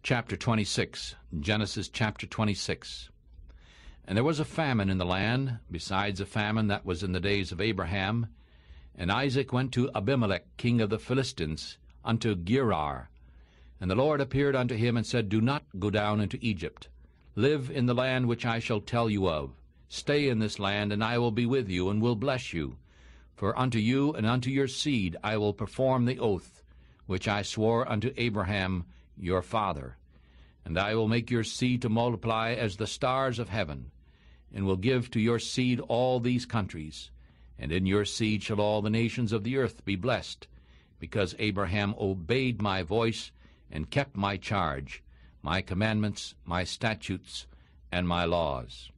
Chapter 26, Genesis chapter 26. And there was a famine in the land, besides a famine that was in the days of Abraham. And Isaac went to Abimelech, king of the Philistines, unto Gerar. And the Lord appeared unto him, and said, Do not go down into Egypt. Live in the land which I shall tell you of. Stay in this land, and I will be with you, and will bless you. For unto you and unto your seed I will perform the oath, which I swore unto Abraham your father. And I will make your seed to multiply as the stars of heaven, and will give to your seed all these countries. And in your seed shall all the nations of the earth be blessed, because Abraham obeyed my voice, and kept my charge, my commandments, my statutes, and my laws.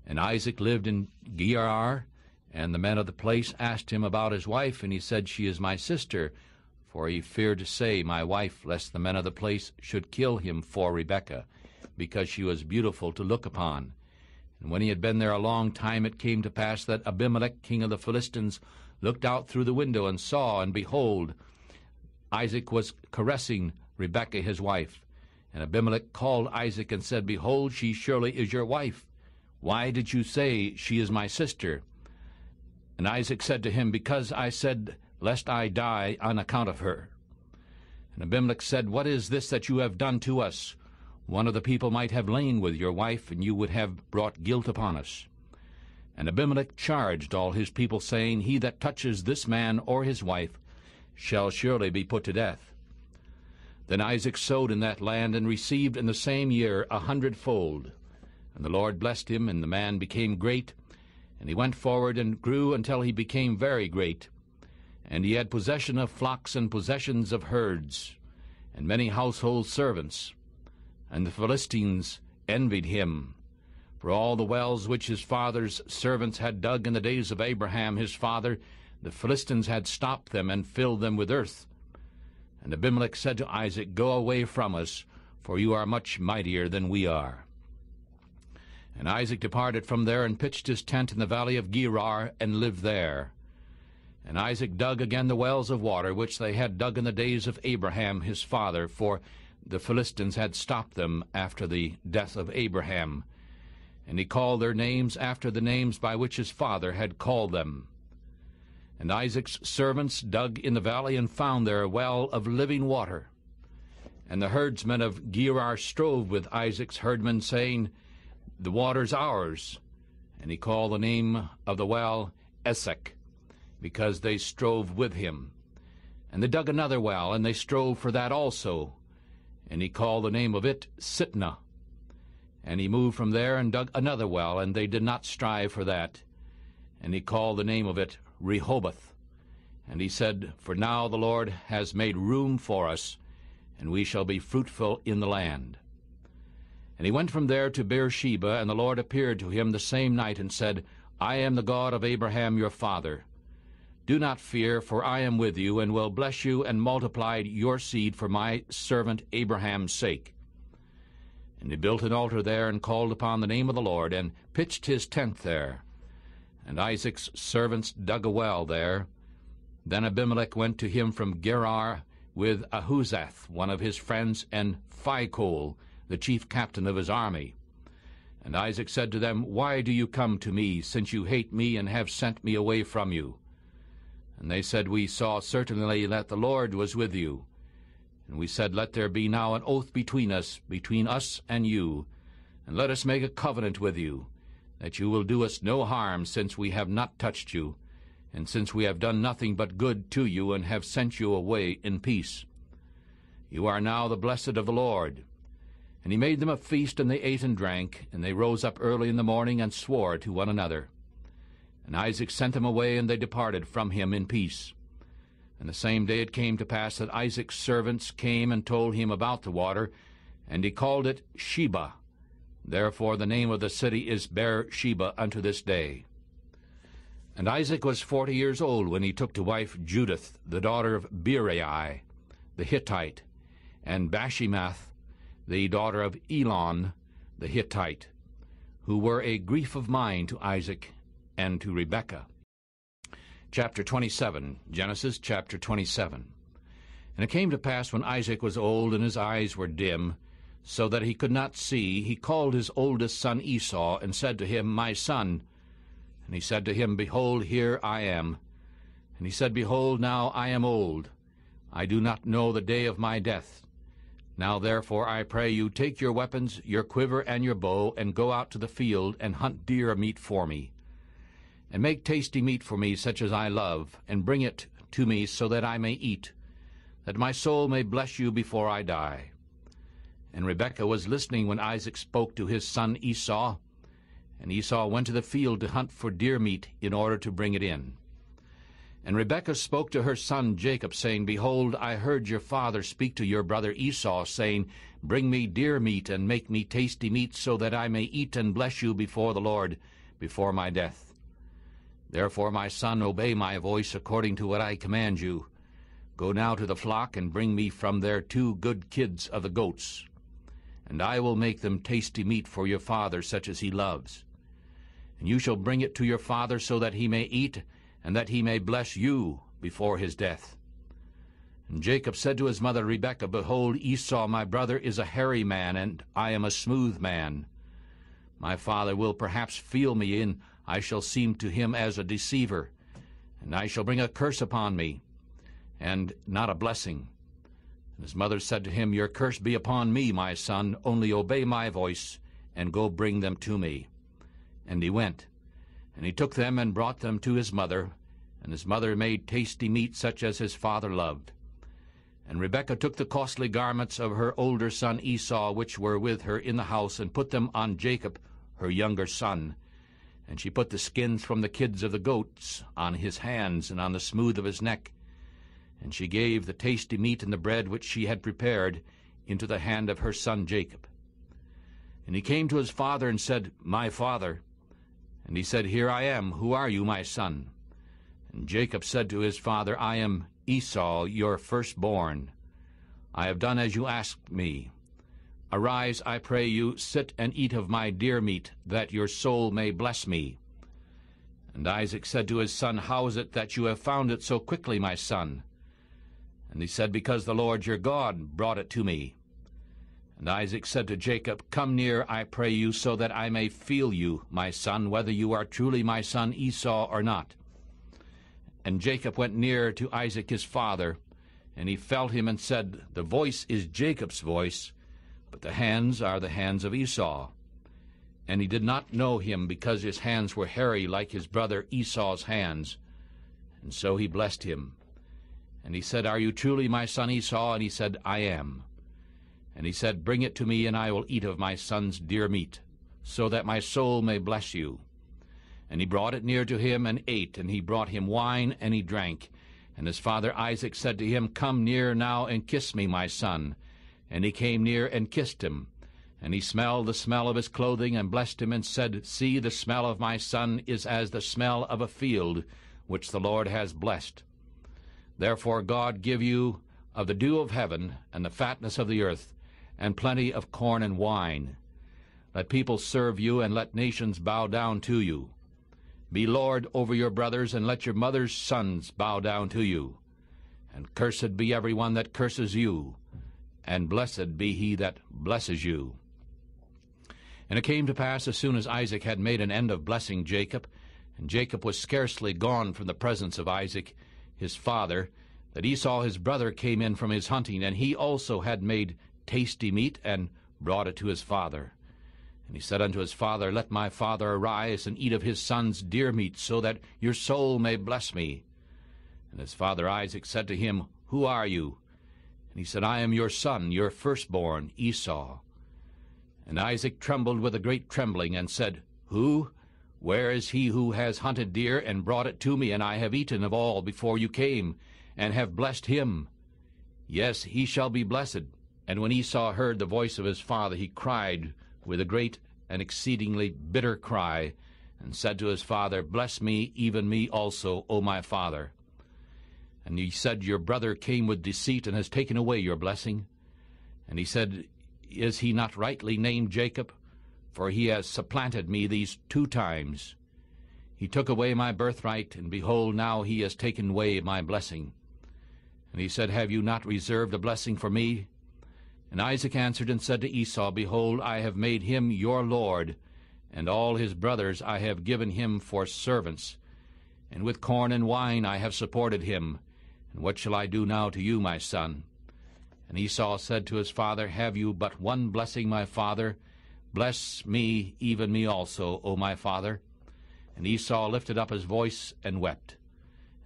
And Isaac lived in Gerar, and the men of the place asked him about his wife, and he said, She is my sister, for he feared to say, My wife, lest the men of the place should kill him for Rebekah, because she was beautiful to look upon. And when he had been there a long time, it came to pass that Abimelech, king of the Philistines, looked out through the window, and saw, and behold, Isaac was caressing Rebekah his wife. And Abimelech called Isaac, and said, Behold, she surely is your wife. Why did you say, She is my sister? And Isaac said to him, Because I said, Lest I die on account of her. And Abimelech said, What is this that you have done to us? One of the people might have lain with your wife, and you would have brought guilt upon us. And Abimelech charged all his people, saying, He that touches this man or his wife shall surely be put to death. Then Isaac sowed in that land, and received in the same year 100-fold. And the Lord blessed him, and the man became great. And he went forward and grew until he became very great. And he had possession of flocks and possessions of herds, and many household servants. And the Philistines envied him, for all the wells which his father's servants had dug in the days of Abraham his father, the Philistines had stopped them and filled them with earth. And Abimelech said to Isaac, Go away from us, for you are much mightier than we are. And Isaac departed from there, and pitched his tent in the valley of Gerar, and lived there. And Isaac dug again the wells of water, which they had dug in the days of Abraham his father, for the Philistines had stopped them after the death of Abraham. And he called their names after the names by which his father had called them. And Isaac's servants dug in the valley, and found there a well of living water. And the herdsmen of Gerar strove with Isaac's herdmen, saying, The water's ours. And he called the name of the well Esek, because they strove with him. And they dug another well, and they strove for that also. And he called the name of it Sitnah. And he moved from there and dug another well, and they did not strive for that. And he called the name of it Rehoboth. And he said, For now the Lord has made room for us, and we shall be fruitful in the land. And he went from there to Beersheba, and the Lord appeared to him the same night, and said, I am the God of Abraham your father. Do not fear, for I am with you, and will bless you, and multiply your seed for my servant Abraham's sake. And he built an altar there, and called upon the name of the Lord, and pitched his tent there. And Isaac's servants dug a well there. Then Abimelech went to him from Gerar with Ahuzath, one of his friends, and Phicol, the chief captain of his army. And Isaac said to them, Why do you come to me, since you hate me, and have sent me away from you? And they said, We saw certainly that the Lord was with you. And we said, Let there be now an oath between us and you, and let us make a covenant with you, that you will do us no harm, since we have not touched you, and since we have done nothing but good to you, and have sent you away in peace. You are now the blessed of the Lord. And he made them a feast, and they ate and drank, and they rose up early in the morning, and swore to one another. And Isaac sent them away, and they departed from him in peace. And the same day it came to pass that Isaac's servants came and told him about the water, and he called it Sheba. Therefore the name of the city is Beersheba unto this day. And Isaac was 40 years old when he took to wife Judith, the daughter of Berai, the Hittite, and Bashemath, the daughter of Elon, the Hittite, who were a grief of mind to Isaac and to Rebekah. Chapter 27, Genesis chapter 27. And it came to pass, when Isaac was old and his eyes were dim, so that he could not see, he called his oldest son Esau, and said to him, My son. And he said to him, Behold, here I am. And he said, Behold, now I am old. I do not know the day of my death. Now therefore I pray you, take your weapons, your quiver and your bow, and go out to the field, and hunt deer meat for me. And make tasty meat for me, such as I love, and bring it to me, so that I may eat, that my soul may bless you before I die. And Rebekah was listening when Isaac spoke to his son Esau, and Esau went to the field to hunt for deer meat in order to bring it in. And Rebekah spoke to her son Jacob, saying, Behold, I heard your father speak to your brother Esau, saying, Bring me deer meat, and make me tasty meat, so that I may eat and bless you before the Lord, before my death. Therefore, my son, obey my voice according to what I command you. Go now to the flock, and bring me from there 2 good kids of the goats, and I will make them tasty meat for your father, such as he loves. And you shall bring it to your father, so that he may eat, and that he may bless you before his death. And Jacob said to his mother Rebekah, Behold, Esau my brother is a hairy man, and I am a smooth man. My father will perhaps feel me, and I shall seem to him as a deceiver, and I shall bring a curse upon me, and not a blessing. And his mother said to him, Your curse be upon me, my son, only obey my voice, and go bring them to me. And he went. And he took them and brought them to his mother, and his mother made tasty meat such as his father loved. And Rebekah took the costly garments of her older son Esau, which were with her in the house, and put them on Jacob, her younger son. And she put the skins from the kids of the goats on his hands and on the smooth of his neck. And she gave the tasty meat and the bread which she had prepared into the hand of her son Jacob. And he came to his father and said, My father. And he said, Here I am. Who are you, my son? And Jacob said to his father, I am Esau, your firstborn. I have done as you asked me. Arise, I pray you, sit and eat of my deer meat, that your soul may bless me. And Isaac said to his son, How is it that you have found it so quickly, my son? And he said, Because the Lord your God brought it to me. And Isaac said to Jacob, Come near, I pray you, so that I may feel you, my son, whether you are truly my son Esau or not. And Jacob went near to Isaac his father, and he felt him and said, The voice is Jacob's voice, but the hands are the hands of Esau. And he did not know him, because his hands were hairy like his brother Esau's hands. And so he blessed him. And he said, Are you truly my son Esau? And he said, I am. And he said, Bring it to me, and I will eat of my son's deer meat, so that my soul may bless you. And he brought it near to him, and ate, and he brought him wine, and he drank. And his father Isaac said to him, Come near now, and kiss me, my son. And he came near and kissed him. And he smelled the smell of his clothing, and blessed him, and said, See, the smell of my son is as the smell of a field, which the Lord has blessed. Therefore God give you of the dew of heaven, and the fatness of the earth, and plenty of corn and wine. Let people serve you, and let nations bow down to you. Be lord over your brothers, and let your mother's sons bow down to you. And cursed be every one that curses you, and blessed be he that blesses you. And it came to pass, as soon as Isaac had made an end of blessing Jacob, and Jacob was scarcely gone from the presence of Isaac his father, that Esau his brother came in from his hunting, and he also had made tasty meat, and brought it to his father. And he said unto his father, Let my father arise, and eat of his son's deer meat, so that your soul may bless me. And his father Isaac said to him, Who are you? And he said, I am your son, your firstborn, Esau. And Isaac trembled with a great trembling, and said, Who? Where is he who has hunted deer, and brought it to me, and I have eaten of all before you came, and have blessed him? Yes, he shall be blessed. And when Esau heard the voice of his father, he cried with a great and exceedingly bitter cry, and said to his father, Bless me, even me also, O my father. And he said, Your brother came with deceit, and has taken away your blessing. And he said, Is he not rightly named Jacob? For he has supplanted me these 2 times. He took away my birthright, and behold, now he has taken away my blessing. And he said, Have you not reserved a blessing for me? And Isaac answered and said to Esau, Behold, I have made him your lord, and all his brothers I have given him for servants, and with corn and wine I have supported him. And what shall I do now to you, my son? And Esau said to his father, Have you but one blessing, my father? Bless me, even me also, O my father. And Esau lifted up his voice and wept.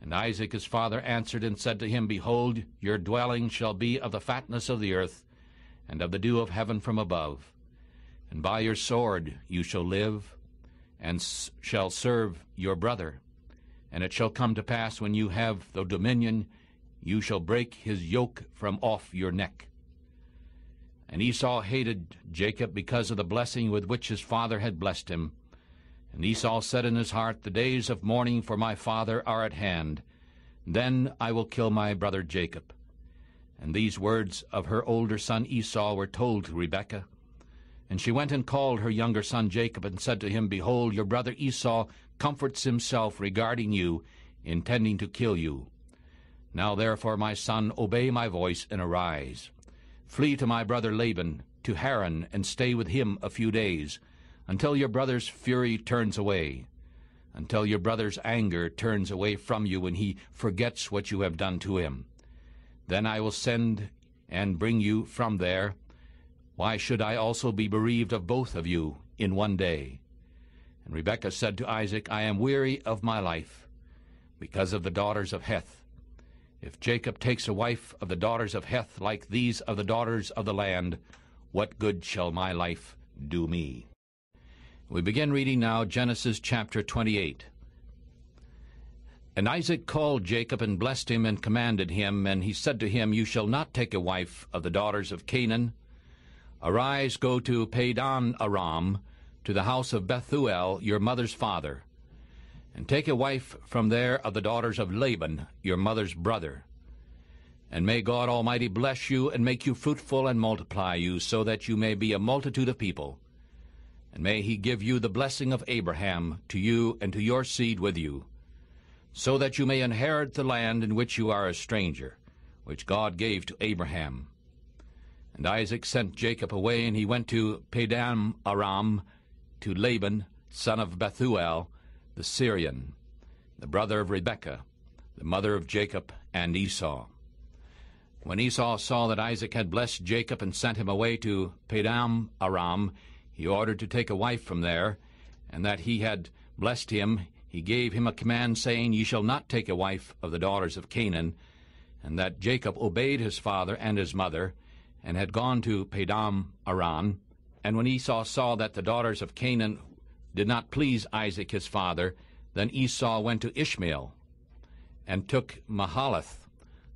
And Isaac his father answered and said to him, Behold, your dwelling shall be of the fatness of the earth, and of the dew of heaven from above. And by your sword you shall live, and shall serve your brother. And it shall come to pass, when you have the dominion, you shall break his yoke from off your neck. And Esau hated Jacob because of the blessing with which his father had blessed him. And Esau said in his heart, The days of mourning for my father are at hand. Then I will kill my brother Jacob. And these words of her older son Esau were told to Rebekah. And she went and called her younger son Jacob, and said to him, Behold, your brother Esau comforts himself regarding you, intending to kill you. Now therefore, my son, obey my voice, and arise. Flee to my brother Laban, to Haran, and stay with him a few days, until your brother's fury turns away, until your brother's anger turns away from you, and he forgets what you have done to him. Then I will send and bring you from there. Why should I also be bereaved of both of you in one day? And Rebekah said to Isaac, I am weary of my life, because of the daughters of Heth. If Jacob takes a wife of the daughters of Heth like these of the daughters of the land, what good shall my life do me? We begin reading now Genesis chapter 28. And Isaac called Jacob and blessed him and commanded him, and he said to him, You shall not take a wife of the daughters of Canaan. Arise, go to Padan Aram, to the house of Bethuel, your mother's father, and take a wife from there of the daughters of Laban, your mother's brother. And may God Almighty bless you, and make you fruitful, and multiply you, so that you may be a multitude of people. And may he give you the blessing of Abraham to you and to your seed with you, so that you may inherit the land in which you are a stranger, which God gave to Abraham. And Isaac sent Jacob away, and he went to Padan Aram, to Laban, son of Bethuel, the Syrian, the brother of Rebekah, the mother of Jacob and Esau. When Esau saw that Isaac had blessed Jacob and sent him away to Padan Aram, he ordered to take a wife from there, and that he had blessed him, he gave him a command, saying, Ye shall not take a wife of the daughters of Canaan. And that Jacob obeyed his father and his mother, and had gone to Padan Aram. And when Esau saw that the daughters of Canaan did not please Isaac his father, then Esau went to Ishmael, and took Mahalath,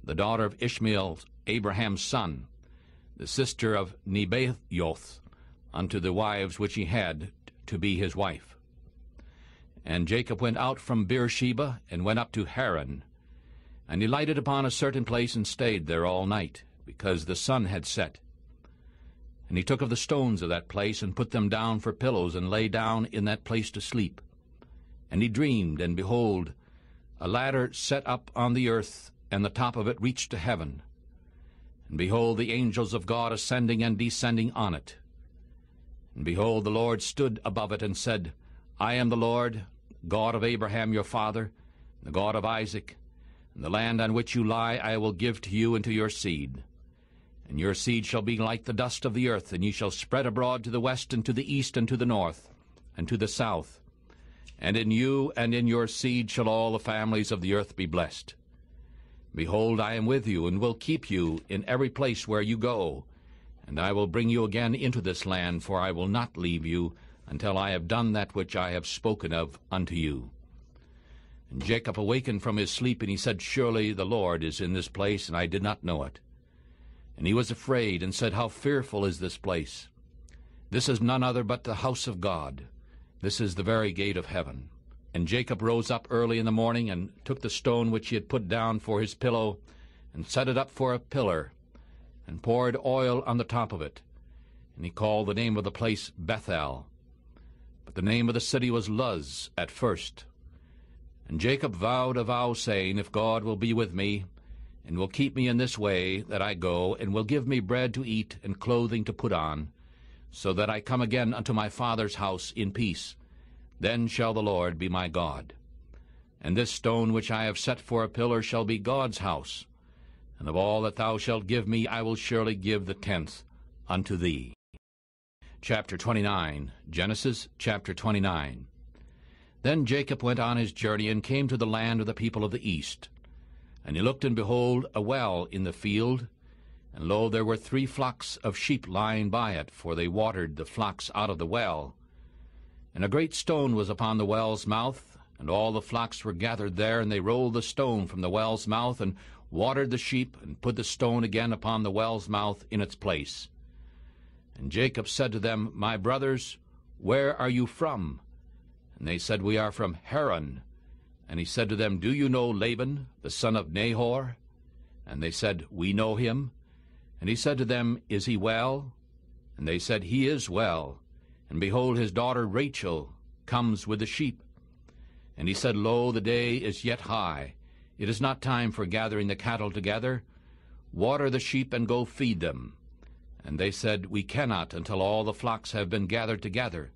the daughter of Ishmael, Abraham's son, the sister of Nebaioth, unto the wives which he had, to be his wife. And Jacob went out from Beersheba, and went up to Haran. And he lighted upon a certain place, and stayed there all night, because the sun had set. And he took of the stones of that place, and put them down for pillows, and lay down in that place to sleep. And he dreamed, and behold, a ladder set up on the earth, and the top of it reached to heaven. And behold, the angels of God ascending and descending on it. And behold, the Lord stood above it, and said, I am the Lord, God of Abraham your father, the God of Isaac, and the land on which you lie I will give to you and to your seed. And your seed shall be like the dust of the earth, and ye shall spread abroad to the west, and to the east, and to the north, and to the south. And in you and in your seed shall all the families of the earth be blessed. Behold, I am with you, and will keep you in every place where you go. And I will bring you again into this land, for I will not leave you until I have done that which I have spoken of unto you. And Jacob awakened from his sleep, and he said, Surely the Lord is in this place, and I did not know it. And he was afraid, and said, How fearful is this place! This is none other but the house of God. This is the very gate of heaven. And Jacob rose up early in the morning, and took the stone which he had put down for his pillow, and set it up for a pillar, and poured oil on the top of it. And he called the name of the place Bethel. But the name of the city was Luz at first. And Jacob vowed a vow, saying, If God will be with me, and will keep me in this way that I go, and will give me bread to eat and clothing to put on, so that I come again unto my father's house in peace. Then shall the Lord be my God. And this stone which I have set for a pillar shall be God's house. And of all that thou shalt give me, I will surely give the 10th unto thee. Chapter 29. Genesis chapter 29. Then Jacob went on his journey, and came to the land of the people of the east. And he looked, and behold, a well in the field, and lo, there were 3 flocks of sheep lying by it, for they watered the flocks out of the well. And a great stone was upon the well's mouth, and all the flocks were gathered there, and they rolled the stone from the well's mouth, and watered the sheep, and put the stone again upon the well's mouth in its place. And Jacob said to them, My brothers, where are you from? And they said, We are from Haran. And he said to them, Do you know Laban, the son of Nahor? And they said, We know him. And he said to them, Is he well? And they said, He is well. And behold, his daughter Rachel comes with the sheep. And he said, Lo, the day is yet high. It is not time for gathering the cattle together. Water the sheep and go feed them. And they said, We cannot until all the flocks have been gathered together.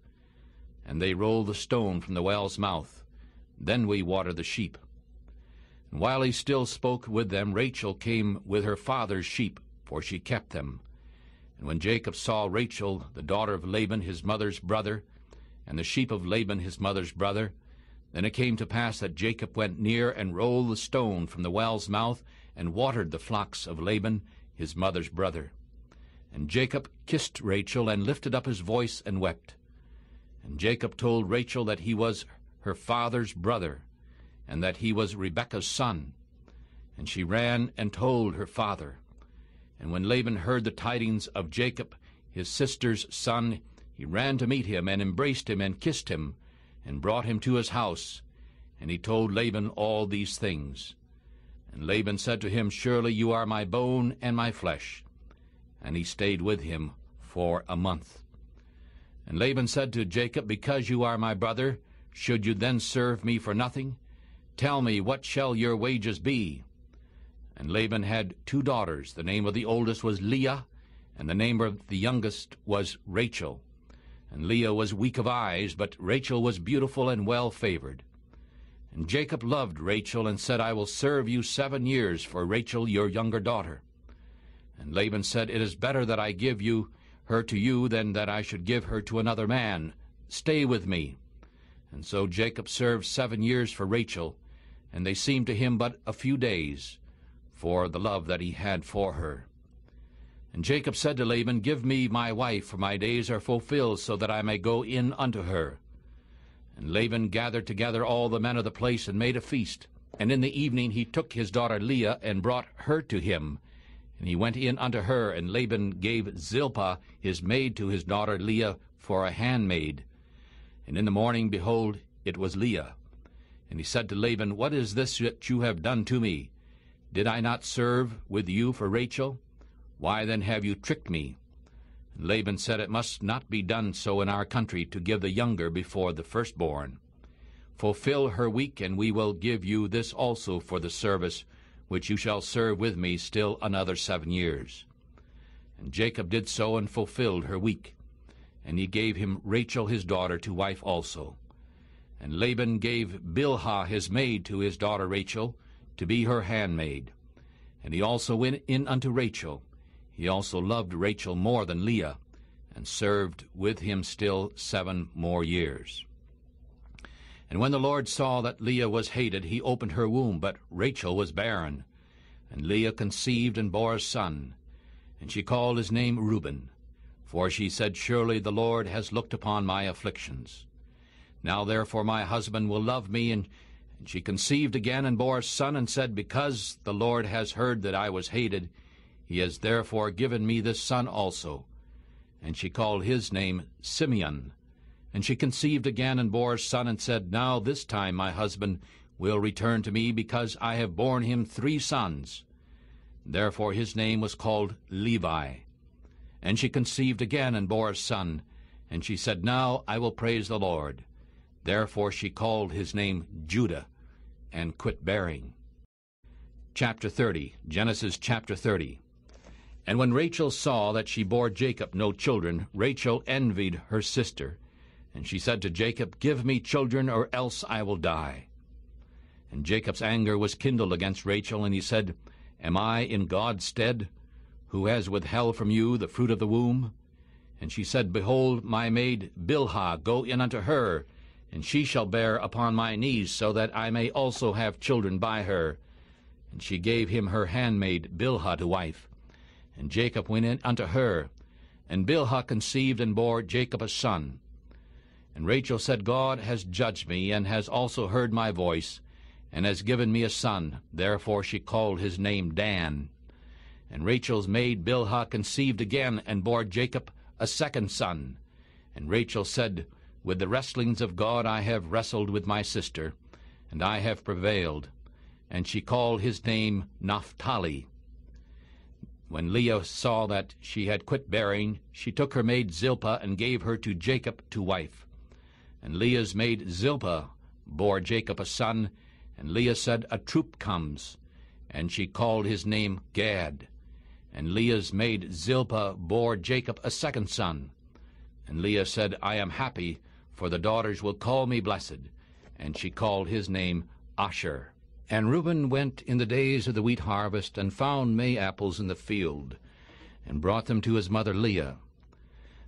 And they rolled the stone from the well's mouth. Then we water the sheep. And while he still spoke with them, Rachel came with her father's sheep, for she kept them. And when Jacob saw Rachel, the daughter of Laban his mother's brother, and the sheep of Laban his mother's brother, then it came to pass that Jacob went near and rolled the stone from the well's mouth, and watered the flocks of Laban his mother's brother. And Jacob kissed Rachel, and lifted up his voice, and wept. And Jacob told Rachel that he was her father's brother, and that he was Rebekah's son. And she ran and told her father. And when Laban heard the tidings of Jacob, his sister's son, he ran to meet him, and embraced him, and kissed him, and brought him to his house. And he told Laban all these things. And Laban said to him, Surely you are my bone and my flesh. And he stayed with him for a month. And Laban said to Jacob, Because you are my brother, should you then serve me for nothing? Tell me, what shall your wages be? And Laban had 2 daughters. The name of the oldest was Leah, and the name of the youngest was Rachel. And Leah was weak of eyes, but Rachel was beautiful and well-favored. And Jacob loved Rachel, and said, I will serve you 7 years for Rachel your younger daughter. And Laban said, It is better that I give her to you than that I should give her to another man. Stay with me. And so Jacob served 7 years for Rachel, and they seemed to him but a few days, for the love that he had for her. And Jacob said to Laban, Give me my wife, for my days are fulfilled, so that I may go in unto her. And Laban gathered together all the men of the place, and made a feast. And in the evening he took his daughter Leah, and brought her to him. And he went in unto her, and Laban gave Zilpah his maid to his daughter Leah for a handmaid. And in the morning, behold, it was Leah. And he said to Laban, What is this that you have done to me? Did I not serve with you for Rachel? Why then have you tricked me? And Laban said, It must not be done so in our country, to give the younger before the firstborn. Fulfill her week, and we will give you this also for the service which you shall serve with me still another 7 years. And Jacob did so, and fulfilled her week. And he gave him Rachel his daughter to wife also. And Laban gave Bilhah his maid to his daughter Rachel, to be her handmaid. And he also went in unto Rachel. He also loved Rachel more than Leah, and served with him still 7 more years. And when the Lord saw that Leah was hated, he opened her womb, but Rachel was barren. And Leah conceived and bore a son, and she called his name Reuben. For she said, Surely the Lord has looked upon my afflictions. Now therefore my husband will love me. And she conceived again, and bore a son, and said, Because the Lord has heard that I was hated, he has therefore given me this son also. And she called his name Simeon. And she conceived again, and bore a son, and said, Now this time my husband will return to me, because I have borne him 3 sons. Therefore his name was called Levi. And she conceived again, and bore a son. And she said, Now I will praise the Lord. Therefore she called his name Judah, and quit bearing. chapter 30. Genesis chapter 30. And when Rachel saw that she bore Jacob no children, Rachel envied her sister. And she said to Jacob, Give me children, or else I will die. And Jacob's anger was kindled against Rachel, and he said, Am I in God's stead, who has withheld from you the fruit of the womb? And she said, Behold, my maid Bilhah, go in unto her, and she shall bear upon my knees, so that I may also have children by her. And she gave him her handmaid Bilhah to wife. And Jacob went in unto her, and Bilhah conceived and bore Jacob a son. And Rachel said, God has judged me, and has also heard my voice, and has given me a son. Therefore she called his name Dan. And Rachel's maid Bilhah conceived again, and bore Jacob a second son. And Rachel said, With the wrestlings of God I have wrestled with my sister, and I have prevailed. And she called his name Naphtali. When Leah saw that she had quit bearing, she took her maid Zilpah, and gave her to Jacob to wife. And Leah's maid Zilpah bore Jacob a son, and Leah said, A troop comes. And she called his name Gad. And Leah's maid Zilpah bore Jacob a second son. And Leah said, I am happy, for the daughters will call me blessed. And she called his name Asher. And Reuben went in the days of the wheat harvest, and found May apples in the field, and brought them to his mother Leah.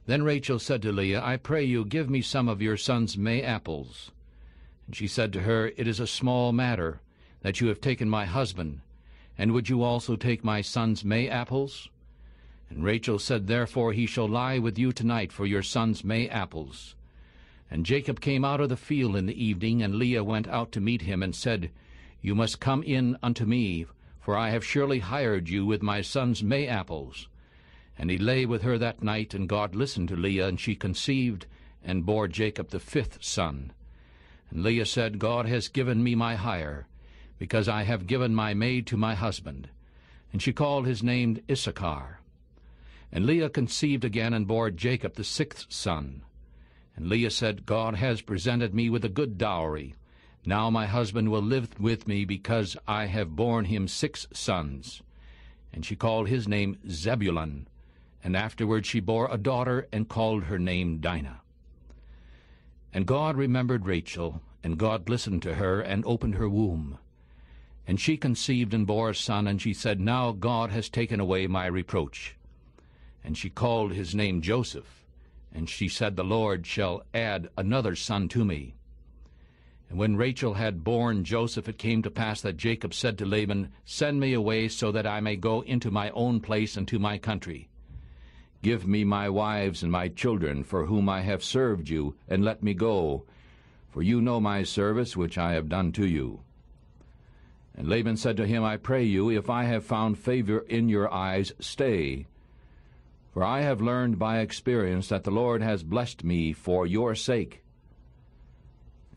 Then Rachel said to Leah, I pray you, give me some of your son's May apples. And she said to her, It is a small matter that you have taken my husband, and would you also take my son's May apples? And Rachel said, Therefore he shall lie with you tonight for your son's May apples. And Jacob came out of the field in the evening, and Leah went out to meet him, and said, You must come in unto me, for I have surely hired you with my son's May apples. And he lay with her that night, and God listened to Leah, and she conceived, and bore Jacob the fifth son. And Leah said, God has given me my hire, because I have given my maid to my husband. And she called his name Issachar. And Leah conceived again, and bore Jacob the sixth son. And Leah said, God has presented me with a good dowry. Now my husband will live with me, because I have borne him 6 sons. And she called his name Zebulun. And afterward she bore a daughter, and called her name Dinah. And God remembered Rachel, and God listened to her, and opened her womb. And she conceived and bore a son, and she said, Now God has taken away my reproach. And she called his name Joseph. And she said, The Lord shall add another son to me. And when Rachel had borne Joseph, it came to pass that Jacob said to Laban, Send me away, so that I may go into my own place and to my country. Give me my wives and my children, for whom I have served you, and let me go, for you know my service which I have done to you. And Laban said to him, I pray you, if I have found favor in your eyes, stay. For I have learned by experience that the Lord has blessed me for your sake.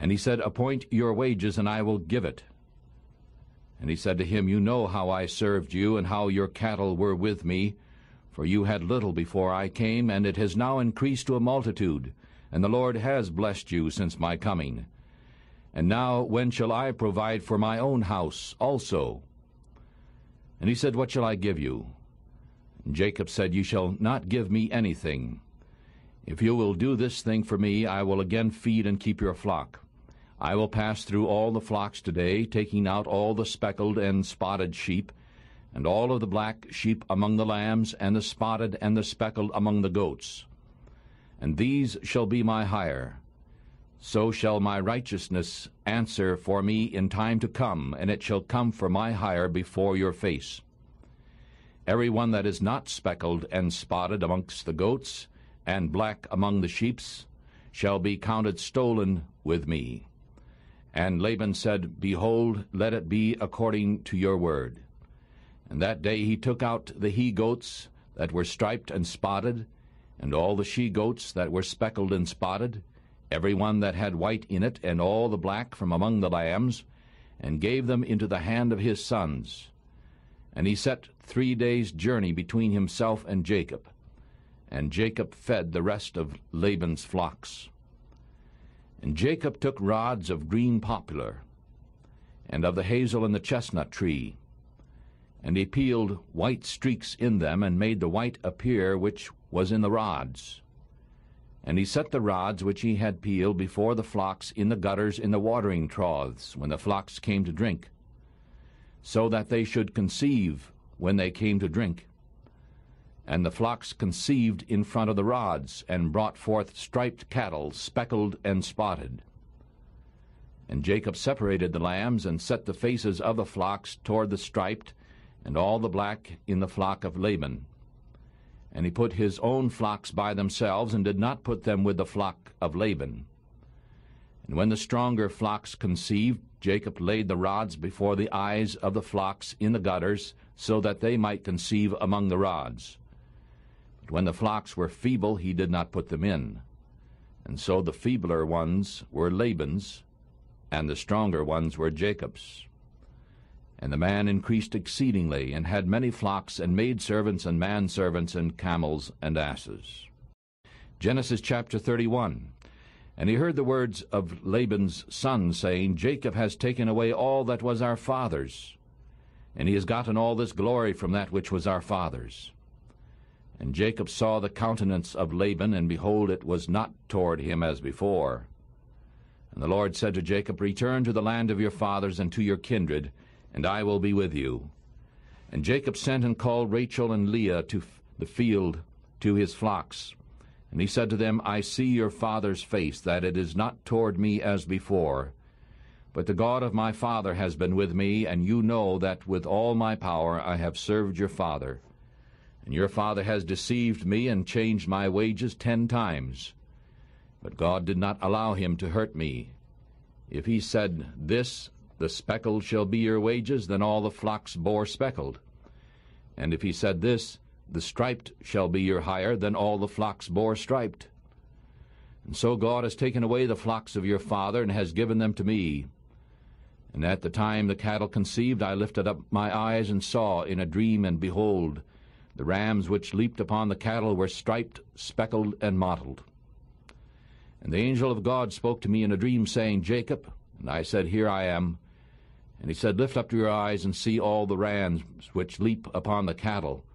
And he said, Appoint your wages, and I will give it. And he said to him, You know how I served you, and how your cattle were with me, for you had little before I came, and it has now increased to a multitude, and the Lord has blessed you since my coming. And now when shall I provide for my own house also? And he said, What shall I give you? And Jacob said, You shall not give me anything. If you will do this thing for me, I will again feed and keep your flock. I will pass through all the flocks today, taking out all the speckled and spotted sheep, and all of the black sheep among the lambs, and the spotted and the speckled among the goats. And these shall be my hire. So shall my righteousness answer for me in time to come, and it shall come for my hire before your face. Every one that is not speckled and spotted amongst the goats, and black among the sheep, shall be counted stolen with me. And Laban said, Behold, let it be according to your word. And that day he took out the he-goats that were striped and spotted, and all the she-goats that were speckled and spotted, every one that had white in it, and all the black from among the lambs, and gave them into the hand of his sons. And he set 3 days' journey between himself and Jacob. And Jacob fed the rest of Laban's flocks. And Jacob took rods of green poplar, and of the hazel and the chestnut tree, And he peeled white streaks in them, and made the white appear which was in the rods. And he set the rods which he had peeled before the flocks in the gutters in the watering troughs, when the flocks came to drink, so that they should conceive when they came to drink. And the flocks conceived in front of the rods, and brought forth striped cattle, speckled and spotted. And Jacob separated the lambs, and set the faces of the flocks toward the striped, and all the black in the flock of Laban. And he put his own flocks by themselves, and did not put them with the flock of Laban. And when the stronger flocks conceived, Jacob laid the rods before the eyes of the flocks in the gutters, so that they might conceive among the rods. But when the flocks were feeble, he did not put them in. And so the feebler ones were Laban's, and the stronger ones were Jacob's. And the man increased exceedingly, and had many flocks, and maidservants, and manservants, and camels, and asses. Genesis chapter 31. And he heard the words of Laban's son, saying, Jacob has taken away all that was our father's, and he has gotten all this glory from that which was our father's. And Jacob saw the countenance of Laban, and behold, it was not toward him as before. And the Lord said to Jacob, Return to the land of your fathers and to your kindred, and I will be with you. And Jacob sent and called Rachel and Leah to the field to his flocks. And he said to them, I see your father's face, that it is not toward me as before. But the God of my father has been with me, and you know that with all my power I have served your father. And your father has deceived me, and changed my wages 10 times. But God did not allow him to hurt me. If he said, This, the speckled shall be your wages, then all the flocks bore speckled. And if he said this, the striped shall be your hire, then all the flocks bore striped. And so God has taken away the flocks of your father, and has given them to me. And at the time the cattle conceived, I lifted up my eyes, and saw in a dream, and behold, the rams which leaped upon the cattle were striped, speckled, and mottled. And the angel of God spoke to me in a dream, saying, Jacob. And I said, Here I am. And he said, Lift up your eyes, and see all the rams which leap upon the cattle,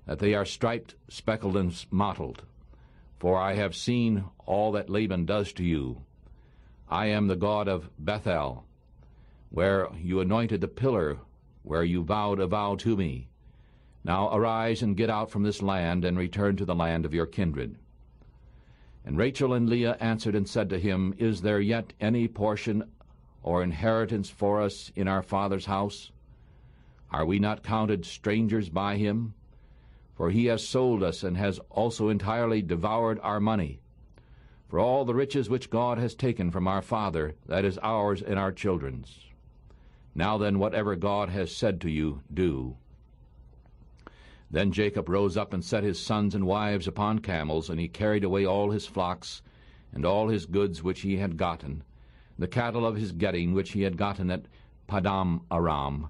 that they are striped, speckled, and mottled. For I have seen all that Laban does to you. I am the God of Bethel, where you anointed the pillar, where you vowed a vow to me. Now arise and get out from this land, and return to the land of your kindred. And Rachel and Leah answered and said to him, Is there yet any portion or inheritance for us in our father's house? Are we not counted strangers by him? For he has sold us, and has also entirely devoured our money. For all the riches which God has taken from our father, that is ours and our children's. Now then, whatever God has said to you, do. Then Jacob rose up and set his sons and wives upon camels, and he carried away all his flocks, and all his goods which he had gotten, the cattle of his getting which he had gotten at Padam Aram,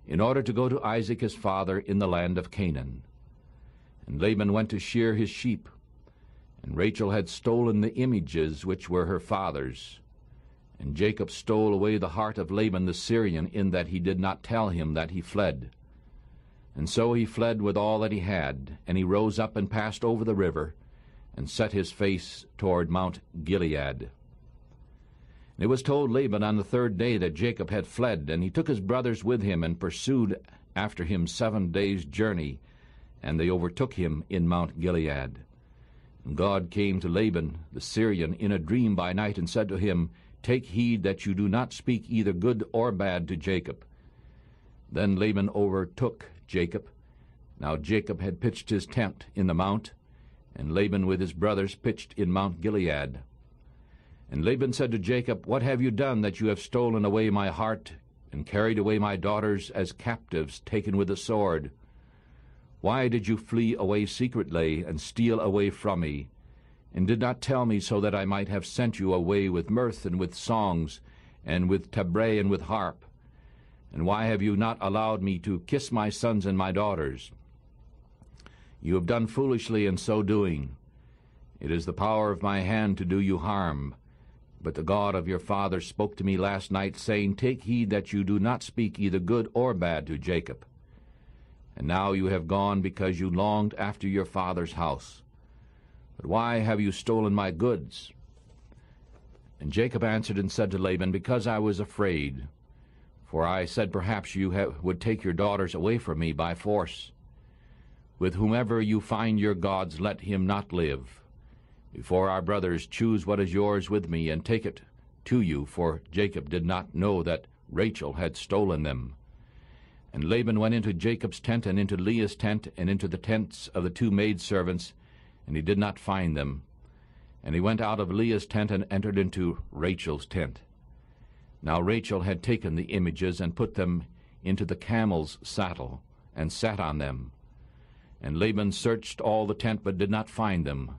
in order to go to Isaac his father in the land of Canaan. And Laban went to shear his sheep, and Rachel had stolen the images which were her father's. And Jacob stole away the heart of Laban the Syrian, in that he did not tell him that he fled. And so he fled with all that he had, and he rose up and passed over the river, and set his face toward Mount Gilead. And it was told Laban on the 3rd day that Jacob had fled, and he took his brothers with him, and pursued after him 7 days' journey, and they overtook him in Mount Gilead. And God came to Laban the Syrian in a dream by night, and said to him, Take heed that you do not speak either good or bad to Jacob. Then Laban overtook Jacob. Now Jacob had pitched his tent in the mount, and Laban with his brothers pitched in Mount Gilead. And Laban said to Jacob, What have you done, that you have stolen away my heart, and carried away my daughters as captives, taken with a sword? Why did you flee away secretly, and steal away from me, and did not tell me, so that I might have sent you away with mirth, and with songs, and with tabret, and with harp? And why have you not allowed me to kiss my sons and my daughters? You have done foolishly in so doing. It is the power of my hand to do you harm. But the God of your father spoke to me last night, saying, Take heed that you do not speak either good or bad to Jacob. and now you have gone because you longed after your father's house. But why have you stolen my goods?" And Jacob answered and said to Laban, "Because I was afraid, for I said, perhaps you would take your daughters away from me by force. With whomever you find your gods, let him not live. Before our brothers, choose what is yours with me, and take it to you," for Jacob did not know that Rachel had stolen them. And Laban went into Jacob's tent, and into Leah's tent, and into the tents of the two maidservants, and he did not find them. And he went out of Leah's tent, and entered into Rachel's tent. Now Rachel had taken the images, and put them into the camel's saddle, and sat on them. And Laban searched all the tent, but did not find them.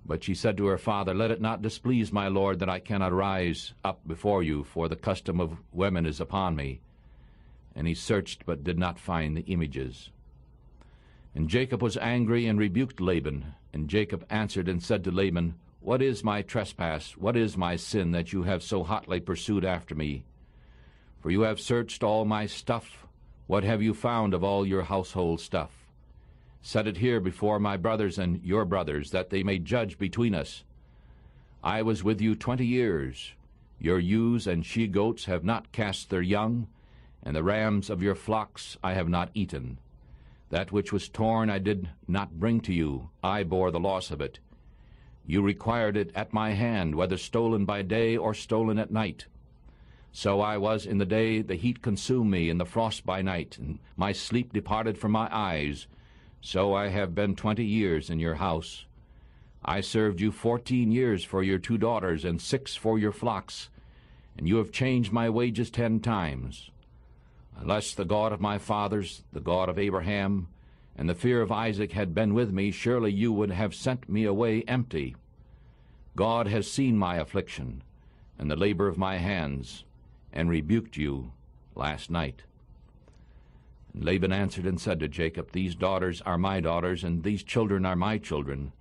But she said to her father, "Let it not displease my lord that I cannot rise up before you, for the custom of women is upon me." And he searched, but did not find the images. And Jacob was angry, and rebuked Laban. And Jacob answered and said to Laban, "What is my trespass? What is my sin, that you have so hotly pursued after me? For you have searched all my stuff. What have you found of all your household stuff? Set it here before my brothers and your brothers, that they may judge between us. I was with you 20 years. Your ewes and she-goats have not cast their young, and the rams of your flocks I have not eaten. That which was torn I did not bring to you. I bore the loss of it. You required it at my hand, whether stolen by day or stolen at night. So I was in the day, the heat consumed me, and the frost by night, and my sleep departed from my eyes. So I have been 20 years in your house. I served you 14 years for your 2 daughters, and 6 for your flocks, and you have changed my wages 10 times. Unless the God of my fathers, the God of Abraham, and the fear of Isaac had been with me, surely you would have sent me away empty. God has seen my affliction, and the labor of my hands, and rebuked you last night." And Laban answered and said to Jacob, "These daughters are my daughters, and these children are my children,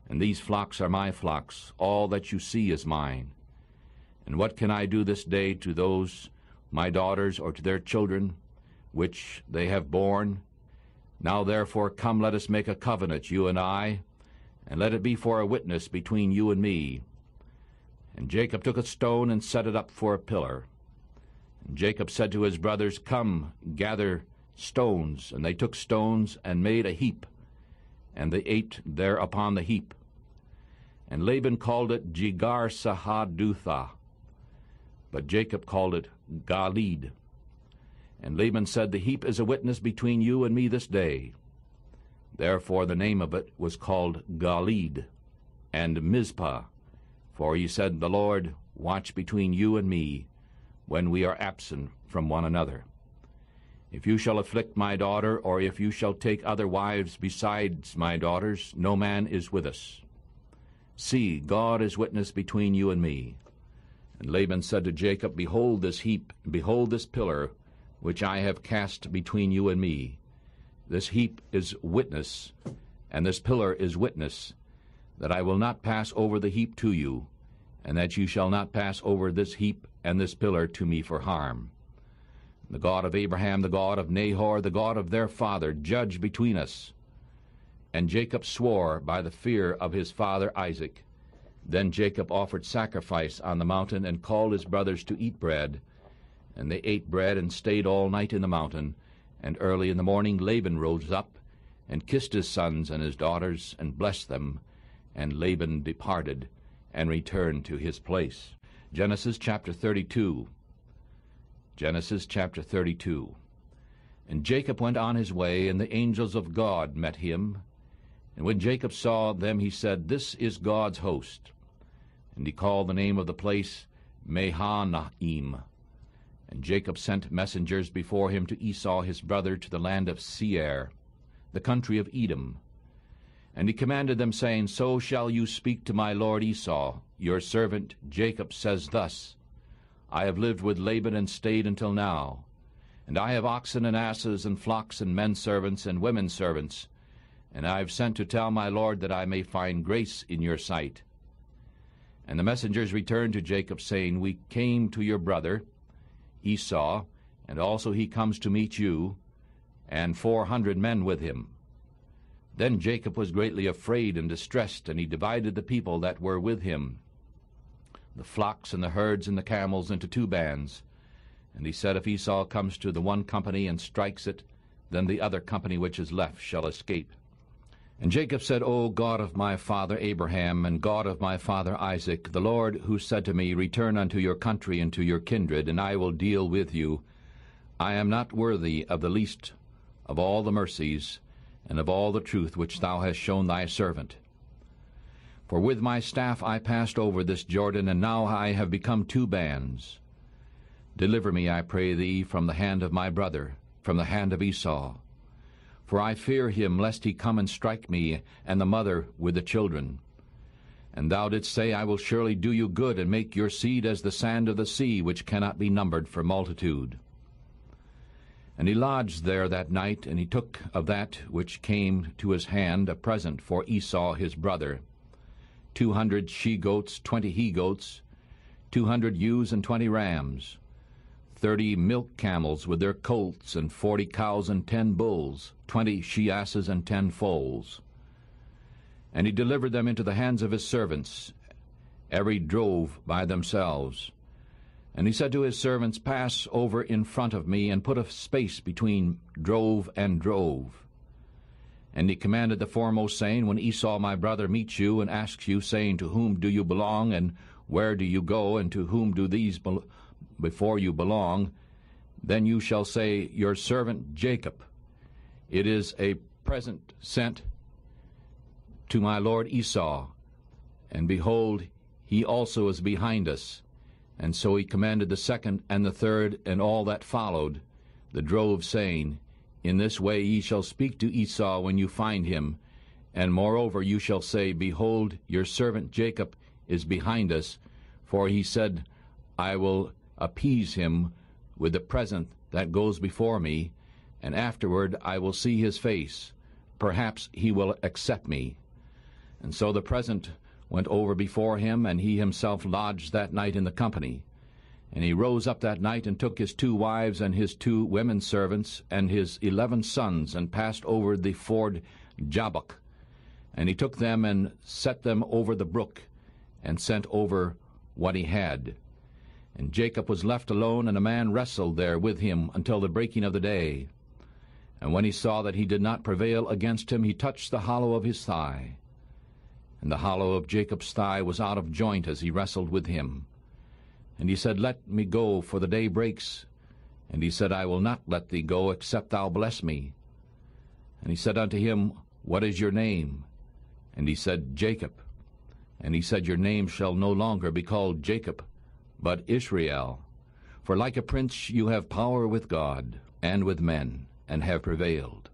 and these flocks are my flocks. All that you see is mine. And what can I do this day to those my daughters, or to their children, which they have borne? Now therefore come, let us make a covenant, you and I, and let it be for a witness between you and me." And Jacob took a stone and set it up for a pillar. And Jacob said to his brothers, "Come, gather stones." And they took stones and made a heap, and they ate there upon the heap. And Laban called it Jegar-Sahadutha, but Jacob called it Galeed. And Laban said, "The heap is a witness between you and me this day." Therefore the name of it was called Galeed and Mizpah, for he said, "The Lord watch between you and me when we are absent from one another. If you shall afflict my daughter, or if you shall take other wives besides my daughters, no man is with us. See, God is witness between you and me." And Laban said to Jacob, "Behold this heap, behold this pillar, which I have cast between you and me. This heap is witness, and this pillar is witness, that I will not pass over the heap to you, and that you shall not pass over this heap and this pillar to me for harm. The God of Abraham, the God of Nahor, the God of their father, judge between us." And Jacob swore by the fear of his father Isaac. Then Jacob offered sacrifice on the mountain, and called his brothers to eat bread. And they ate bread, and stayed all night in the mountain. And early in the morning Laban rose up, and kissed his sons and his daughters, and blessed them. And Laban departed, and returned to his place. Genesis chapter 32. Genesis chapter 32. And Jacob went on his way, and the angels of God met him. And when Jacob saw them, he said, "This is God's host." And he called the name of the place Mahanaim. And Jacob sent messengers before him to Esau his brother, to the land of Seir, the country of Edom. And he commanded them, saying, "So shall you speak to my lord Esau. Your servant Jacob says thus, I have lived with Laban and stayed until now. And I have oxen and asses and flocks and men servants and women servants. And I have sent to tell my lord that I may find grace in your sight." And the messengers returned to Jacob, saying, "We came to your brother Esau, and also he comes to meet you, and 400 men with him. Then Jacob was greatly afraid and distressed, and he divided the people that were with him, the flocks and the herds and the camels, into 2 bands. And he said, If Esau comes to the one company and strikes it, then the other company which is left shall escape. And Jacob said, O God of my father Abraham, and God of my father Isaac, the Lord who said to me, Return unto your country and to your kindred, and I will deal with you, I am not worthy of the least of all the mercies and of all the truth which thou hast shown thy servant. For with my staff I passed over this Jordan, and now I have become 2 bands. Deliver me, I pray thee, from the hand of my brother, from the hand of Esau. For I fear him, lest he come and strike me, and the mother with the children. And thou didst say, I will surely do you good, and make your seed as the sand of the sea, which cannot be numbered for multitude. And he lodged there that night, and he took of that which came to his hand a present for Esau his brother, 200 she-goats, 20 he-goats, 200 ewes, and 20 rams, 30 milk camels with their colts, and 40 cows and 10 bulls, 20 she-asses and 10 foals. And he delivered them into the hands of his servants, every drove by themselves. And he said to his servants, Pass over in front of me, and put a space between drove and drove. And he commanded the foremost, saying, When Esau my brother meets you, and asks you, saying, To whom do you belong, and where do you go, and to whom do these before you belong? Then you shall say, Your servant Jacob. It is a present sent to my lord Esau, and behold, he also is behind us. And so he commanded the second and the third and all that followed, the drove, saying, In this way ye shall speak to Esau when you find him, and moreover you shall say, Behold, your servant Jacob is behind us, for he said, I will appease him with the present that goes before me, and afterward I will see his face. Perhaps he will accept me. And so the present went over before him, and he himself lodged that night in the company. And he rose up that night, and took his 2 wives and his 2 women servants, and his 11 sons, and passed over the ford Jabbok. And he took them, and set them over the brook, and sent over what he had. And Jacob was left alone, and a man wrestled there with him until the breaking of the day. And when he saw that he did not prevail against him, he touched the hollow of his thigh. And the hollow of Jacob's thigh was out of joint as he wrestled with him. And he said, Let me go, for the day breaks. And he said, I will not let thee go, except thou bless me. And he said unto him, What is your name? And he said, Jacob. And he said, Your name shall no longer be called Jacob, but Israel. For like a prince you have power with God and with men, and have prevailed.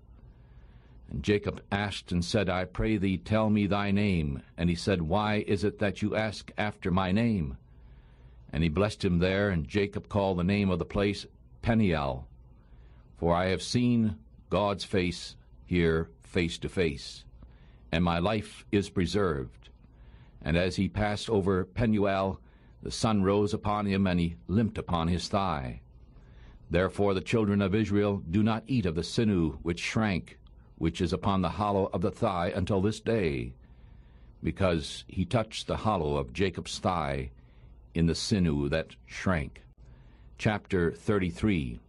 And Jacob asked and said, I pray thee, tell me thy name. And he said, Why is it that you ask after my name? And he blessed him there, and Jacob called the name of the place Peniel. For I have seen God's face here face to face, and my life is preserved. And as he passed over Penuel, the sun rose upon him, and he limped upon his thigh. Therefore the children of Israel do not eat of the sinew which shrank, which is upon the hollow of the thigh until this day, because he touched the hollow of Jacob's thigh in the sinew that shrank. Chapter 33.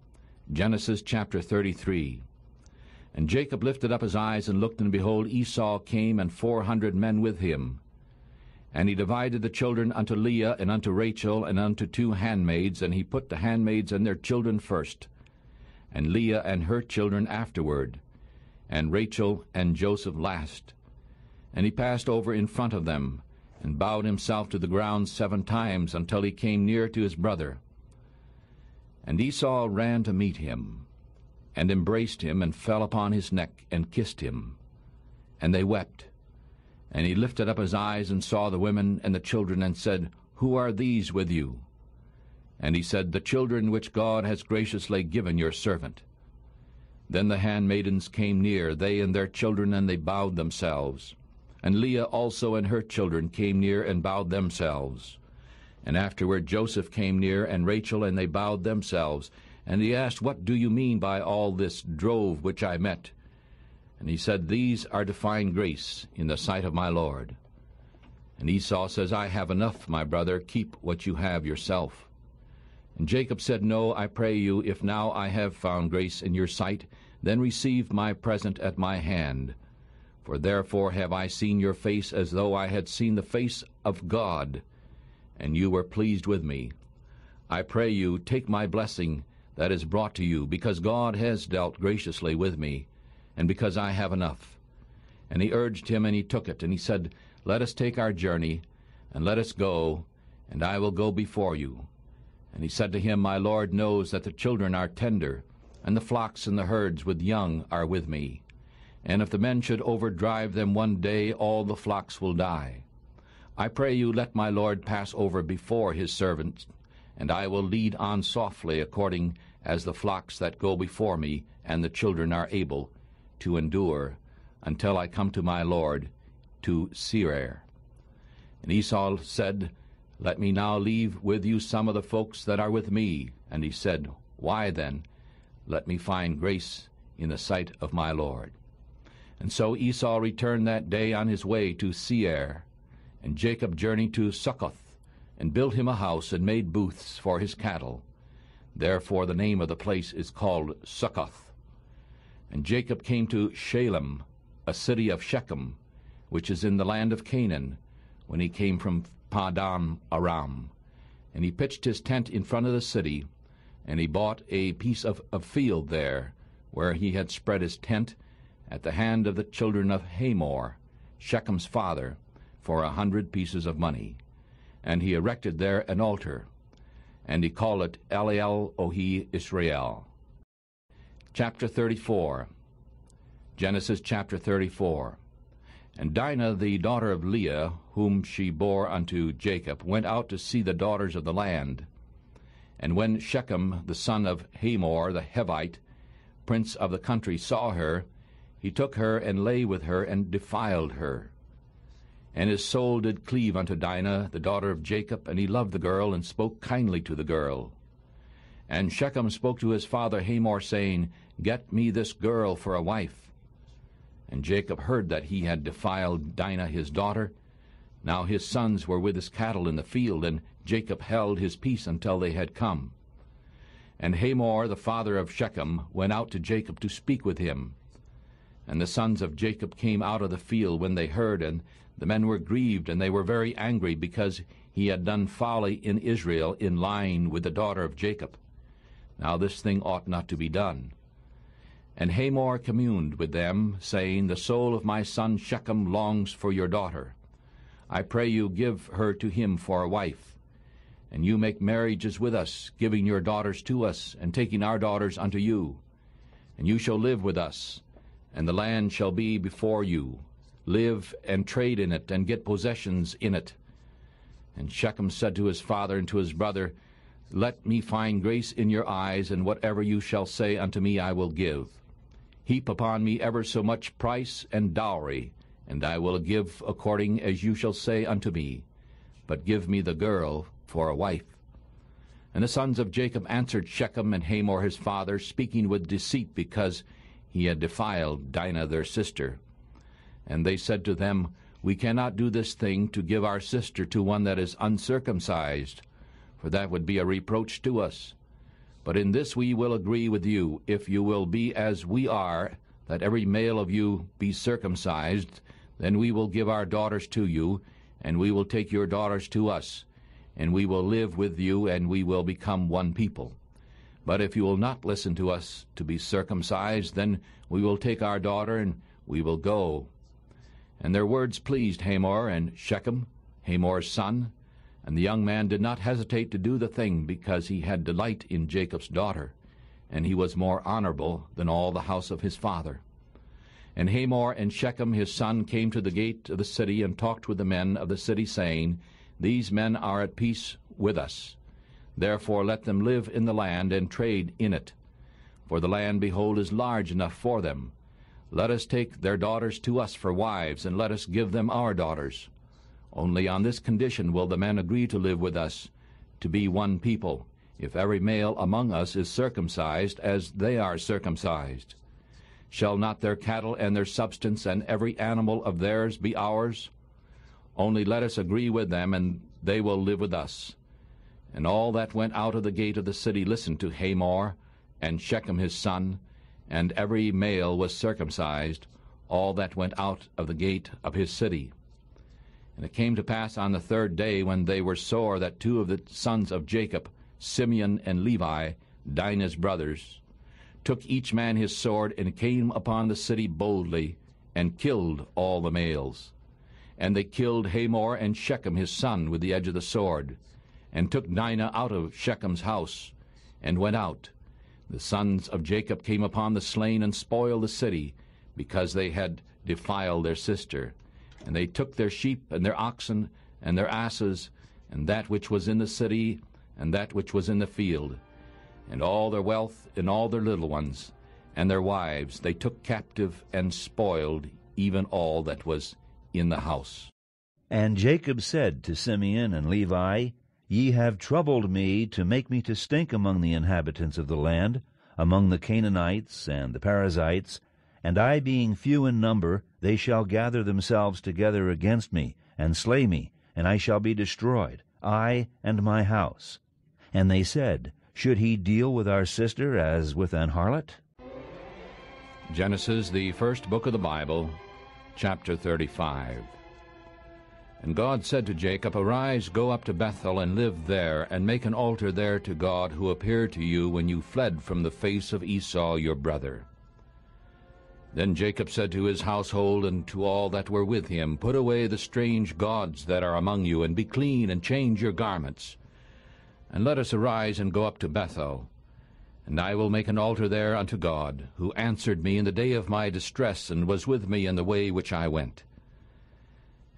Genesis chapter 33. And Jacob lifted up his eyes and looked, and behold, Esau came, and 400 men with him. And he divided the children unto Leah and unto Rachel and unto 2 handmaids, and he put the handmaids and their children first, and Leah and her children afterward, and Rachel and Joseph last. And he passed over in front of them, and bowed himself to the ground 7 times, until he came near to his brother. And Esau ran to meet him, and embraced him, and fell upon his neck, and kissed him. And they wept. And he lifted up his eyes, and saw the women and the children, and said, Who are these with you? And he said, The children which God has graciously given your servant. Then the handmaidens came near, they and their children, and they bowed themselves. And Leah also and her children came near, and bowed themselves. And afterward Joseph came near, and Rachel, and they bowed themselves. And he asked, What do you mean by all this drove which I met? And he said, These are to find grace in the sight of my Lord. And Esau says, I have enough, my brother, keep what you have yourself. And Jacob said, No, I pray you, if now I have found grace in your sight, then receive my present at my hand. For therefore have I seen your face as though I had seen the face of God, and you were pleased with me. I pray you, take my blessing that is brought to you, because God has dealt graciously with me, and because I have enough. And he urged him, and he took it, and he said, Let us take our journey, and let us go, and I will go before you. And he said to him, My Lord knows that the children are tender, and the flocks and the herds with young are with me. And if the men should overdrive them one day, all the flocks will die. I pray you, let my Lord pass over before his servants, and I will lead on softly according as the flocks that go before me and the children are able to endure, until I come to my Lord, to Seir. And Esau said, Let me now leave with you some of the folks that are with me. And he said, Why then? Let me find grace in the sight of my Lord. And so Esau returned that day on his way to Seir. And Jacob journeyed to Succoth, and built him a house, and made booths for his cattle. Therefore the name of the place is called Succoth. And Jacob came to Shalem, a city of Shechem, which is in the land of Canaan, when he came from Padan Aram. And he pitched his tent in front of the city, and he bought a piece of field there, where he had spread his tent, at the hand of the children of Hamor, Shechem's father, for 100 pieces of money. And he erected there an altar, and he called it Eliel-ohi Israel. Chapter 34. Genesis chapter 34. And Dinah, the daughter of Leah, whom she bore unto Jacob, went out to see the daughters of the land. And when Shechem, the son of Hamor the Hivite, prince of the country, saw her, he took her and lay with her and defiled her. And his soul did cleave unto Dinah, the daughter of Jacob, and he loved the girl, and spoke kindly to the girl. And Shechem spoke to his father Hamor, saying, Get me this girl for a wife. And Jacob heard that he had defiled Dinah his daughter. Now his sons were with his cattle in the field, and Jacob held his peace until they had come. And Hamor, the father of Shechem, went out to Jacob to speak with him. And the sons of Jacob came out of the field when they heard, and the men were grieved, and they were very angry, because he had done folly in Israel in lying with the daughter of Jacob. Now this thing ought not to be done. And Hamor communed with them, saying, The soul of my son Shechem longs for your daughter. I pray you give her to him for a wife. And you make marriages with us, giving your daughters to us, and taking our daughters unto you. And you shall live with us, and the land shall be before you. Live and trade in it, and get possessions in it. And Shechem said to his father and to his brother, Let me find grace in your eyes, and whatever you shall say unto me I will give. Heap upon me ever so much price and dowry, and I will give according as you shall say unto me. But give me the girl for a wife. And the sons of Jacob answered Shechem and Hamor his father, speaking with deceit, because he had defiled Dinah their sister. And they said to them, We cannot do this thing, to give our sister to one that is uncircumcised, for that would be a reproach to us. But in this we will agree with you, if you will be as we are, that every male of you be circumcised, then we will give our daughters to you, and we will take your daughters to us, and we will live with you, and we will become one people. But if you will not listen to us to be circumcised, then we will take our daughter, and we will go. And their words pleased Hamor and Shechem, Hamor's son, and the young man did not hesitate to do the thing, because he had delight in Jacob's daughter, and he was more honorable than all the house of his father. And Hamor and Shechem his son came to the gate of the city, and talked with the men of the city, saying, These men are at peace with us. Therefore let them live in the land, and trade in it. For the land, behold, is large enough for them. Let us take their daughters to us for wives, and let us give them our daughters. Only on this condition will the men agree to live with us, to be one people, if every male among us is circumcised as they are circumcised? Shall not their cattle and their substance and every animal of theirs be ours? Only let us agree with them, and they will live with us. And all that went out of the gate of the city listened to Hamor, and Shechem his son, and every male was circumcised, all that went out of the gate of his city. And it came to pass on the third day, when they were sore, that two of the sons of Jacob, Simeon and Levi, Dinah's brothers, took each man his sword, and came upon the city boldly, and killed all the males. And they killed Hamor and Shechem his son with the edge of the sword, and took Dinah out of Shechem's house, and went out. The sons of Jacob came upon the slain, and spoiled the city, because they had defiled their sister. And they took their sheep, and their oxen, and their asses, and that which was in the city, and that which was in the field, and all their wealth, and all their little ones, and their wives they took captive, and spoiled even all that was in the house. And Jacob said to Simeon and Levi, Ye have troubled me to make me to stink among the inhabitants of the land, among the Canaanites and the Perizzites, and I being few in number, they shall gather themselves together against me, and slay me, and I shall be destroyed, I and my house. And they said, Should he deal with our sister as with an harlot? Genesis, the first book of the Bible, chapter 35. And God said to Jacob, Arise, go up to Bethel, and live there, and make an altar there to God, who appeared to you when you fled from the face of Esau your brother. Then Jacob said to his household and to all that were with him, Put away the strange gods that are among you, and be clean, and change your garments. And let us arise and go up to Bethel. And I will make an altar there unto God, who answered me in the day of my distress, and was with me in the way which I went.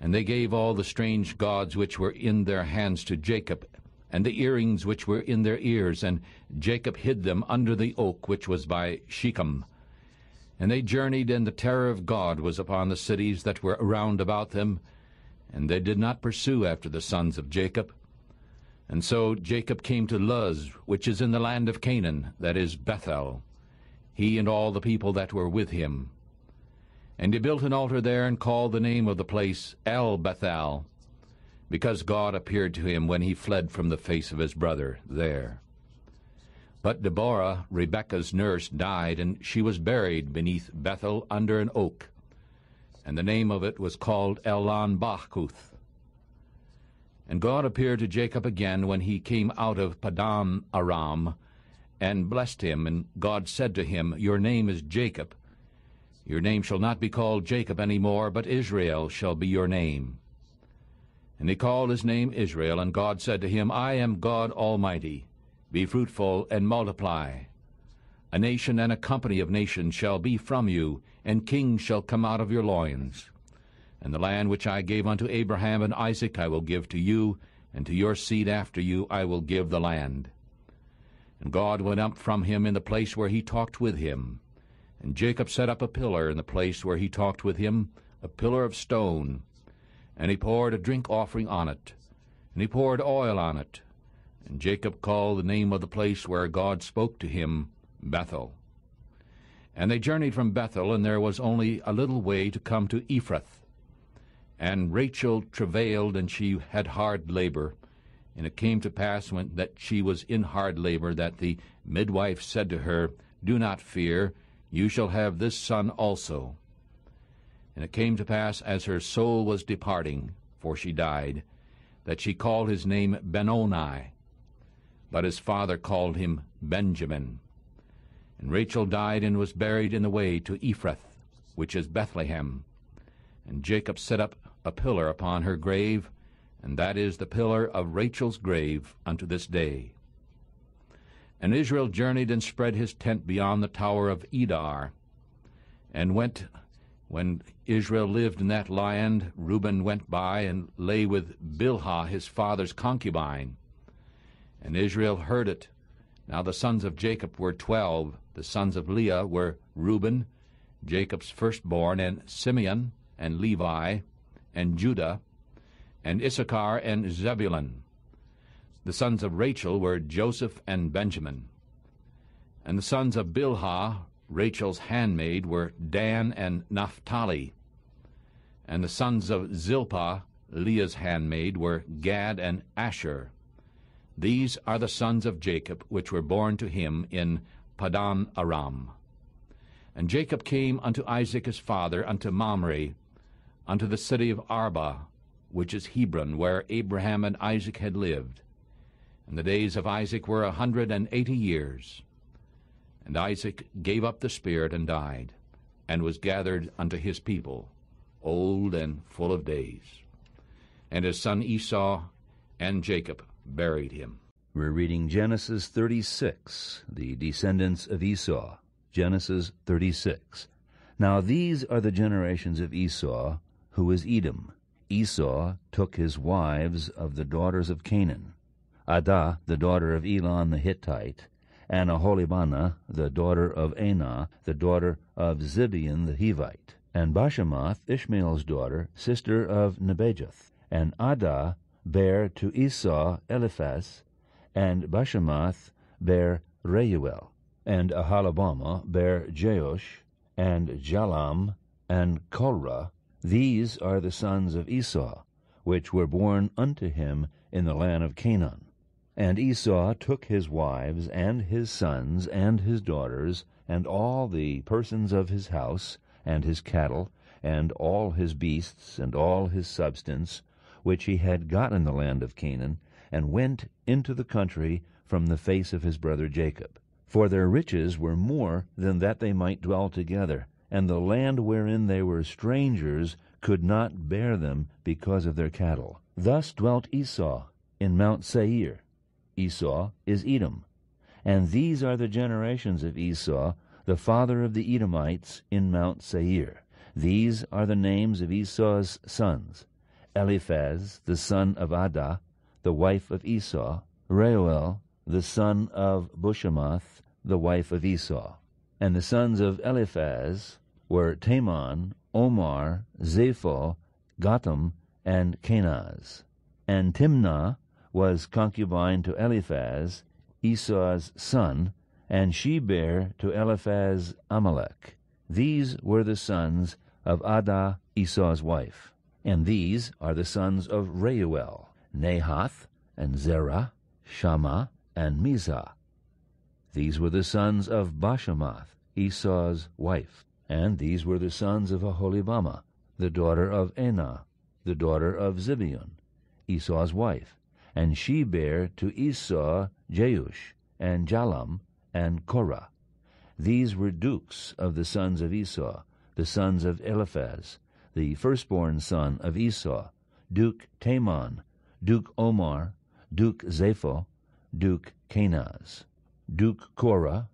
And they gave all the strange gods which were in their hands to Jacob, and the earrings which were in their ears, and Jacob hid them under the oak which was by Shechem. And they journeyed, and the terror of God was upon the cities that were round about them, and they did not pursue after the sons of Jacob. And so Jacob came to Luz, which is in the land of Canaan, that is Bethel, he and all the people that were with him. And he built an altar there, and called the name of the place El Bethel, because God appeared to him when he fled from the face of his brother there. But Deborah, Rebekah's nurse, died, and she was buried beneath Bethel under an oak, and the name of it was called Elon-Bachuth. And God appeared to Jacob again when he came out of Paddan Aram, and blessed him. And God said to him, Your name is Jacob. Your name shall not be called Jacob any more, but Israel shall be your name. And he called his name Israel. And God said to him, I am God Almighty. Be fruitful and multiply. A nation and a company of nations shall be from you, and kings shall come out of your loins. And the land which I gave unto Abraham and Isaac I will give to you, and to your seed after you I will give the land. And God went up from him in the place where he talked with him. And Jacob set up a pillar in the place where he talked with him, a pillar of stone. And he poured a drink offering on it, and he poured oil on it. And Jacob called the name of the place where God spoke to him Bethel. And they journeyed from Bethel, and there was only a little way to come to Ephrath. And Rachel travailed, and she had hard labor. And it came to pass that she was in hard labor, that the midwife said to her, Do not fear, you shall have this son also. And it came to pass, as her soul was departing, for she died, that she called his name Benoni, but his father called him Benjamin. And Rachel died, and was buried in the way to Ephrath, which is Bethlehem. And Jacob set up a pillar upon her grave, and that is the pillar of Rachel's grave unto this day. And Israel journeyed and spread his tent beyond the tower of Edar, and went. When Israel lived in that land, Reuben went by and lay with Bilhah his father's concubine. And Israel heard it. Now the sons of Jacob were 12. The sons of Leah were Reuben, Jacob's firstborn, and Simeon, and Levi, and Judah, and Issachar, and Zebulun. The sons of Rachel were Joseph and Benjamin. And the sons of Bilhah, Rachel's handmaid, were Dan and Naphtali. And the sons of Zilpah, Leah's handmaid, were Gad and Asher. These are the sons of Jacob, which were born to him in Padan Aram. And Jacob came unto Isaac his father, unto Mamre, unto the city of Arba, which is Hebron, where Abraham and Isaac had lived. And the days of Isaac were 180 years. And Isaac gave up the spirit and died, and was gathered unto his people, old and full of days. And his son Esau and Jacob buried him. We're reading Genesis 36, the descendants of Esau. Genesis 36. Now these are the generations of Esau, who is Edom. Esau took his wives of the daughters of Canaan, Adah, the daughter of Elon the Hittite, and Aholibamah, the daughter of Anah, the daughter of Zibeon the Hivite, and Bashemoth, Ishmael's daughter, sister of Nebajoth. And Adah bare to Esau Eliphaz, and Bashemoth bare Reuel, and Aholibamah bare Jeush, and Jalam, and Korah. These are the sons of Esau, which were born unto him in the land of Canaan. And Esau took his wives, and his sons, and his daughters, and all the persons of his house, and his cattle, and all his beasts, and all his substance, which he had got in the land of Canaan, and went into the country from the face of his brother Jacob. For their riches were more than that they might dwell together, and the land wherein they were strangers could not bear them because of their cattle. Thus dwelt Esau in Mount Seir. Esau is Edom. And these are the generations of Esau, the father of the Edomites, in Mount Seir. These are the names of Esau's sons: Eliphaz, the son of Adah, the wife of Esau; Reuel, the son of Bashemoth, the wife of Esau. And the sons of Eliphaz were Teman, Omar, Zepho, Gatam, and Kenaz. And Timnah was concubine to Eliphaz, Esau's son, and she bare to Eliphaz Amalek. These were the sons of Adah, Esau's wife. And these are the sons of Reuel: Nahath, and Zerah, Shammah, and Mizah. These were the sons of Bashemoth, Esau's wife. And these were the sons of Aholibamah, the daughter of Anah, the daughter of Zibeon, Esau's wife. And she bare to Esau Jeush, and Jalam, and Korah. These were dukes of the sons of Esau, the sons of Eliphaz, the firstborn son of Esau: Duke Teman, Duke Omar, Duke Zepho, Duke Kenaz, Duke Korah,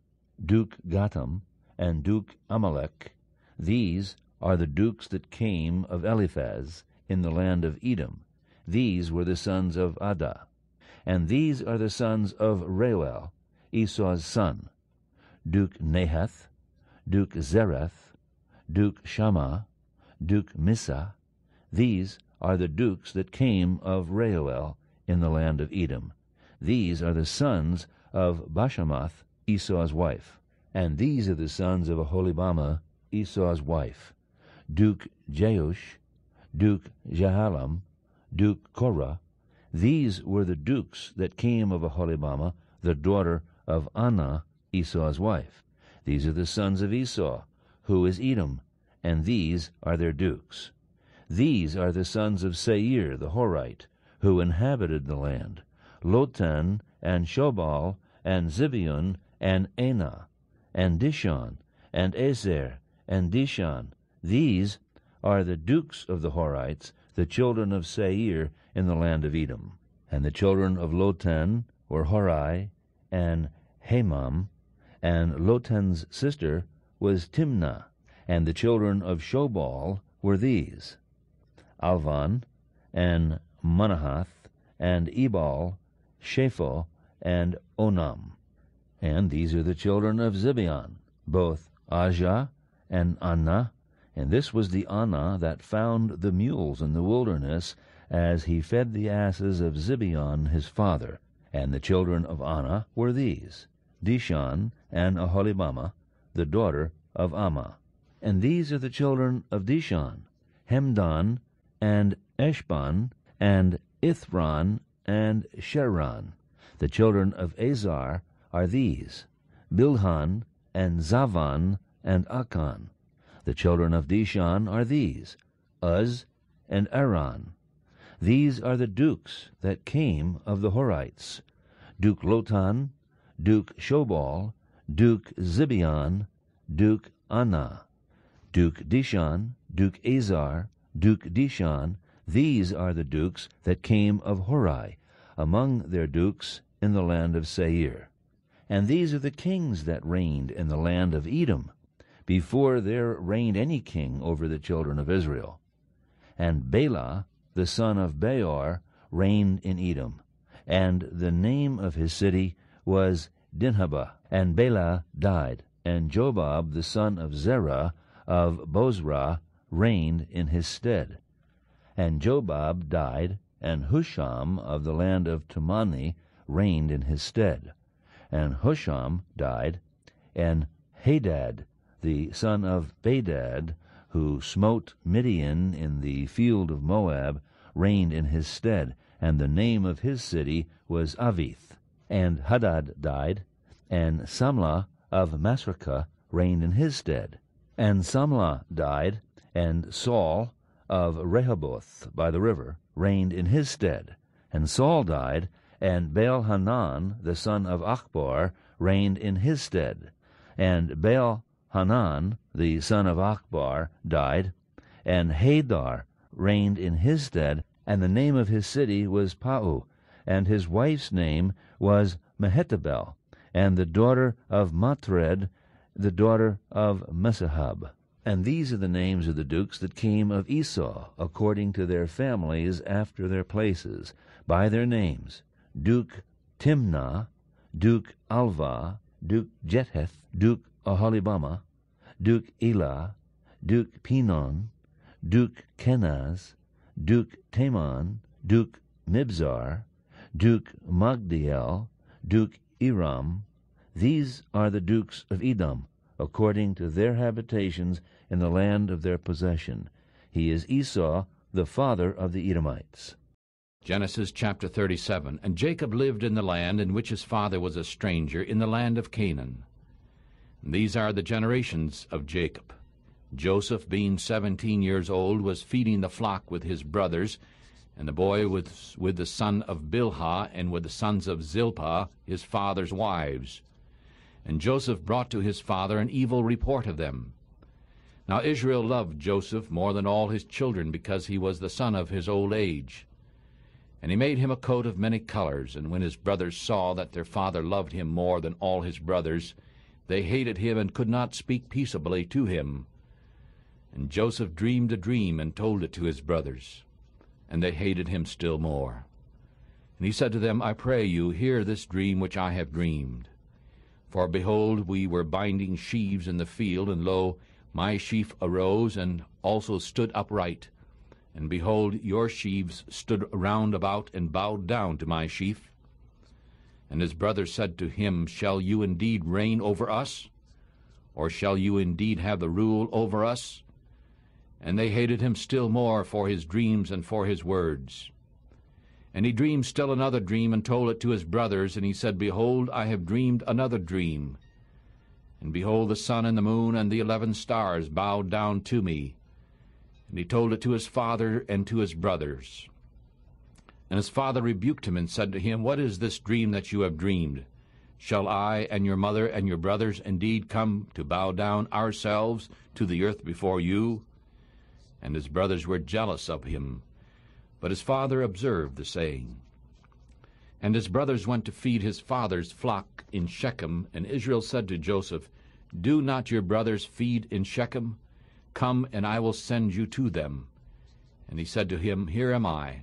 Duke Gatam, and Duke Amalek. These are the dukes that came of Eliphaz in the land of Edom. These were the sons of Adah. And these are the sons of Reuel, Esau's son: Duke Nahath, Duke Zereth, Duke Shammah, Duke Missah. These are the dukes that came of Reuel in the land of Edom. These are the sons of Bashemoth, Esau's wife. And these are the sons of Aholibamah, Esau's wife: Duke Jeush, Duke Jehalam, Duke Korah. These were the dukes that came of Aholibamah, the daughter of Anah, Esau's wife. These are the sons of Esau, who is Edom, and these are their dukes. These are the sons of Seir the Horite, who inhabited the land: Lotan, and Shobal, and Zibeon, and Anah, and Dishon, and Ezer, and Dishan. These are the dukes of the Horites, the children of Seir in the land of Edom. And the children of Lotan were Horai, and Hamam, and Lotan's sister was Timnah. And the children of Shobal were these: Alvan, and Manahath, and Ebal, Shepho, and Onam. And these are the children of Zibeon, both Ajah and Anah. And this was the Anah that found the mules in the wilderness, as he fed the asses of Zibeon his father. And the children of Anah were these, Dishon and Aholibamah, the daughter of Ammah. And these are the children of Dishon, Hemdan, and Eshban, and Ithran, and Sheran. The children of Azar are these, Bilhan, and Zavan, and Akan. The children of Dishon are these, Uz, and Aran. These are the dukes that came of the Horites, Duke Lotan, Duke Shobal, Duke Zibeon, Duke Anah, Duke Dishon, Duke Azar, Duke Dishon. These are the dukes that came of Hori, among their dukes in the land of Seir. And these are the kings that reigned in the land of Edom, before there reigned any king over the children of Israel. And Bela, the son of Beor, reigned in Edom, and the name of his city was Dinhabah. And Bela died, and Jobab, the son of Zerah of Bozrah, reigned in his stead. And Jobab died, and Husham of the land of Temani reigned in his stead. And Husham died, and Hadad, the son of Bedad, who smote Midian in the field of Moab, reigned in his stead, and the name of his city was Avith. And Hadad died, and Samlah of Masrekah reigned in his stead. And Samlah died, and Saul of Rehoboth by the river reigned in his stead. And Saul died, and Baal-Hanan, the son of Achbor, reigned in his stead. And Baal-Hanan, the son of Achbor, died, and Hadar reigned in his stead, and the name of his city was Pau, and his wife's name was Mehetabel, and the daughter of Matred, the daughter of Mesahab. And these are the names of the dukes that came of Esau, according to their families after their places, by their names, Duke Timnah, Duke Alva, Duke Jetheth, Duke Aholibamah, Duke Elah, Duke Pinon, Duke Kenaz, Duke Taman, Duke Mibzar, Duke Magdiel, Duke Iram. These are the dukes of Edom, according to their habitations in the land of their possession. He is Esau, the father of the Edomites. Genesis chapter 37. And Jacob lived in the land in which his father was a stranger, in the land of Canaan. And these are the generations of Jacob. Joseph, being 17 years old, was feeding the flock with his brothers, and the boy was with the son of Bilhah, and with the sons of Zilpah, his father's wives. And Joseph brought to his father an evil report of them. Now Israel loved Joseph more than all his children, because he was the son of his old age. And he made him a coat of many colors, and when his brothers saw that their father loved him more than all his brothers, they hated him and could not speak peaceably to him. And Joseph dreamed a dream and told it to his brothers, and they hated him still more. And he said to them, I pray you, hear this dream which I have dreamed. For behold, we were binding sheaves in the field, and lo, my sheaf arose and also stood upright. And behold, your sheaves stood round about and bowed down to my sheaf. And his brothers said to him, Shall you indeed reign over us? Or shall you indeed have the rule over us? And they hated him still more for his dreams and for his words. And he dreamed still another dream, and told it to his brothers. And he said, Behold, I have dreamed another dream. And behold, the sun and the moon and the 11 stars bowed down to me. And he told it to his father and to his brothers. And his father rebuked him and said to him, What is this dream that you have dreamed? Shall I and your mother and your brothers indeed come to bow down ourselves to the earth before you? And his brothers were jealous of him. But his father observed the saying. And his brothers went to feed his father's flock in Shechem. And Israel said to Joseph, Do not your brothers feed in Shechem? Come, and I will send you to them. And he said to him, Here am I.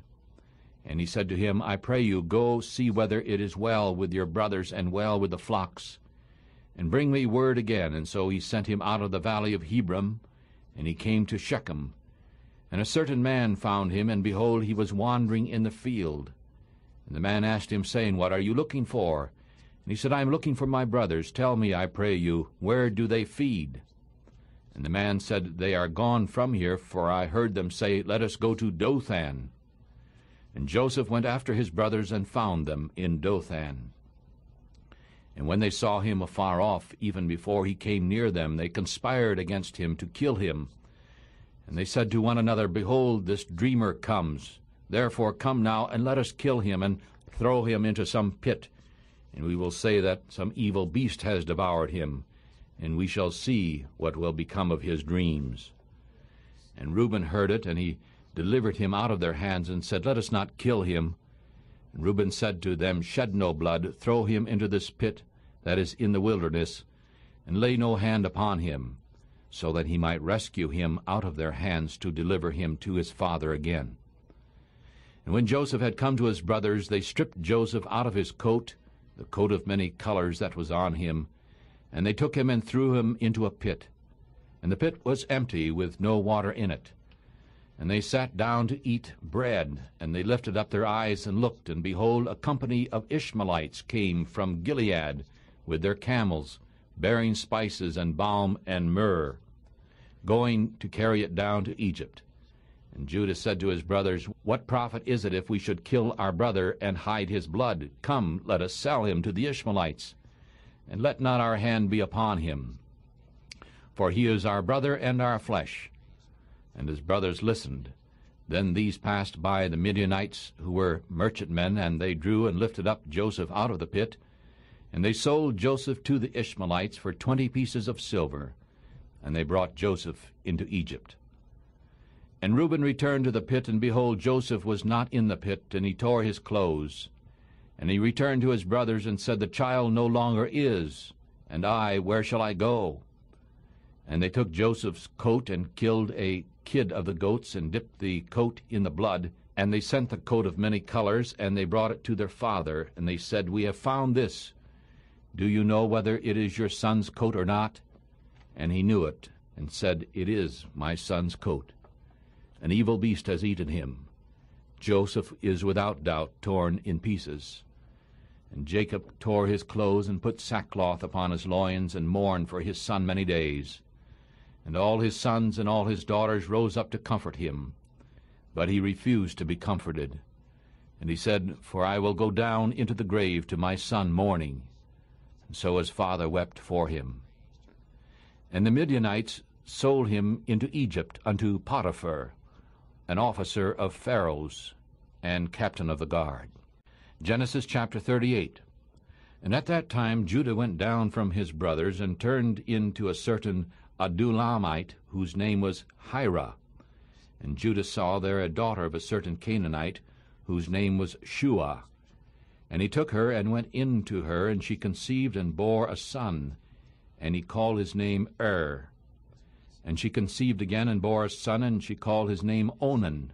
And he said to him, I pray you, go see whether it is well with your brothers and well with the flocks, and bring me word again. And so he sent him out of the valley of Hebron, and he came to Shechem. And a certain man found him, and behold, he was wandering in the field. And the man asked him, saying, What are you looking for? And he said, I am looking for my brothers. Tell me, I pray you, where do they feed? And the man said, They are gone from here, for I heard them say, Let us go to Dothan. And Joseph went after his brothers, and found them in Dothan. And when they saw him afar off, even before he came near them, they conspired against him to kill him. And they said to one another, Behold, this dreamer comes. Therefore come now, and let us kill him, and throw him into some pit. And we will say that some evil beast has devoured him, and we shall see what will become of his dreams. And Reuben heard it, and he delivered him out of their hands, and said, Let us not kill him. And Reuben said to them, Shed no blood, throw him into this pit that is in the wilderness, and lay no hand upon him, so that he might rescue him out of their hands to deliver him to his father again. And when Joseph had come to his brothers, they stripped Joseph out of his coat, the coat of many colors that was on him, and they took him and threw him into a pit. And the pit was empty, with no water in it. And they sat down to eat bread, and they lifted up their eyes and looked, and behold, a company of Ishmaelites came from Gilead with their camels, bearing spices and balm and myrrh, going to carry it down to Egypt. And Judah said to his brothers, What profit is it if we should kill our brother and hide his blood? Come, let us sell him to the Ishmaelites, and let not our hand be upon him. For he is our brother and our flesh. And his brothers listened. Then these passed by the Midianites, who were merchantmen, and they drew and lifted up Joseph out of the pit. And they sold Joseph to the Ishmaelites for 20 pieces of silver, and they brought Joseph into Egypt. And Reuben returned to the pit, and behold, Joseph was not in the pit, and he tore his clothes. And he returned to his brothers, and said, The child no longer is, and I, where shall I go? And they took Joseph's coat, and killed a kid of the goats, and dipped the coat in the blood. And they sent the coat of many colors, and they brought it to their father. And they said, We have found this. Do you know whether it is your son's coat or not? And he knew it, and said, It is my son's coat. An evil beast has eaten him. Joseph is without doubt torn in pieces. And Jacob tore his clothes, and put sackcloth upon his loins, and mourned for his son many days. And all his sons and all his daughters rose up to comfort him. But he refused to be comforted. And he said, For I will go down into the grave to my son mourning. And so his father wept for him. And the Midianites sold him into Egypt unto Potiphar, an officer of Pharaoh's, and captain of the guard. Genesis chapter 38. And at that time Judah went down from his brothers, and turned into a certain Adullamite, whose name was Hira. And Judah saw there a daughter of a certain Canaanite, whose name was Shua. And he took her, and went in to her, and she conceived, and bore a son, and he called his name And she conceived again, and bore a son, and she called his name Onan.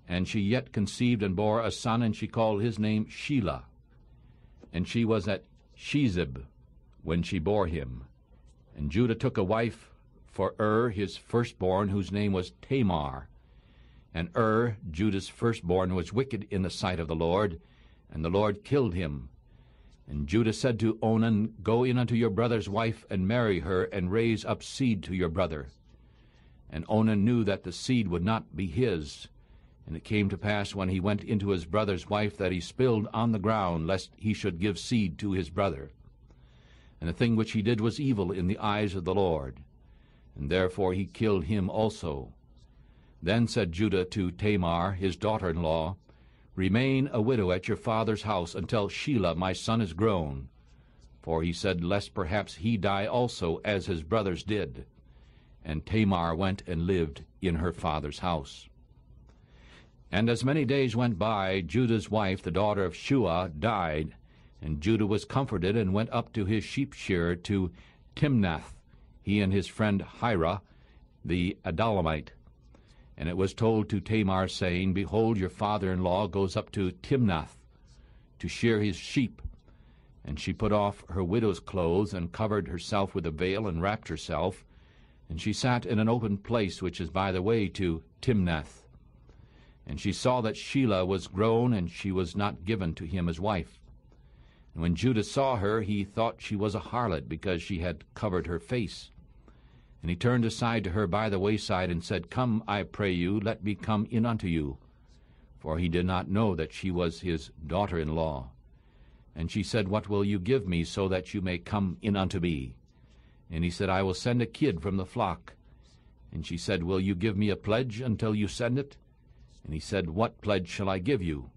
And she yet conceived, and bore a son, and she called his name Shelah. And she was at Shezib when she bore him. And Judah took a wife for his firstborn, whose name was Tamar. And Judah's firstborn, was wicked in the sight of the Lord, and the Lord killed him. And Judah said to Onan, Go in unto your brother's wife, and marry her, and raise up seed to your brother. And Onan knew that the seed would not be his. And it came to pass, when he went into his brother's wife, that he spilled on the ground, lest he should give seed to his brother. And the thing which he did was evil in the eyes of the Lord, and therefore he killed him also. Then said Judah to Tamar, his daughter-in-law, Remain a widow at your father's house until Shelah my son is grown. For he said, Lest perhaps he die also, as his brothers did. And Tamar went and lived in her father's house. And as many days went by, Judah's wife, the daughter of Shua, died, and Judah was comforted, and went up to his sheep shearer to Timnath, he and his friend Hira, the Adullamite. And it was told to Tamar, saying, Behold, your father-in-law goes up to Timnath to shear his sheep. And she put off her widow's clothes, and covered herself with a veil, and wrapped herself. And she sat in an open place which is by the way to Timnath. And she saw that Shelah was grown, and she was not given to him as wife. And when Judah saw her, he thought she was a harlot, because she had covered her face. And he turned aside to her by the wayside, and said, Come, I pray you, let me come in unto you. For he did not know that she was his daughter-in-law. And she said, What will you give me, so that you may come in unto me? And he said, I will send a kid from the flock. And she said, Will you give me a pledge until you send it? And he said, What pledge shall I give you?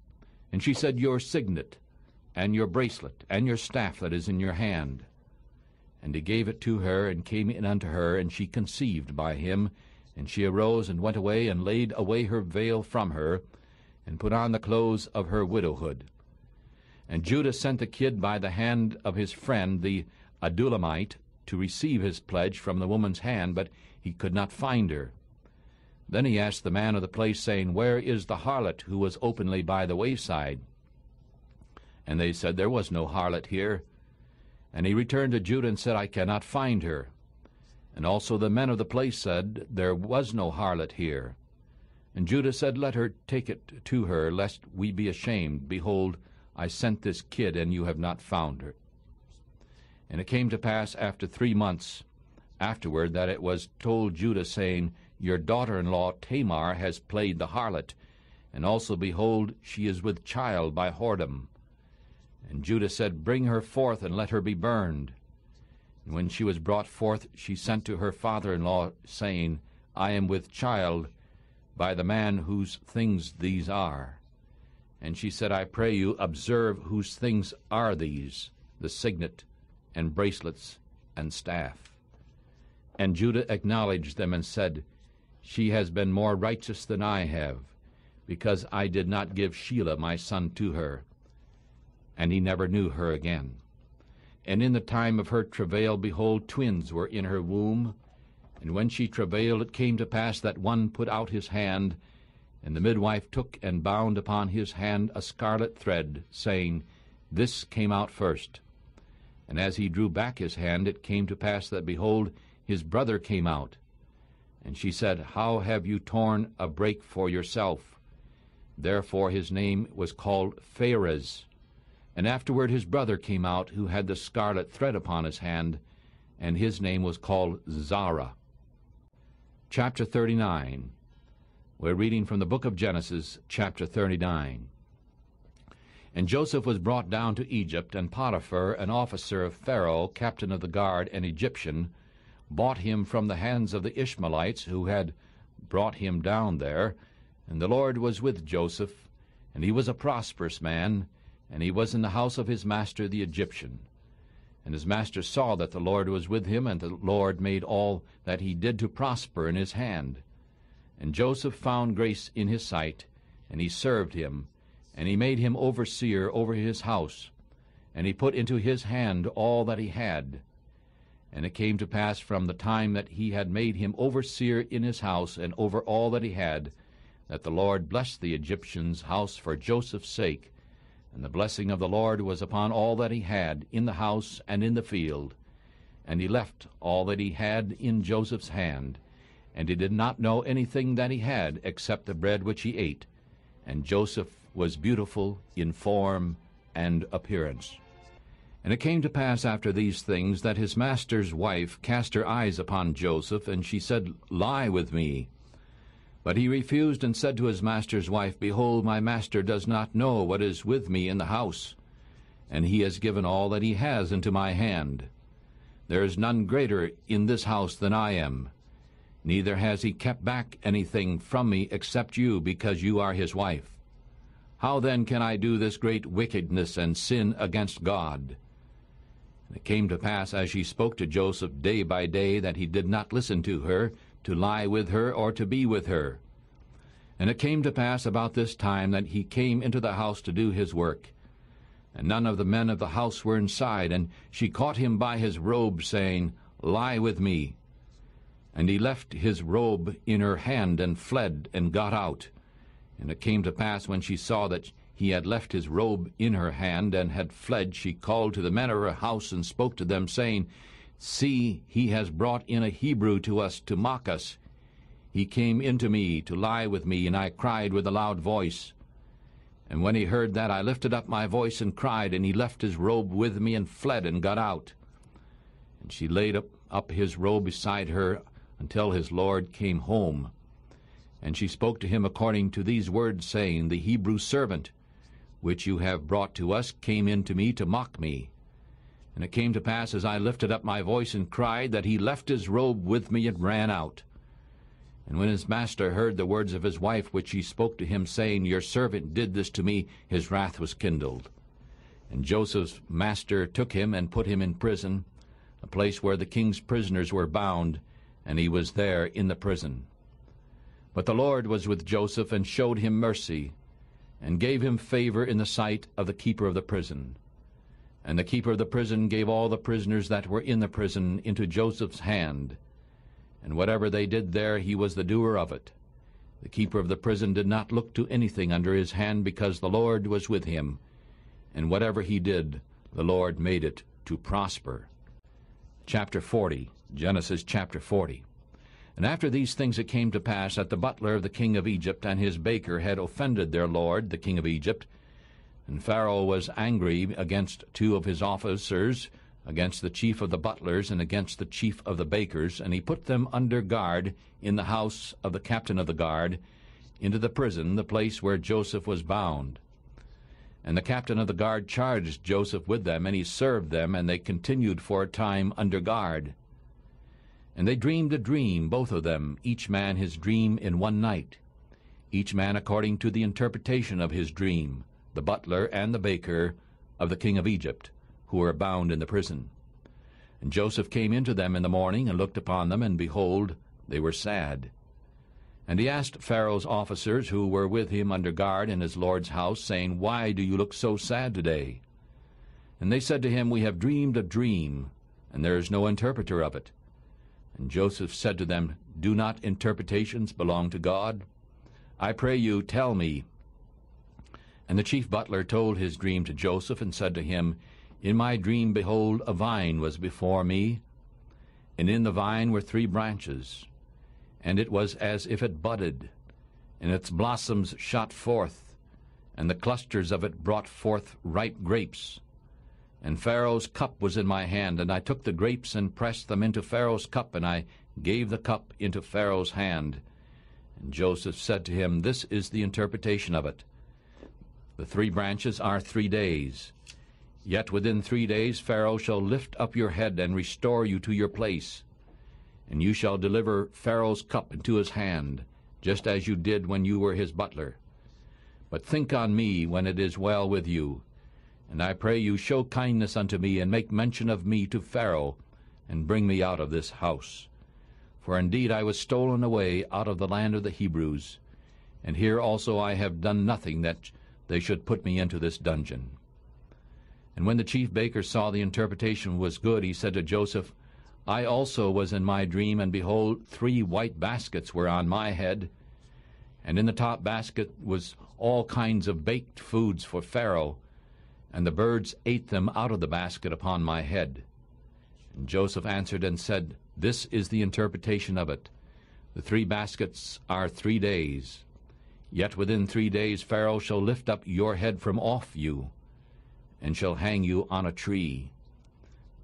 And she said, Your signet, and your bracelet, and your staff that is in your hand. And he gave it to her, and came in unto her, and she conceived by him. And she arose, and went away, and laid away her veil from her, and put on the clothes of her widowhood. And Judah sent the kid by the hand of his friend the Adullamite to receive his pledge from the woman's hand, but he could not find her. Then he asked the man of the place, saying, Where is the harlot who was openly by the wayside? And they said, There was no harlot here. And he returned to Judah and said, I cannot find her. And also the men of the place said, There was no harlot here. And Judah said, Let her take it to her, lest we be ashamed. Behold, I sent this kid, and you have not found her. And it came to pass after 3 months afterward that it was told Judah, saying, Your daughter-in-law Tamar has played the harlot, and also, behold, she is with child by whoredom. And Judah said, Bring her forth, and let her be burned. And when she was brought forth, she sent to her father-in-law, saying, I am with child by the man whose things these are. And she said, I pray you, observe whose things are these, the signet, and bracelets, and staff. And Judah acknowledged them, and said, She has been more righteous than I have, because I did not give Shelah my son to her. And he never knew her again. And in the time of her travail, behold, twins were in her womb. And when she travailed, it came to pass that one put out his hand, and the midwife took and bound upon his hand a scarlet thread, saying, This came out first. And as he drew back his hand, it came to pass that, behold, his brother came out. And she said, How have you torn a break for yourself? Therefore his name was called Pharez. And afterward his brother came out, who had the scarlet thread upon his hand, and his name was called Zara. Chapter 39. We're reading from the book of Genesis, chapter 39. And Joseph was brought down to Egypt, and Potiphar, an officer of Pharaoh, captain of the guard, an Egyptian, bought him from the hands of the Ishmaelites, who had brought him down there. And the Lord was with Joseph, and he was a prosperous man, and he was in the house of his master the Egyptian. And his master saw that the Lord was with him, and the Lord made all that he did to prosper in his hand. And Joseph found grace in his sight, and he served him, and he made him overseer over his house, and he put into his hand all that he had. And it came to pass from the time that he had made him overseer in his house, and over all that he had, that the Lord blessed the Egyptian's house for Joseph's sake. And the blessing of the Lord was upon all that he had, in the house and in the field. And he left all that he had in Joseph's hand, and he did not know anything that he had, except the bread which he ate. And Joseph was beautiful in form and appearance. And it came to pass after these things, that his master's wife cast her eyes upon Joseph, and she said, Lie with me. But he refused, and said to his master's wife, Behold, my master does not know what is with me in the house, and he has given all that he has into my hand. There is none greater in this house than I am. Neither has he kept back anything from me except you, because you are his wife. How then can I do this great wickedness and sin against God? And it came to pass, as she spoke to Joseph day by day, that he did not listen to her, to lie with her, or to be with her. And it came to pass about this time that he came into the house to do his work. And none of the men of the house were inside, and she caught him by his robe, saying, Lie with me. And he left his robe in her hand, and fled, and got out. And it came to pass, when she saw that he had left his robe in her hand, and had fled, she called to the men of her house, and spoke to them, saying, See, he has brought in a Hebrew to us to mock us. he came into me to lie with me, and I cried with a loud voice. And when he heard that, I lifted up my voice and cried, and he left his robe with me and fled and got out. And she laid up his robe beside her until his Lord came home. And she spoke to him according to these words, saying, The Hebrew servant, which you have brought to us, came in to me to mock me. And it came to pass, as I lifted up my voice and cried, that he left his robe with me and ran out. And when his master heard the words of his wife, which she spoke to him, saying, Your servant did this to me, his wrath was kindled. And Joseph's master took him and put him in prison, a place where the king's prisoners were bound, and he was there in the prison. But the Lord was with Joseph, and showed him mercy, and gave him favor in the sight of the keeper of the prison. And the keeper of the prison gave all the prisoners that were in the prison into Joseph's hand. And whatever they did there, he was the doer of it. The keeper of the prison did not look to anything under his hand, because the Lord was with him. And whatever he did, the Lord made it to prosper. Chapter 40, Genesis chapter 40. And after these things it came to pass that the butler of the king of Egypt and his baker had offended their lord, the king of Egypt. And Pharaoh was angry against two of his officers, against the chief of the butlers and against the chief of the bakers, and he put them under guard in the house of the captain of the guard, into the prison, the place where Joseph was bound. And the captain of the guard charged Joseph with them, and he served them, and they continued for a time under guard. And they dreamed a dream, both of them, each man his dream in one night, each man according to the interpretation of his dream, the butler and the baker of the king of Egypt, who were bound in the prison. And Joseph came into them in the morning, and looked upon them, and behold, they were sad. And he asked Pharaoh's officers, who were with him under guard in his lord's house, saying, Why do you look so sad today? And they said to him, We have dreamed a dream, and there is no interpreter of it. And Joseph said to them, Do not interpretations belong to God? I pray you, tell me. And the chief butler told his dream to Joseph, and said to him, In my dream, behold, a vine was before me, and in the vine were 3 branches, and it was as if it budded, and its blossoms shot forth, and the clusters of it brought forth ripe grapes. And Pharaoh's cup was in my hand, and I took the grapes and pressed them into Pharaoh's cup, and I gave the cup into Pharaoh's hand. And Joseph said to him, This is the interpretation of it. The 3 branches are 3 days. Yet within 3 days Pharaoh shall lift up your head and restore you to your place. And you shall deliver Pharaoh's cup into his hand, just as you did when you were his butler. But think on me when it is well with you. And I pray you, show kindness unto me, and make mention of me to Pharaoh, and bring me out of this house. For indeed I was stolen away out of the land of the Hebrews, and here also I have done nothing that they should put me into this dungeon. And when the chief baker saw the interpretation was good, he said to Joseph, I also was in my dream, and behold, 3 white baskets were on my head, and in the top basket was all kinds of baked foods for Pharaoh, and the birds ate them out of the basket upon my head. And Joseph answered and said, This is the interpretation of it. The 3 baskets are 3 days. Yet within 3 days Pharaoh shall lift up your head from off you, and shall hang you on a tree,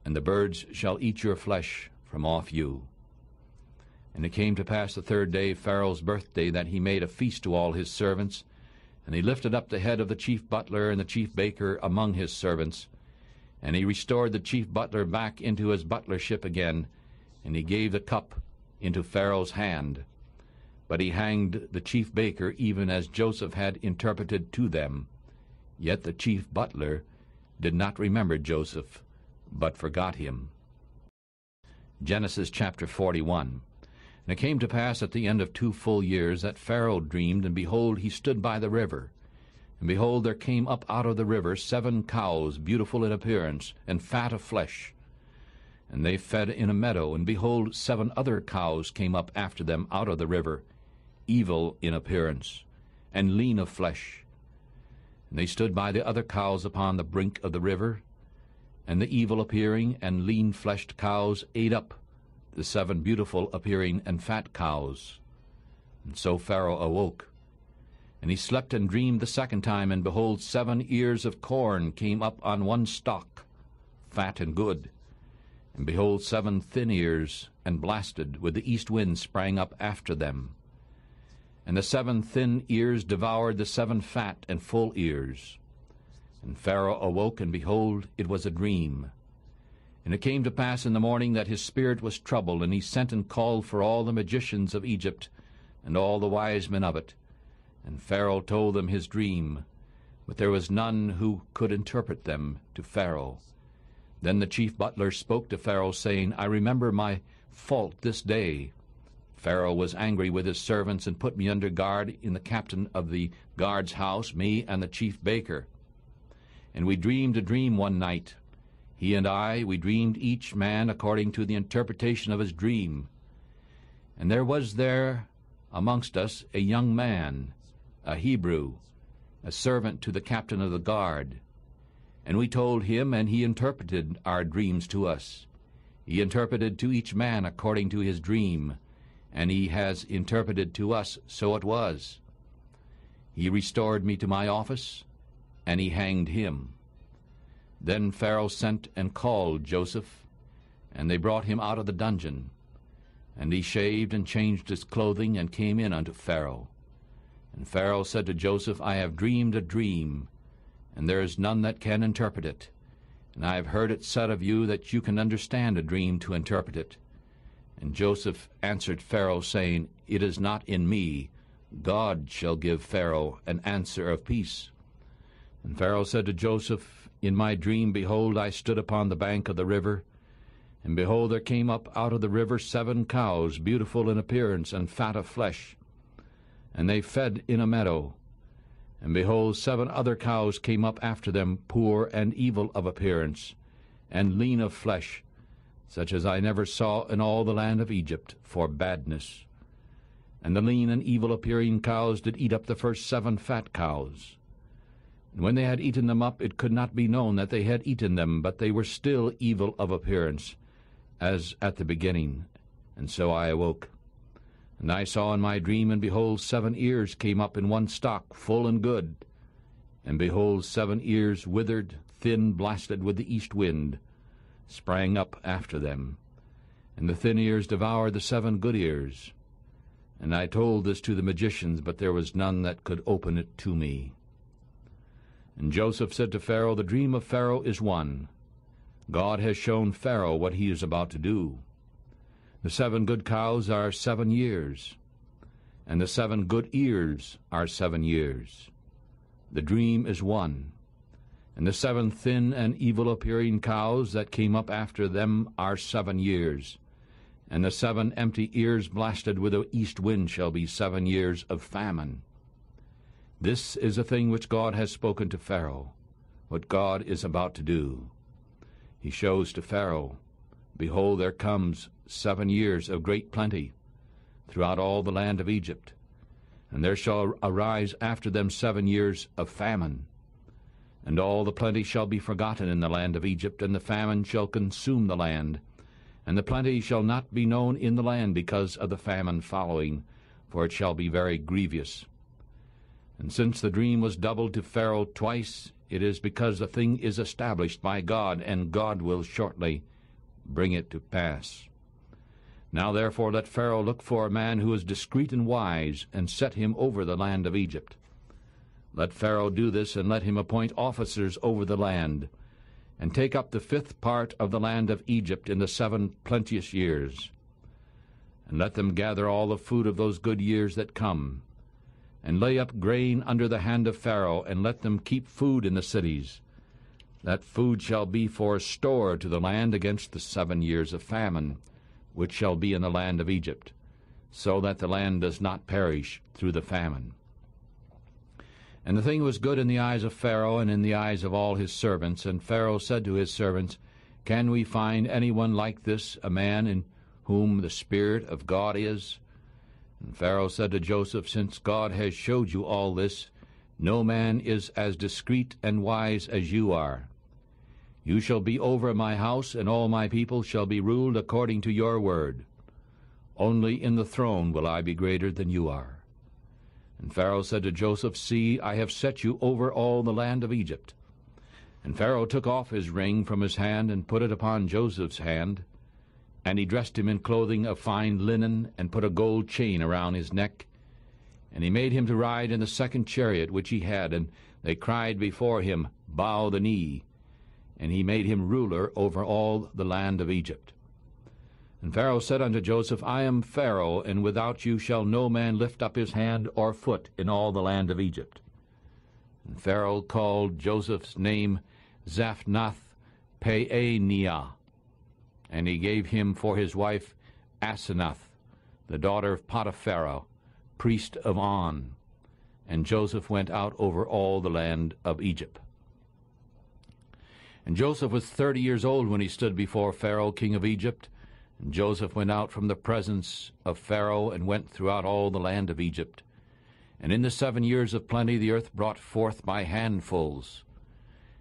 and the birds shall eat your flesh from off you. And it came to pass the 3rd day, Pharaoh's birthday, that he made a feast to all his servants, and he lifted up the head of the chief butler and the chief baker among his servants, and he restored the chief butler back into his butlership again, and he gave the cup into Pharaoh's hand. But he hanged the chief baker, even as Joseph had interpreted to them. Yet the chief butler did not remember Joseph, but forgot him. Genesis chapter 41. And it came to pass at the end of 2 full years that Pharaoh dreamed, and behold, he stood by the river. And behold, there came up out of the river 7 cows, beautiful in appearance, and fat of flesh. And they fed in a meadow, and behold, 7 other cows came up after them out of the river, evil in appearance, and lean of flesh. And they stood by the other cows upon the brink of the river, and the evil-appearing and lean-fleshed cows ate up the 7 beautiful-appearing and fat cows. And so Pharaoh awoke. And he slept and dreamed the second time, and behold, 7 ears of corn came up on one stalk, fat and good. And behold, 7 thin ears, and blasted with the east wind, sprang up after them. And the 7 thin ears devoured the 7 fat and full ears. And Pharaoh awoke, and behold, it was a dream. And it came to pass in the morning that his spirit was troubled, and he sent and called for all the magicians of Egypt, and all the wise men of it. And Pharaoh told them his dream, but there was none who could interpret them to Pharaoh. Then the chief butler spoke to Pharaoh, saying, I remember my fault this day. Pharaoh was angry with his servants, and put me under guard in the captain of the guard's house, me and the chief baker. And we dreamed a dream one night. He and I, we dreamed each man according to the interpretation of his dream. And there was there amongst us a young man, a Hebrew, a servant to the captain of the guard. And we told him, and he interpreted our dreams to us. He interpreted to each man according to his dream, and he has interpreted to us, so it was. He restored me to my office, and he hanged him. Then Pharaoh sent and called Joseph, and they brought him out of the dungeon. And he shaved and changed his clothing, and came in unto Pharaoh. And Pharaoh said to Joseph, I have dreamed a dream, and there is none that can interpret it. And I have heard it said of you that you can understand a dream to interpret it. And Joseph answered Pharaoh, saying, It is not in me. God shall give Pharaoh an answer of peace. And Pharaoh said to Joseph, In my dream, behold, I stood upon the bank of the river, and behold, there came up out of the river 7 cows, beautiful in appearance and fat of flesh. And they fed in a meadow. And behold, 7 other cows came up after them, poor and evil of appearance, and lean of flesh, such as I never saw in all the land of Egypt, for badness. And the lean and evil appearing cows did eat up the first 7 fat cows. And when they had eaten them up, it could not be known that they had eaten them, but they were still evil of appearance, as at the beginning. And so I awoke. And I saw in my dream, and behold, 7 ears came up in one stalk, full and good. And behold, 7 ears withered, thin, blasted with the east wind, sprang up after them. And the thin ears devoured the 7 good ears. And I told this to the magicians, but there was none that could open it to me. And Joseph said to Pharaoh, The dream of Pharaoh is one. God has shown Pharaoh what he is about to do. The 7 good cows are 7 years, and the 7 good ears are 7 years. The dream is one. And the 7 thin and evil-appearing cows that came up after them are 7 years. And the 7 empty ears blasted with the east wind shall be 7 years of famine. This is a thing which God has spoken to Pharaoh, what God is about to do. He shows to Pharaoh, Behold, there comes 7 years of great plenty throughout all the land of Egypt, and there shall arise after them 7 years of famine. And all the plenty shall be forgotten in the land of Egypt, and the famine shall consume the land. And the plenty shall not be known in the land because of the famine following, for it shall be very grievous. And since the dream was doubled to Pharaoh twice, it is because the thing is established by God, and God will shortly bring it to pass. Now therefore let Pharaoh look for a man who is discreet and wise, and set him over the land of Egypt. Let Pharaoh do this, and let him appoint officers over the land, and take up the 5th part of the land of Egypt in the 7 plenteous years. And let them gather all the food of those good years that come, and lay up grain under the hand of Pharaoh, and let them keep food in the cities. That food shall be for store to the land against the 7 years of famine, which shall be in the land of Egypt, so that the land does not perish through the famine. And the thing was good in the eyes of Pharaoh and in the eyes of all his servants. And Pharaoh said to his servants, Can we find anyone like this, a man in whom the Spirit of God is? And Pharaoh said to Joseph, Since God has showed you all this, no man is as discreet and wise as you are. You shall be over my house, and all my people shall be ruled according to your word. Only in the throne will I be greater than you are." And Pharaoh said to Joseph, "See, I have set you over all the land of Egypt." And Pharaoh took off his ring from his hand and put it upon Joseph's hand. And he dressed him in clothing of fine linen, and put a gold chain around his neck. And he made him to ride in the second chariot which he had, and they cried before him, "Bow the knee." And he made him ruler over all the land of Egypt. And Pharaoh said unto Joseph, "I am Pharaoh, and without you shall no man lift up his hand or foot in all the land of Egypt." And Pharaoh called Joseph's name Zaphnath-Paaneah, and he gave him for his wife Asenath, the daughter of Potipharah, priest of On. And Joseph went out over all the land of Egypt. And Joseph was 30 years old when he stood before Pharaoh, king of Egypt. And Joseph went out from the presence of Pharaoh, and went throughout all the land of Egypt. And in the 7 years of plenty the earth brought forth by handfuls.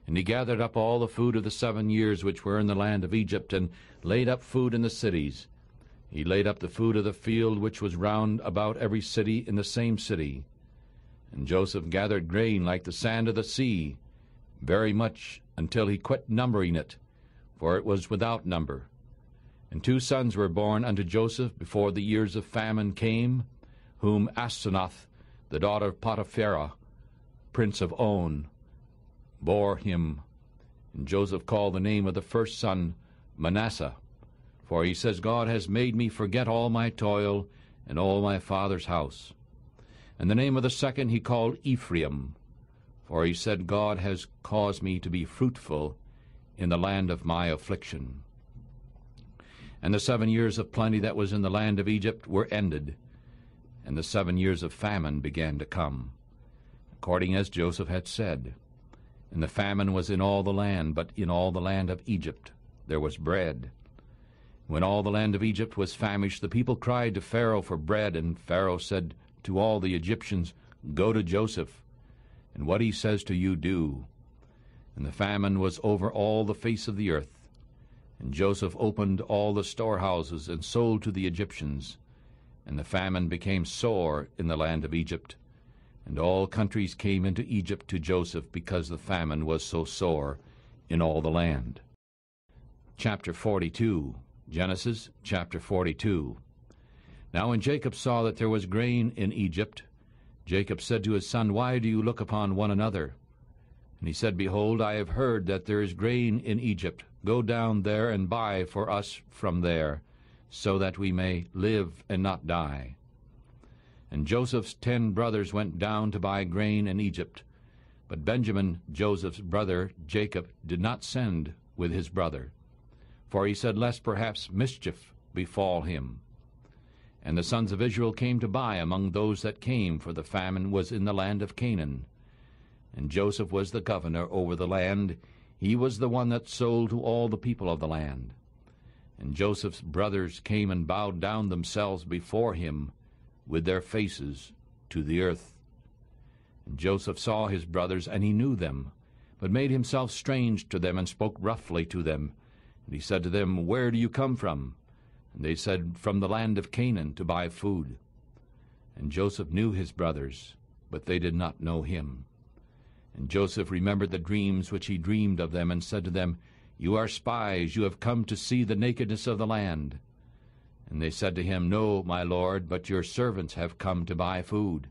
And he gathered up all the food of the 7 years which were in the land of Egypt, and laid up food in the cities. He laid up the food of the field which was round about every city in the same city. And Joseph gathered grain like the sand of the sea, very much, until he quit numbering it, for it was without number. And 2 sons were born unto Joseph before the years of famine came, whom Asenath, the daughter of Potipharah, prince of On, bore him. And Joseph called the name of the first son Manasseh, for he says, "God has made me forget all my toil and all my father's house." And the name of the second he called Ephraim, for he said, "God has caused me to be fruitful in the land of my affliction." And the 7 years of plenty that was in the land of Egypt were ended, and the 7 years of famine began to come, according as Joseph had said. And the famine was in all the land, but in all the land of Egypt there was bread. When all the land of Egypt was famished, the people cried to Pharaoh for bread, and Pharaoh said to all the Egyptians, "Go to Joseph, and what he says to you do." And the famine was over all the face of the earth. And Joseph opened all the storehouses, and sold to the Egyptians. And the famine became sore in the land of Egypt. And all countries came into Egypt to Joseph, because the famine was so sore in all the land. Chapter 42. Genesis chapter 42. Now when Jacob saw that there was grain in Egypt, Jacob said to his son, "Why do you look upon one another?" And he said, "Behold, I have heard that there is grain in Egypt. Go down there and buy for us from there, so that we may live and not die." And Joseph's 10 brothers went down to buy grain in Egypt. But Benjamin, Joseph's brother, Jacob, did not send with his brother, for he said, "Lest perhaps mischief befall him." And the sons of Israel came to buy among those that came, for the famine was in the land of Canaan. And Joseph was the governor over the land. He was the one that sold to all the people of the land. And Joseph's brothers came and bowed down themselves before him with their faces to the earth. And Joseph saw his brothers, and he knew them, but made himself strange to them, and spoke roughly to them. And he said to them, "Where do you come from?" And they said, "From the land of Canaan, to buy food." And Joseph knew his brothers, but they did not know him. And Joseph remembered the dreams which he dreamed of them, and said to them, "You are spies, you have come to see the nakedness of the land." And they said to him, "No, my lord, but your servants have come to buy food.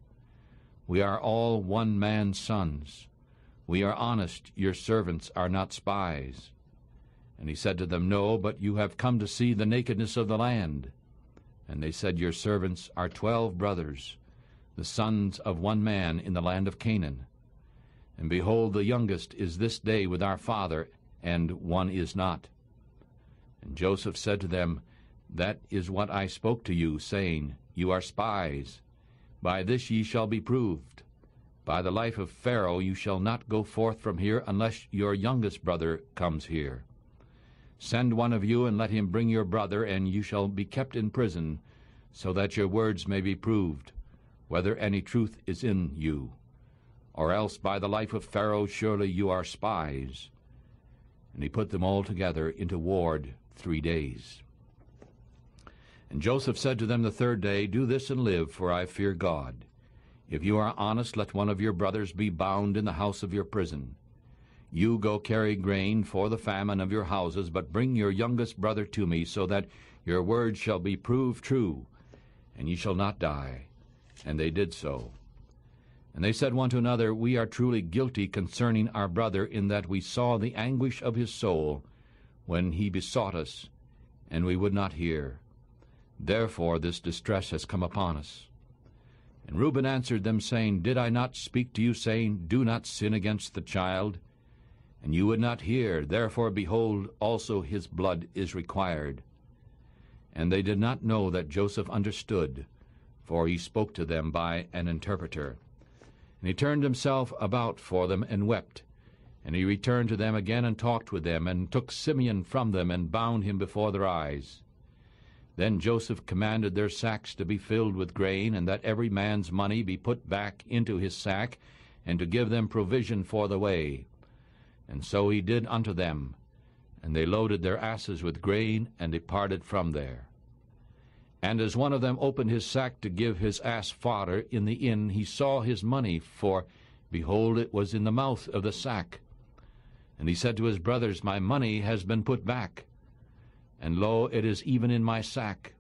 We are all one man's sons. We are honest, your servants are not spies." And he said to them, "No, but you have come to see the nakedness of the land." And they said, "Your servants are 12 brothers, the sons of one man in the land of Canaan. And behold, the youngest is this day with our father, and one is not." And Joseph said to them, "That is what I spoke to you, saying, You are spies. By this ye shall be proved. By the life of Pharaoh you shall not go forth from here, unless your youngest brother comes here. Send one of you, and let him bring your brother, and you shall be kept in prison, so that your words may be proved, whether any truth is in you. Or else by the life of Pharaoh surely you are spies." And he put them all together into ward 3 days. And Joseph said to them the third day, Do this and live, for I fear God. If you are honest, let one of your brothers be bound in the house of your prison. You go carry grain for the famine of your houses, but bring your youngest brother to me, so that your word shall be proved true, and ye shall not die. And they did so. And they said one to another, We are truly guilty concerning our brother, in that we saw the anguish of his soul when he besought us, and we would not hear. Therefore this distress has come upon us. And Reuben answered them, saying, Did I not speak to you, saying, Do not sin against the child? And you would not hear. Therefore, behold, also his blood is required. And they did not know that Joseph understood, for he spoke to them by an interpreter. And he turned himself about for them and wept. And he returned to them again and talked with them, and took Simeon from them, and bound him before their eyes. Then Joseph commanded their sacks to be filled with grain, and that every man's money be put back into his sack, and to give them provision for the way. And so he did unto them. And they loaded their asses with grain, and departed from there. And as one of them opened his sack to give his ass fodder in the inn, he saw his money, for, behold, it was in the mouth of the sack. And he said to his brothers, My money has been put back, and lo, it is even in my sack.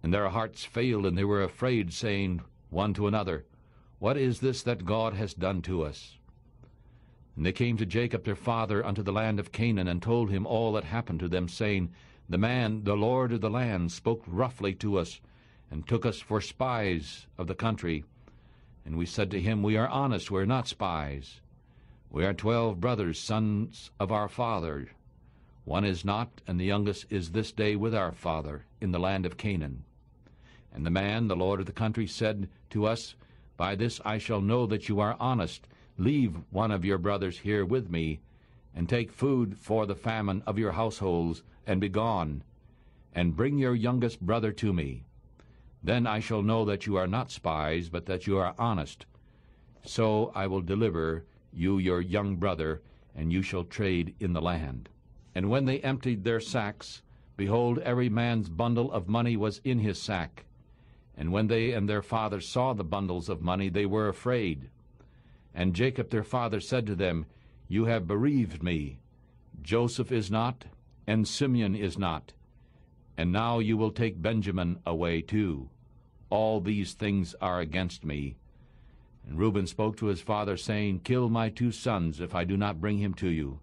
And their hearts failed, and they were afraid, saying one to another, What is this that God has done to us? And they came to Jacob their father unto the land of Canaan, and told him all that happened to them, saying, The man, the Lord of the land, spoke roughly to us, and took us for spies of the country. And we said to him, We are honest, we are not spies. We are 12 brothers, sons of our father. One is not, and the youngest is this day with our father in the land of Canaan. And the man, the Lord of the country, said to us, By this I shall know that you are honest. Leave one of your brothers here with me, and take food for the famine of your households, and be gone, and bring your youngest brother to me. Then I shall know that you are not spies, but that you are honest. So I will deliver you your young brother, and you shall trade in the land. And when they emptied their sacks, behold, every man's bundle of money was in his sack. And when they and their father saw the bundles of money, they were afraid. And Jacob their father said to them, You have bereaved me. Joseph is not, and Simeon is not. And now you will take Benjamin away too. All these things are against me. And Reuben spoke to his father, saying, Kill my 2 sons, if I do not bring him to you.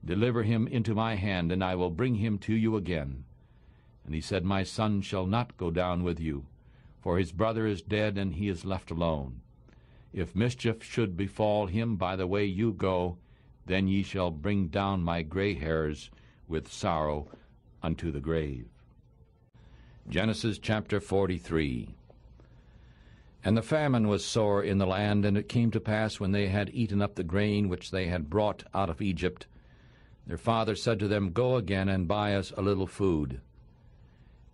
Deliver him into my hand, and I will bring him to you again. And he said, My son shall not go down with you, for his brother is dead, and he is left alone. If mischief should befall him by the way you go, then ye shall bring down my gray hairs with sorrow unto the grave. Genesis chapter 43. And the famine was sore in the land, and it came to pass, when they had eaten up the grain which they had brought out of Egypt, their father said to them, Go again and buy us a little food.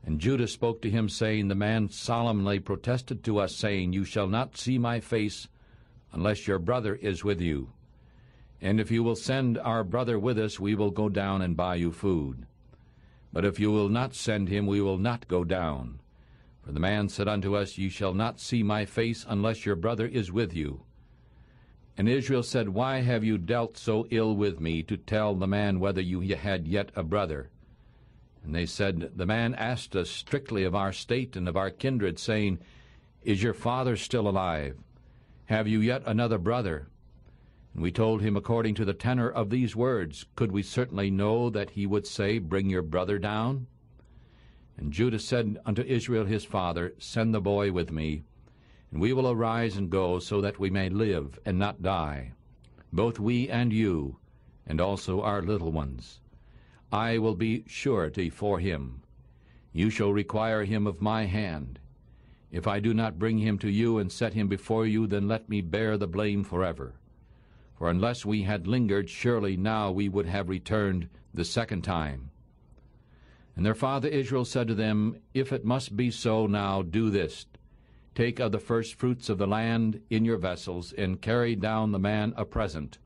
And Judah spoke to him, saying, The man solemnly protested to us, saying, You shall not see my face unless your brother is with you. And if you will send our brother with us, we will go down and buy you food. But if you will not send him, we will not go down. For the man said unto us, Ye shall not see my face unless your brother is with you. And Israel said, Why have you dealt so ill with me, to tell the man whether you had yet a brother? And they said, The man asked us strictly of our state and of our kindred, saying, Is your father still alive? Have you yet another brother? And we told him according to the tenor of these words. Could we certainly know that he would say, Bring your brother down? And Judah said unto Israel his father, Send the boy with me, and we will arise and go, so that we may live and not die, both we and you, and also our little ones. I will be surety for him. You shall require him of my hand. If I do not bring him to you and set him before you, then let me bear the blame forever. For unless we had lingered, surely now we would have returned the second time. And their father Israel said to them, If it must be so now, do this. Take of the first fruits of the land in your vessels, and carry down the man a present,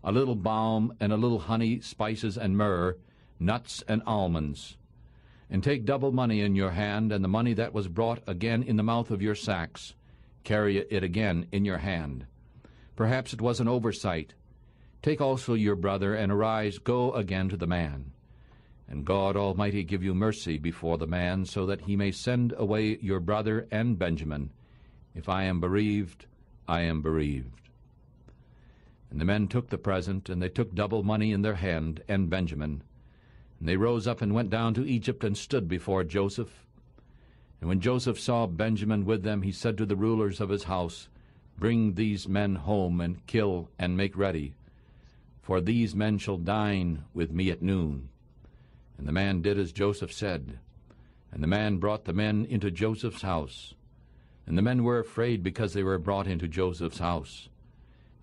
a little balm, and a little honey, spices, and myrrh, nuts and almonds. And take double money in your hand, and the money that was brought again in the mouth of your sacks, carry it again in your hand. Perhaps it was an oversight. Take also your brother, and arise, go again to the man. And God Almighty give you mercy before the man, so that he may send away your brother and Benjamin. If I am bereaved, I am bereaved. And the men took the present, and they took double money in their hand, and Benjamin. And they rose up and went down to Egypt, and stood before Joseph. And when Joseph saw Benjamin with them, he said to the rulers of his house, Bring these men home, and kill, and make ready, for these men shall dine with me at noon. And the man did as Joseph said. And the man brought the men into Joseph's house. And the men were afraid, because they were brought into Joseph's house.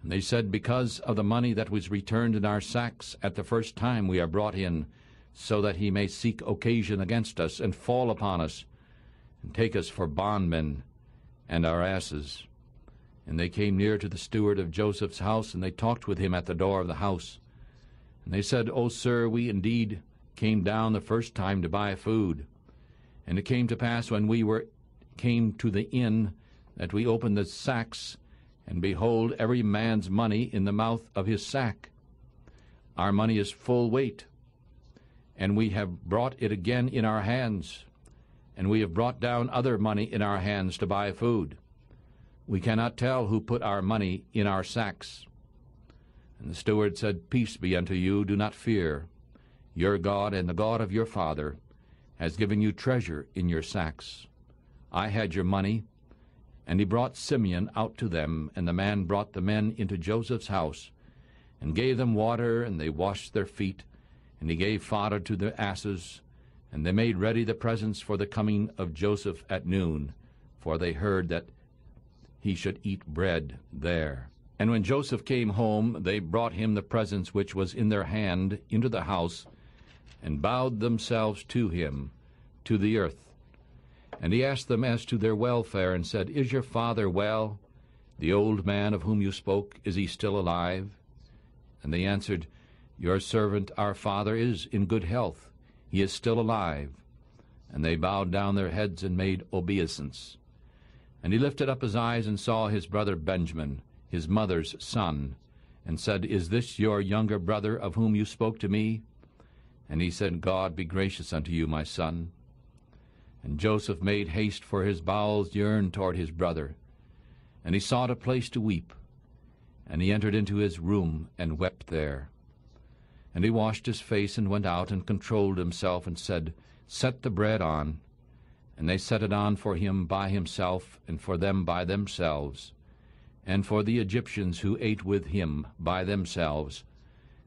And they said, Because of the money that was returned in our sacks at the first time we are brought in, so that he may seek occasion against us, and fall upon us, and take us for bondmen and our asses. And they came near to the steward of Joseph's house, and they talked with him at the door of the house. And they said, O sir, we indeed came down the first time to buy food. And it came to pass, when we came to the inn, that we opened the sacks, and behold, every man's money in the mouth of his sack. Our money is full weight, and we have brought it again in our hands, and we have brought down other money in our hands to buy food. We cannot tell who put our money in our sacks. And the steward said, Peace be unto you, do not fear. Your God and the God of your father has given you treasure in your sacks. I had your money. And he brought Simeon out to them, and the man brought the men into Joseph's house, and gave them water, and they washed their feet, and he gave fodder to the asses, and they made ready the presents for the coming of Joseph at noon, for they heard that he should eat bread there. And when Joseph came home, they brought him the presents which was in their hand into the house, and bowed themselves to him to the earth. And he asked them as to their welfare, and said, Is your father well? The old man of whom you spoke, is he still alive? And they answered, Your servant our father is in good health. He is still alive. And they bowed down their heads and made obeisance. And he lifted up his eyes and saw his brother Benjamin, his mother's son, and said, Is this your younger brother of whom you spoke to me? And he said, God be gracious unto you, my son. And Joseph made haste, for his bowels yearned toward his brother. And he sought a place to weep. And he entered into his room, and wept there. And he washed his face, and went out, and controlled himself, and said, Set the bread on. And they set it on for him by himself, and for them by themselves, and for the Egyptians who ate with him by themselves,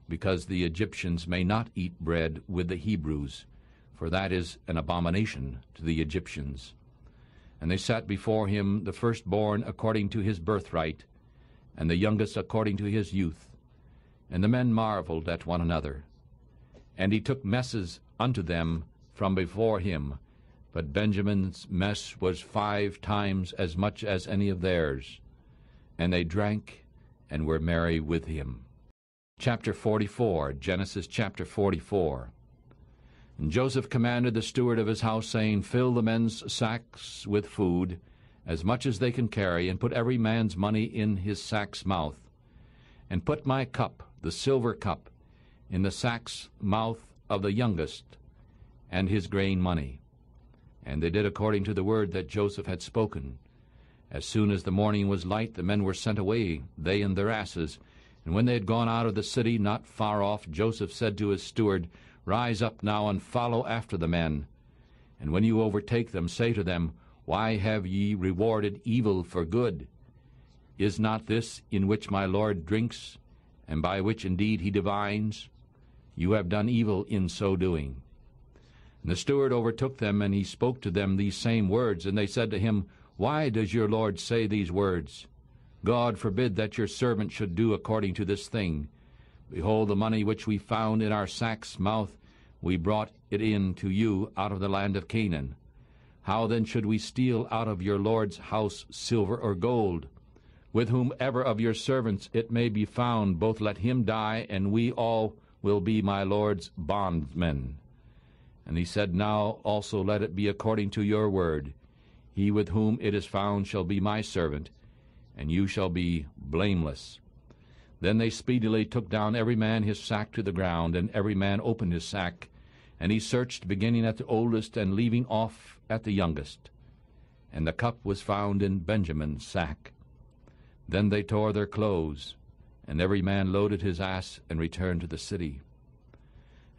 because the Egyptians may not eat bread with the Hebrews, for that is an abomination to the Egyptians. And they sat before him, the firstborn according to his birthright, and the youngest according to his youth. And the men marveled at one another. And he took messes unto them from before him, but Benjamin's mess was 5 times as much as any of theirs. And they drank and were merry with him. Chapter 44, Genesis chapter 44. And Joseph commanded the steward of his house, saying, Fill the men's sacks with food, as much as they can carry, and put every man's money in his sack's mouth. And put my cup, the silver cup, in the sack's mouth of the youngest, and his grain money. And they did according to the word that Joseph had spoken. As soon as the morning was light, the men were sent away, they and their asses. And when they had gone out of the city, not far off, Joseph said to his steward, Rise up now, and follow after the men. And when you overtake them, say to them, Why have ye rewarded evil for good? Is not this in which my Lord drinks, and by which indeed he divines? You have done evil in so doing. And the steward overtook them, and he spoke to them these same words. And they said to him, Why does your Lord say these words? God forbid that your servant should do according to this thing. Behold, the money which we found in our sack's mouth, we brought it in to you out of the land of Canaan. How then should we steal out of your Lord's house silver or gold? With whomever of your servants it may be found, both let him die, and we all will be my Lord's bondmen. And he said, Now also let it be according to your word. He with whom it is found shall be my servant, and you shall be blameless. Then they speedily took down every man his sack to the ground, and every man opened his sack, and he searched, beginning at the oldest and leaving off at the youngest. And the cup was found in Benjamin's sack. Then they tore their clothes, and every man loaded his ass and returned to the city.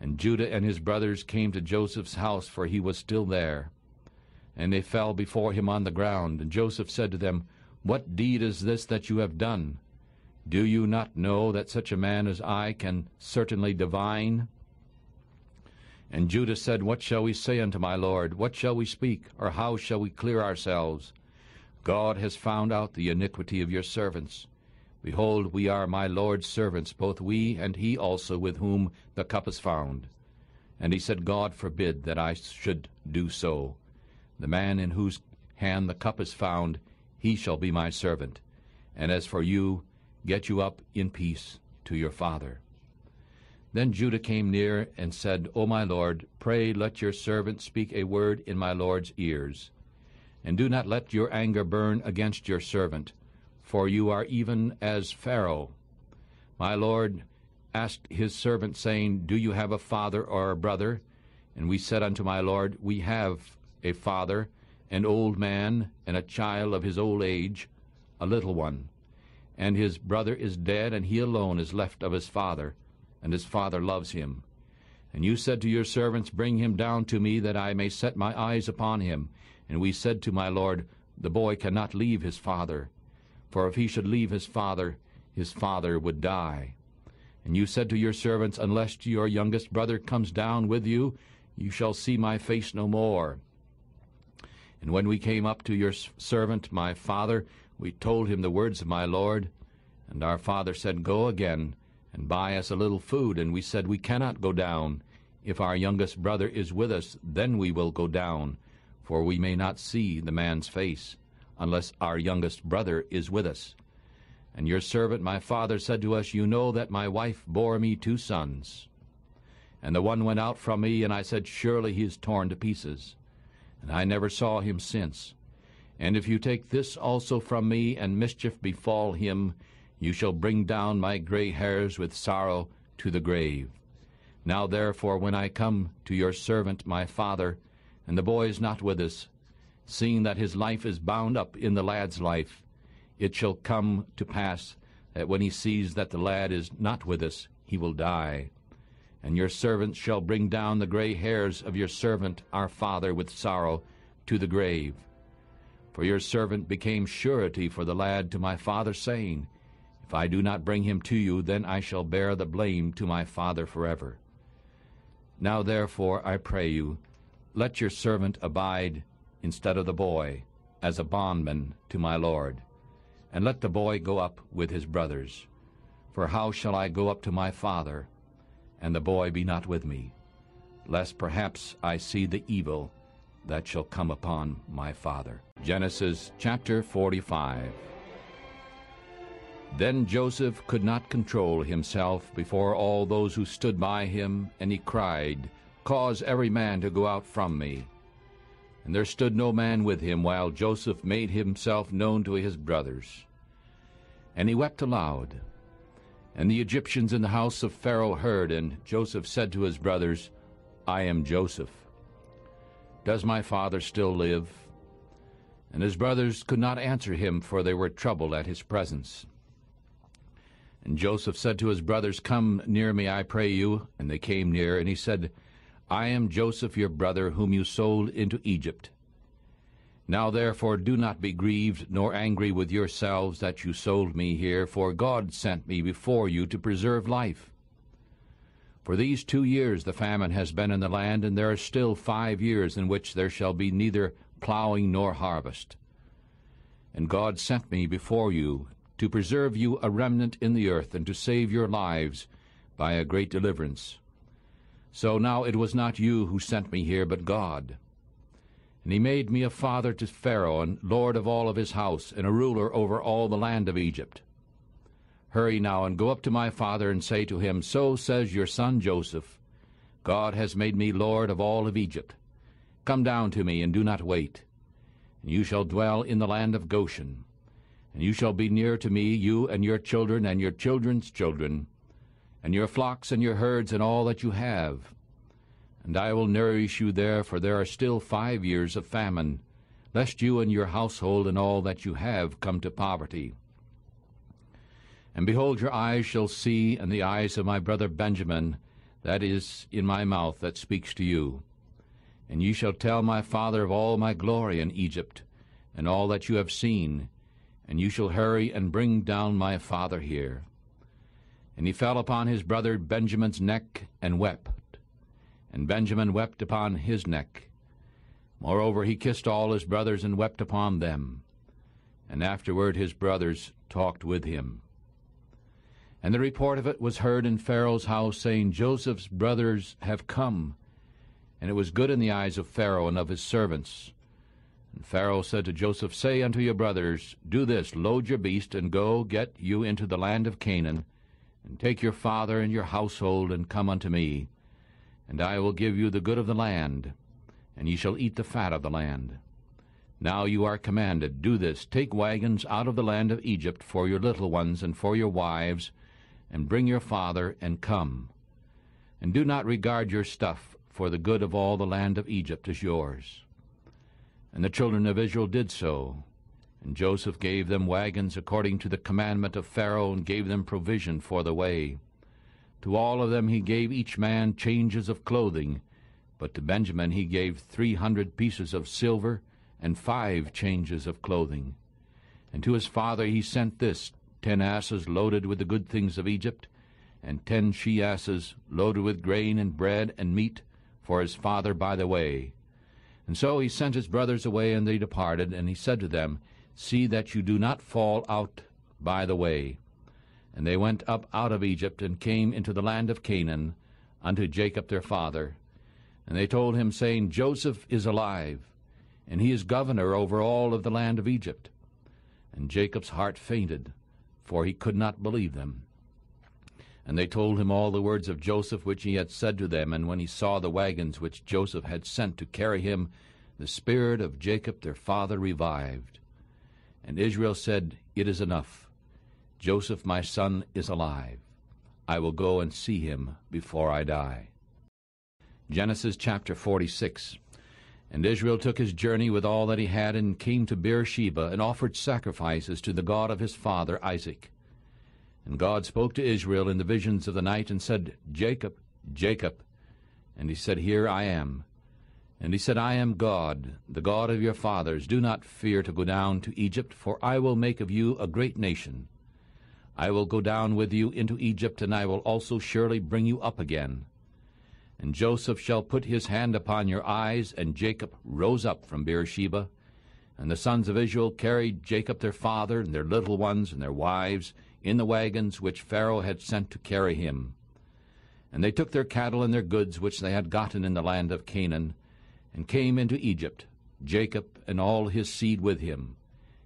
And Judah and his brothers came to Joseph's house, for he was still there. And they fell before him on the ground. And Joseph said to them, What deed is this that you have done? Do you not know that such a man as I can certainly divine? And Judah said, What shall we say unto my lord? What shall we speak? Or how shall we clear ourselves? God has found out the iniquity of your servants. Behold, we are my lord's servants, both we and he also with whom the cup is found. And he said, God forbid that I should do so. The man in whose hand the cup is found, he shall be my servant. And as for you, get you up in peace to your father. Then Judah came near and said, O my lord, pray let your servant speak a word in my lord's ears. And do not let your anger burn against your servant, for you are even as Pharaoh. My lord asked his servant, saying, Do you have a father or a brother? And we said unto my lord, We have a father, an old man, and a child of his old age, a little one. And his brother is dead, and he alone is left of his father, and his father loves him. And you said to your servants, Bring him down to me, that I may set my eyes upon him. And we said to my lord, The boy cannot leave his father, for if he should leave his father would die. And you said to your servants, Unless your youngest brother comes down with you, you shall see my face no more. And when we came up to your servant, my father, we told him the words of my lord. And our father said, Go again, and buy us a little food. And we said, We cannot go down. If our youngest brother is with us, then we will go down, for we may not see the man's face, unless our youngest brother is with us. And your servant, my father, said to us, You know that my wife bore me 2 sons. And the one went out from me, and I said, Surely he is torn to pieces. And I never saw him since. And if you take this also from me, and mischief befall him, you shall bring down my gray hairs with sorrow to the grave. Now therefore, when I come to your servant my father, and the boy is not with us, seeing that his life is bound up in the lad's life, it shall come to pass that when he sees that the lad is not with us, he will die. And your servant shall bring down the gray hairs of your servant our father with sorrow to the grave. For your servant became surety for the lad to my father, saying, If I do not bring him to you, then I shall bear the blame to my father forever. Now therefore, I pray you, let your servant abide instead of the boy, as a bondman to my lord. And let the boy go up with his brothers. For how shall I go up to my father, and the boy be not with me, lest perhaps I see the evil that shall come upon my father? Genesis chapter 45. Then Joseph could not control himself before all those who stood by him, and he cried, Cause every man to go out from me. And there stood no man with him, while Joseph made himself known to his brothers. And he wept aloud. And the Egyptians in the house of Pharaoh heard, and Joseph said to his brothers, I am Joseph. Does my father still live? And his brothers could not answer him, for they were troubled at his presence. And Joseph said to his brothers, Come near me, I pray you. And they came near, and he said, I am Joseph your brother, whom you sold into Egypt. Now therefore do not be grieved, nor angry with yourselves that you sold me here, for God sent me before you to preserve life. For these 2 years the famine has been in the land, and there are still 5 years in which there shall be neither plowing nor harvest. And God sent me before you to preserve you a remnant in the earth, and to save your lives by a great deliverance. So now it was not you who sent me here, but God. And he made me a father to Pharaoh, and lord of all of his house, and a ruler over all the land of Egypt. Hurry now, and go up to my father, and say to him, So says your son Joseph, God has made me Lord of all of Egypt. Come down to me, and do not wait. And you shall dwell in the land of Goshen. And you shall be near to me, you and your children and your children's children, and your flocks and your herds and all that you have. And I will nourish you there, for there are still 5 years of famine, lest you and your household and all that you have come to poverty. And behold, your eyes shall see, and the eyes of my brother Benjamin, that is in my mouth that speaks to you. And ye shall tell my father of all my glory in Egypt, and all that you have seen, and you shall hurry and bring down my father here. And he fell upon his brother Benjamin's neck and wept, and Benjamin wept upon his neck. Moreover, he kissed all his brothers and wept upon them. And afterward his brothers talked with him. And the report of it was heard in Pharaoh's house, saying, Joseph's brothers have come. And it was good in the eyes of Pharaoh and of his servants. And Pharaoh said to Joseph, Say unto your brothers, Do this, load your beast, and go get you into the land of Canaan, and take your father and your household, and come unto me. And I will give you the good of the land, and ye shall eat the fat of the land. Now you are commanded, Do this, take wagons out of the land of Egypt for your little ones and for your wives, and bring your father, and come. And do not regard your stuff, for the good of all the land of Egypt is yours. And the children of Israel did so. And Joseph gave them wagons according to the commandment of Pharaoh, and gave them provision for the way. To all of them he gave each man changes of clothing, but to Benjamin he gave 300 pieces of silver, and 5 changes of clothing. And to his father he sent this, 10 asses loaded with the good things of Egypt, and 10 she-asses loaded with grain and bread and meat for his father by the way. And so he sent his brothers away, and they departed, and he said to them, See that you do not fall out by the way. And they went up out of Egypt, and came into the land of Canaan, unto Jacob their father. And they told him, saying, Joseph is alive, and he is governor over all of the land of Egypt. And Jacob's heart fainted, for he could not believe them. And they told him all the words of Joseph which he had said to them. And when he saw the wagons which Joseph had sent to carry him, the spirit of Jacob their father revived. And Israel said, It is enough. Joseph my son is alive. I will go and see him before I die. Genesis chapter 46. And Israel took his journey with all that he had, and came to Beersheba, and offered sacrifices to the God of his father Isaac. And God spoke to Israel in the visions of the night, and said, Jacob, Jacob. And he said, Here I am. And he said, I am God, the God of your fathers. Do not fear to go down to Egypt, for I will make of you a great nation. I will go down with you into Egypt, and I will also surely bring you up again. And Joseph shall put his hand upon your eyes. And Jacob rose up from Beersheba. And the sons of Israel carried Jacob their father, and their little ones, and their wives, in the wagons which Pharaoh had sent to carry him. And they took their cattle and their goods which they had gotten in the land of Canaan, and came into Egypt, Jacob and all his seed with him,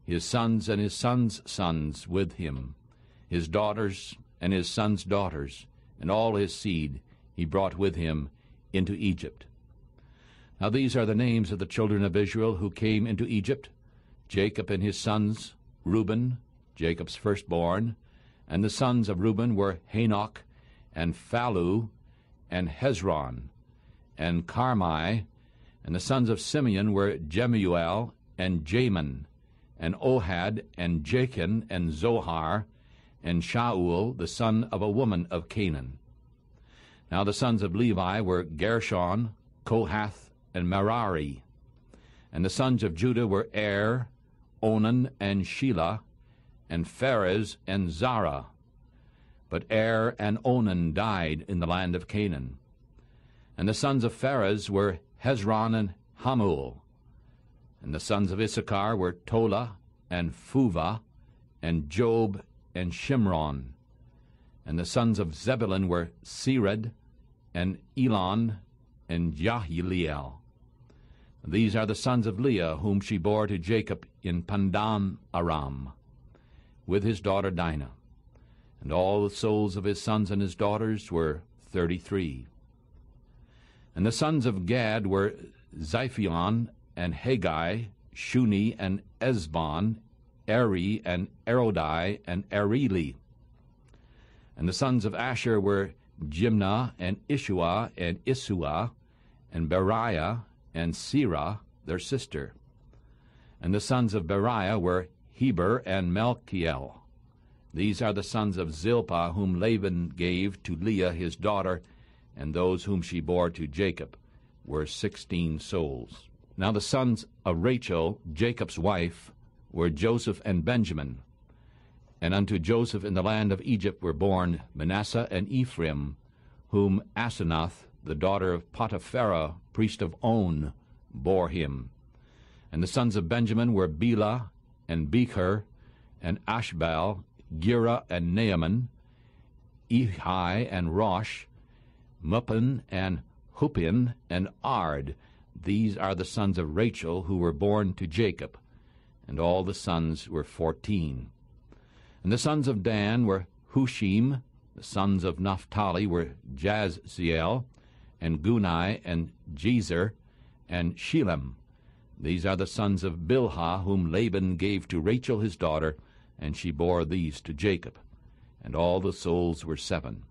his sons and his sons' sons with him, his daughters and his sons' daughters, and all his seed he brought with him into Egypt. Now these are the names of the children of Israel who came into Egypt: Jacob and his sons, Reuben, Jacob's firstborn. And the sons of Reuben were Hanoch, and Phallu, and Hezron, and Carmi. And the sons of Simeon were Jemuel, and Jamin, and Ohad, and Jachin, and Zohar, and Shaul, the son of a woman of Canaan. Now the sons of Levi were Gershon, Kohath, and Merari. And the sons of Judah were Er, Onan, and Shelah, and Pharez, and Zara. But Er and Onan died in the land of Canaan. And the sons of Pharez were Hezron and Hamul. And the sons of Issachar were Tola, and Phuvah, and Job, and Shimron. And the sons of Zebulun were Sered, and Elon, and Jahileel. These are the sons of Leah, whom she bore to Jacob in Pandan Aram, with his daughter Dinah. And all the souls of his sons and his daughters were 33. And the sons of Gad were Ziphion, and Haggai, Shuni, and Ezbon, Eri, and Erodi, and Areli. And the sons of Asher were Jimnah, and Ishua, and Isua, and Beriah, and Serah, their sister. And the sons of Beriah were Heber and Malchiel. These are the sons of Zilpah, whom Laban gave to Leah his daughter, and those whom she bore to Jacob were 16 souls. Now the sons of Rachel, Jacob's wife, were Joseph and Benjamin. And unto Joseph in the land of Egypt were born Manasseh and Ephraim, whom Asenath, the daughter of Potipharah, priest of On, bore him. And the sons of Benjamin were Bela, and Becher, and Ashbal, Gera, and Naaman, Ehi, and Rosh, Muppin, and Huppin, and Ard. These are the sons of Rachel, who were born to Jacob, and all the sons were 14. And the sons of Dan were Hushim. The sons of Naphtali were Jazziel, and Guni, and Jezer, and Shilem. These are the sons of Bilhah, whom Laban gave to Rachel his daughter, and she bore these to Jacob. And all the souls were 7.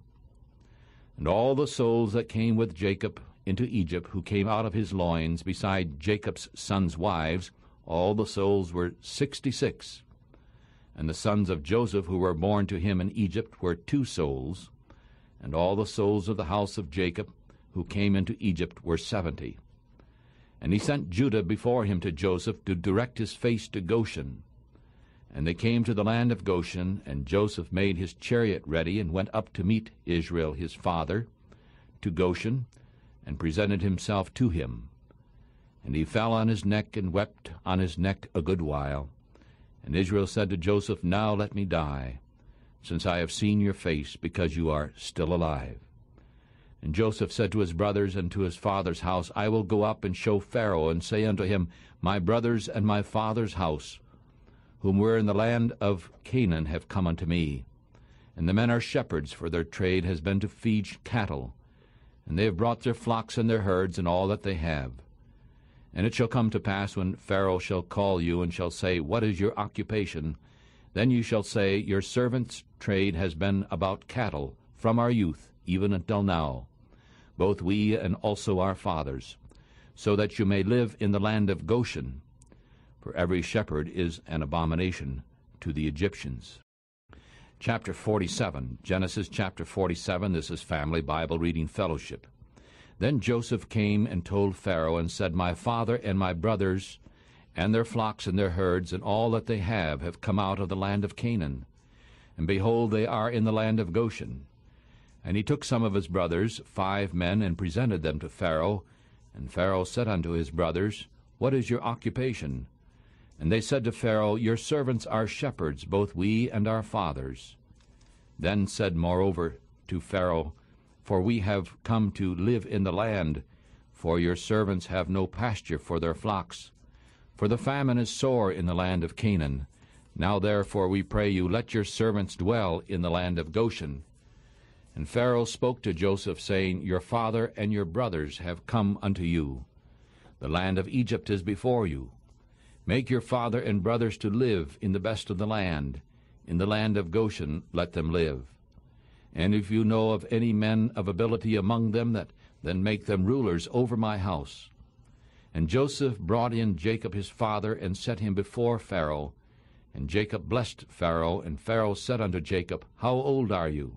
And all the souls that came with Jacob into Egypt, who came out of his loins, beside Jacob's sons' wives, all the souls were 66. And the sons of Joseph, who were born to him in Egypt, were 2 souls. And all the souls of the house of Jacob, who came into Egypt, were 70. And he sent Judah before him to Joseph, to direct his face to Goshen. And they came to the land of Goshen, and Joseph made his chariot ready, and went up to meet Israel his father, to Goshen, and presented himself to him. And he fell on his neck, and wept on his neck a good while. And Israel said to Joseph, Now let me die, since I have seen your face, because you are still alive. And Joseph said to his brothers and to his father's house, I will go up and show Pharaoh, and say unto him, My brothers and my father's house, whom were in the land of Canaan, have come unto me. And the men are shepherds, for their trade has been to feed cattle. And they have brought their flocks and their herds, and all that they have. And it shall come to pass, when Pharaoh shall call you, and shall say, What is your occupation? Then you shall say, Your servant's trade has been about cattle, from our youth, even until now, both we and also our fathers, so that you may live in the land of Goshen. For every shepherd is an abomination to the Egyptians. Chapter 47, Genesis chapter 47, this is Family Bible Reading Fellowship. Then Joseph came and told Pharaoh, and said, My father and my brothers, and their flocks and their herds, and all that they have come out of the land of Canaan. And behold, they are in the land of Goshen. And he took some of his brothers, 5 men, and presented them to Pharaoh. And Pharaoh said unto his brothers, What is your occupation? And they said to Pharaoh, Your servants are shepherds, both we and our fathers. Then said moreover to Pharaoh, For we have come to live in the land, for your servants have no pasture for their flocks. For the famine is sore in the land of Canaan. Now therefore we pray you, let your servants dwell in the land of Goshen. And Pharaoh spoke to Joseph, saying, Your father and your brothers have come unto you. The land of Egypt is before you. Make your father and brothers to live in the best of the land. In the land of Goshen let them live. And if you know of any men of ability among them, then make them rulers over my house. And Joseph brought in Jacob his father, and set him before Pharaoh. And Jacob blessed Pharaoh, and Pharaoh said unto Jacob, How old are you?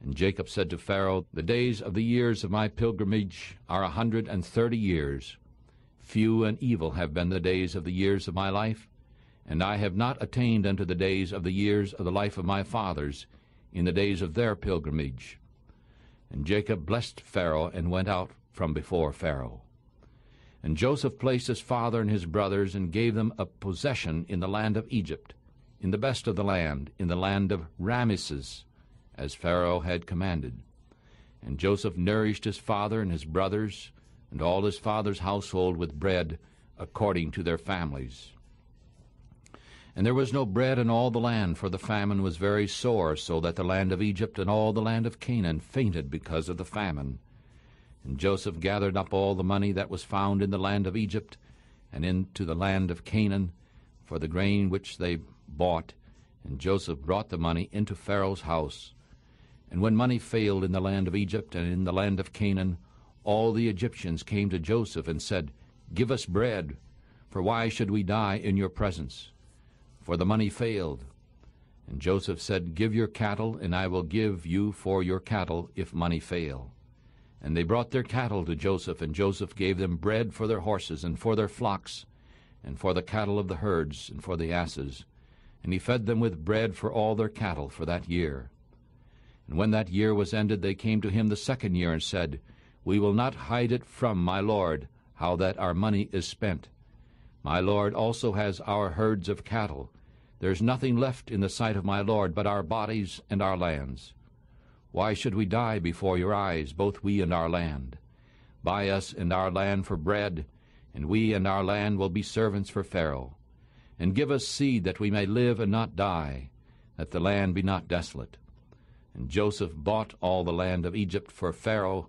And Jacob said to Pharaoh, The days of the years of my pilgrimage are 130 years. Few and evil have been the days of the years of my life, and I have not attained unto the days of the years of the life of my fathers, in the days of their pilgrimage. And Jacob blessed Pharaoh, and went out from before Pharaoh. And Joseph placed his father and his brothers, and gave them a possession in the land of Egypt, in the best of the land, in the land of Ramesses, as Pharaoh had commanded. And Joseph nourished his father and his brothers, and all his father's household with bread, according to their families. And there was no bread in all the land, for the famine was very sore, so that the land of Egypt and all the land of Canaan fainted because of the famine. And Joseph gathered up all the money that was found in the land of Egypt and into the land of Canaan for the grain which they bought. And Joseph brought the money into Pharaoh's house. And when money failed in the land of Egypt and in the land of Canaan, all the Egyptians came to Joseph and said, "Give us bread, for why should we die in your presence? For the money failed." And Joseph said, "Give your cattle, and I will give you for your cattle if money fail." And they brought their cattle to Joseph, and Joseph gave them bread for their horses and for their flocks, and for the cattle of the herds and for the asses. And he fed them with bread for all their cattle for that year. And when that year was ended, they came to him the second year and said, "We will not hide it from my lord, how that our money is spent. My lord also has our herds of cattle. There is nothing left in the sight of my lord but our bodies and our lands. Why should we die before your eyes, both we and our land? Buy us and our land for bread, and we and our land will be servants for Pharaoh. And give us seed that we may live and not die, that the land be not desolate." And Joseph bought all the land of Egypt for Pharaoh,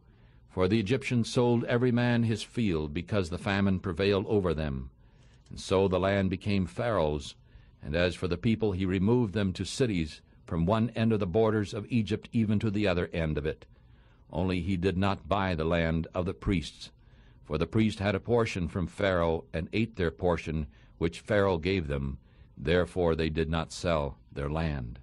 for the Egyptians sold every man his field, because the famine prevailed over them. And so the land became Pharaoh's, and as for the people, he removed them to cities from one end of the borders of Egypt even to the other end of it. Only he did not buy the land of the priests, for the priest had a portion from Pharaoh and ate their portion which Pharaoh gave them. Therefore they did not sell their land.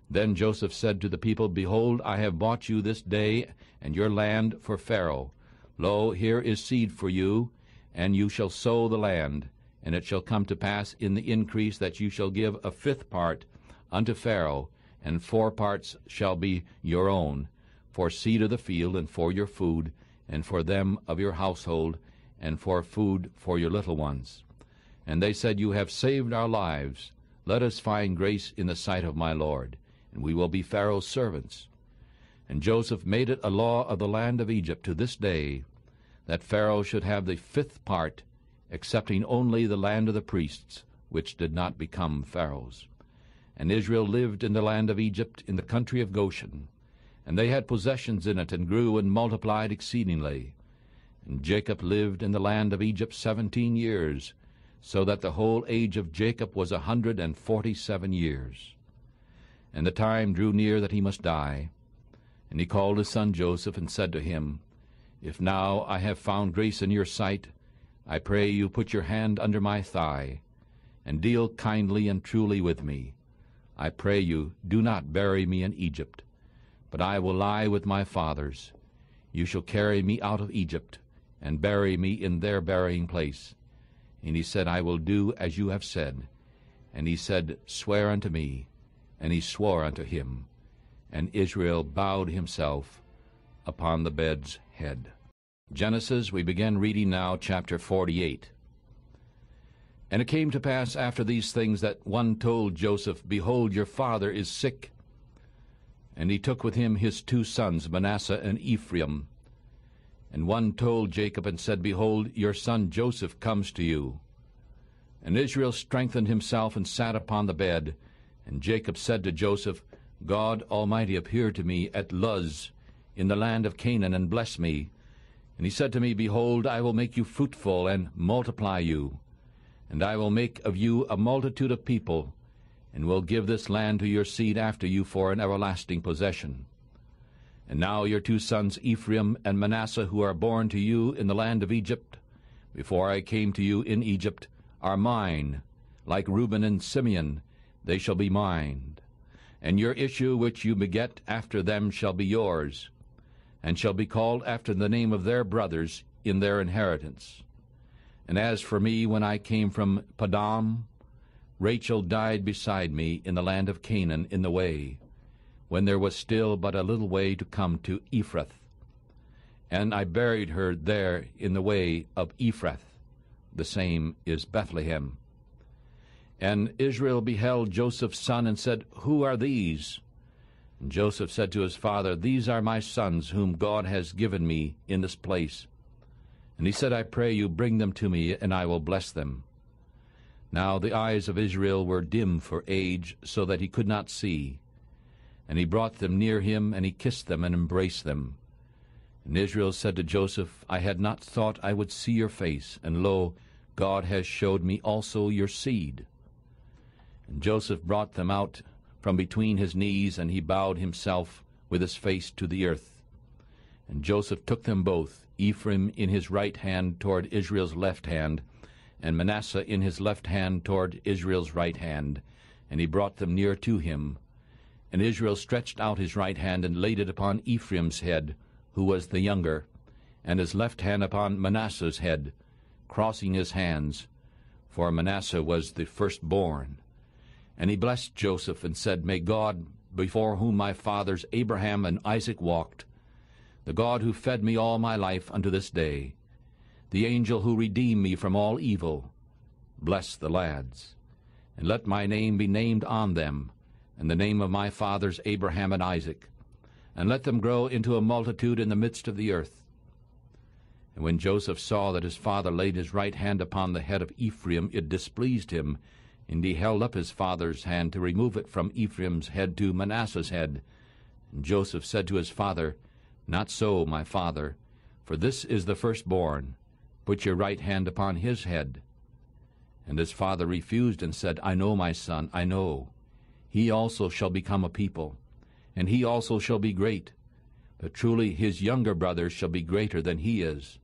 Then Joseph said to the people, "Behold, I have bought you this day and your land for Pharaoh. Lo, here is seed for you, and you shall sow the land. And it shall come to pass in the increase that you shall give a fifth part unto Pharaoh, and 4 parts shall be your own, for seed of the field, and for your food, and for them of your household, and for food for your little ones." And they said, "You have saved our lives. Let us find grace in the sight of my lord, and we will be Pharaoh's servants." And Joseph made it a law of the land of Egypt to this day, that Pharaoh should have the 5th part, excepting only the land of the priests, which did not become Pharaoh's. And Israel lived in the land of Egypt, in the country of Goshen. And they had possessions in it, and grew and multiplied exceedingly. And Jacob lived in the land of Egypt 17 years, so that the whole age of Jacob was 147 years. And the time drew near that he must die. And he called his son Joseph, and said to him, "If now I have found grace in your sight, I pray you put your hand under my thigh, and deal kindly and truly with me. I pray you, do not bury me in Egypt, but I will lie with my fathers. You shall carry me out of Egypt, and bury me in their burying place." And he said, "I will do as you have said." And he said, "Swear unto me." And he swore unto him. And Israel bowed himself upon the bed's head. Genesis, we begin reading now, chapter 48. And it came to pass after these things that one told Joseph, "Behold, your father is sick." And he took with him his 2 sons, Manasseh and Ephraim. And one told Jacob and said, "Behold, your son Joseph comes to you." And Israel strengthened himself and sat upon the bed. And Jacob said to Joseph, "God Almighty appeared to me at Luz in the land of Canaan, and blessed me. And he said to me, Behold, I will make you fruitful, and multiply you. And I will make of you a multitude of people, and will give this land to your seed after you for an everlasting possession. And now your 2 sons Ephraim and Manasseh, who are born to you in the land of Egypt, before I came to you in Egypt, are mine. Like Reuben and Simeon, they shall be mine. And your issue which you beget after them shall be yours, and shall be called after the name of their brothers in their inheritance. And as for me, when I came from Padam, Rachel died beside me in the land of Canaan in the way, when there was still but a little way to come to Ephrath. And I buried her there in the way of Ephrath. The same is Bethlehem. And Israel beheld Joseph's son, and said, Who are these? And Joseph said to his father, These are my sons, whom God has given me in this place. And he said, I pray you, bring them to me, and I will bless them. Now the eyes of Israel were dim for age, so that he could not see. And he brought them near him, and he kissed them and embraced them. And Israel said to Joseph, I had not thought I would see your face, and lo, God has showed me also your seed. And Joseph brought them out from between his knees, and he bowed himself with his face to the earth. And Joseph took them both, Ephraim in his right hand toward Israel's left hand, and Manasseh in his left hand toward Israel's right hand, and he brought them near to him. And Israel stretched out his right hand and laid it upon Ephraim's head, who was the younger, and his left hand upon Manasseh's head, crossing his hands, for Manasseh was the firstborn. And he blessed Joseph and said, May God, before whom my fathers Abraham and Isaac walked, the God who fed me all my life unto this day, the angel who redeemed me from all evil, bless the lads, and let my name be named on them, and the name of my fathers Abraham and Isaac, and let them grow into a multitude in the midst of the earth. And when Joseph saw that his father laid his right hand upon the head of Ephraim, it displeased him, and he held up his father's hand to remove it from Ephraim's head to Manasseh's head. And Joseph said to his father, Not so, my father, for this is the firstborn. Put your right hand upon his head. And his father refused and said, I know, my son, I know. He also shall become a people, and he also shall be great. But truly his younger brother shall be greater than he is,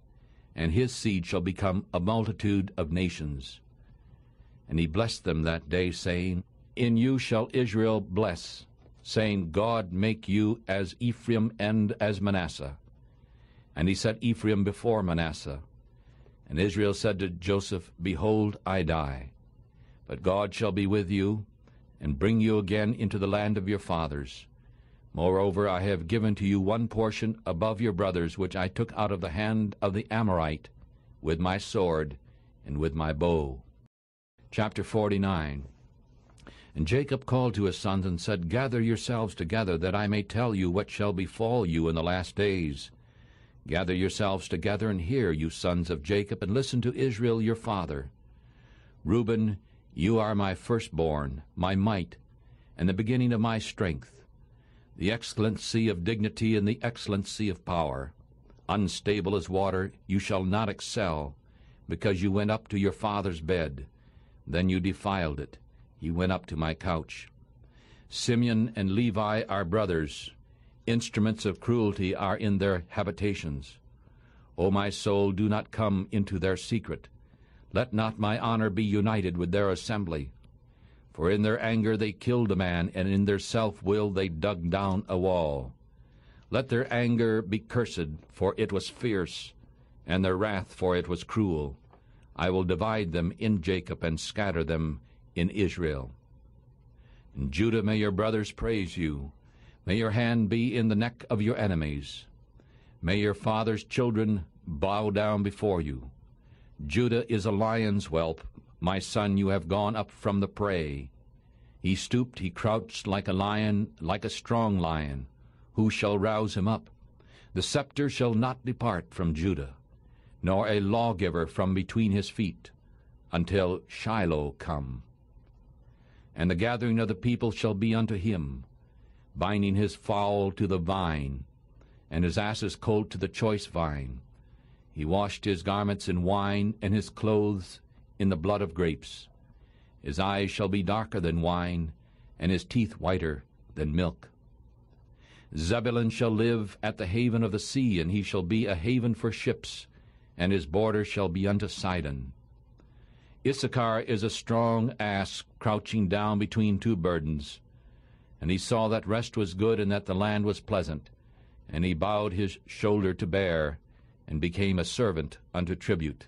and his seed shall become a multitude of nations. And he blessed them that day, saying, In you shall Israel bless, saying, God make you as Ephraim and as Manasseh. And he set Ephraim before Manasseh. And Israel said to Joseph, Behold, I die, but God shall be with you, and bring you again into the land of your fathers. Moreover, I have given to you one portion above your brothers, which I took out of the hand of the Amorite, with my sword and with my bow. Chapter 49. And Jacob called to his sons and said, Gather yourselves together, that I may tell you what shall befall you in the last days. Gather yourselves together and hear, you sons of Jacob, and listen to Israel your father. Reuben, you are my firstborn, my might, and the beginning of my strength, the excellency of dignity and the excellency of power. Unstable as water, you shall not excel, because you went up to your father's bed. Then you defiled it. You went up to my couch. Simeon and Levi are brothers. Instruments of cruelty are in their habitations. O my soul, do not come into their secret. Let not my honor be united with their assembly. For in their anger they killed a man, and in their self-will they dug down a wall. Let their anger be cursed, for it was fierce, and their wrath, for it was cruel. I will divide them in Jacob, and scatter them in Israel. In Judah may your brothers praise you. May your hand be in the neck of your enemies. May your father's children bow down before you. Judah is a lion's whelp. My son, you have gone up from the prey. He stooped, he crouched like a lion, like a strong lion. Who shall rouse him up? The scepter shall not depart from Judah, nor a lawgiver from between his feet, until Shiloh come. And the gathering of the people shall be unto him, binding his fowl to the vine, and his ass's colt to the choice vine. He washed his garments in wine, and his clothes in the blood of grapes. His eyes shall be darker than wine, and his teeth whiter than milk. Zebulun shall live at the haven of the sea, and he shall be a haven for ships, and his border shall be unto Sidon. Issachar is a strong ass crouching down between two burdens. And he saw that rest was good, and that the land was pleasant. And he bowed his shoulder to bear, and became a servant unto tribute.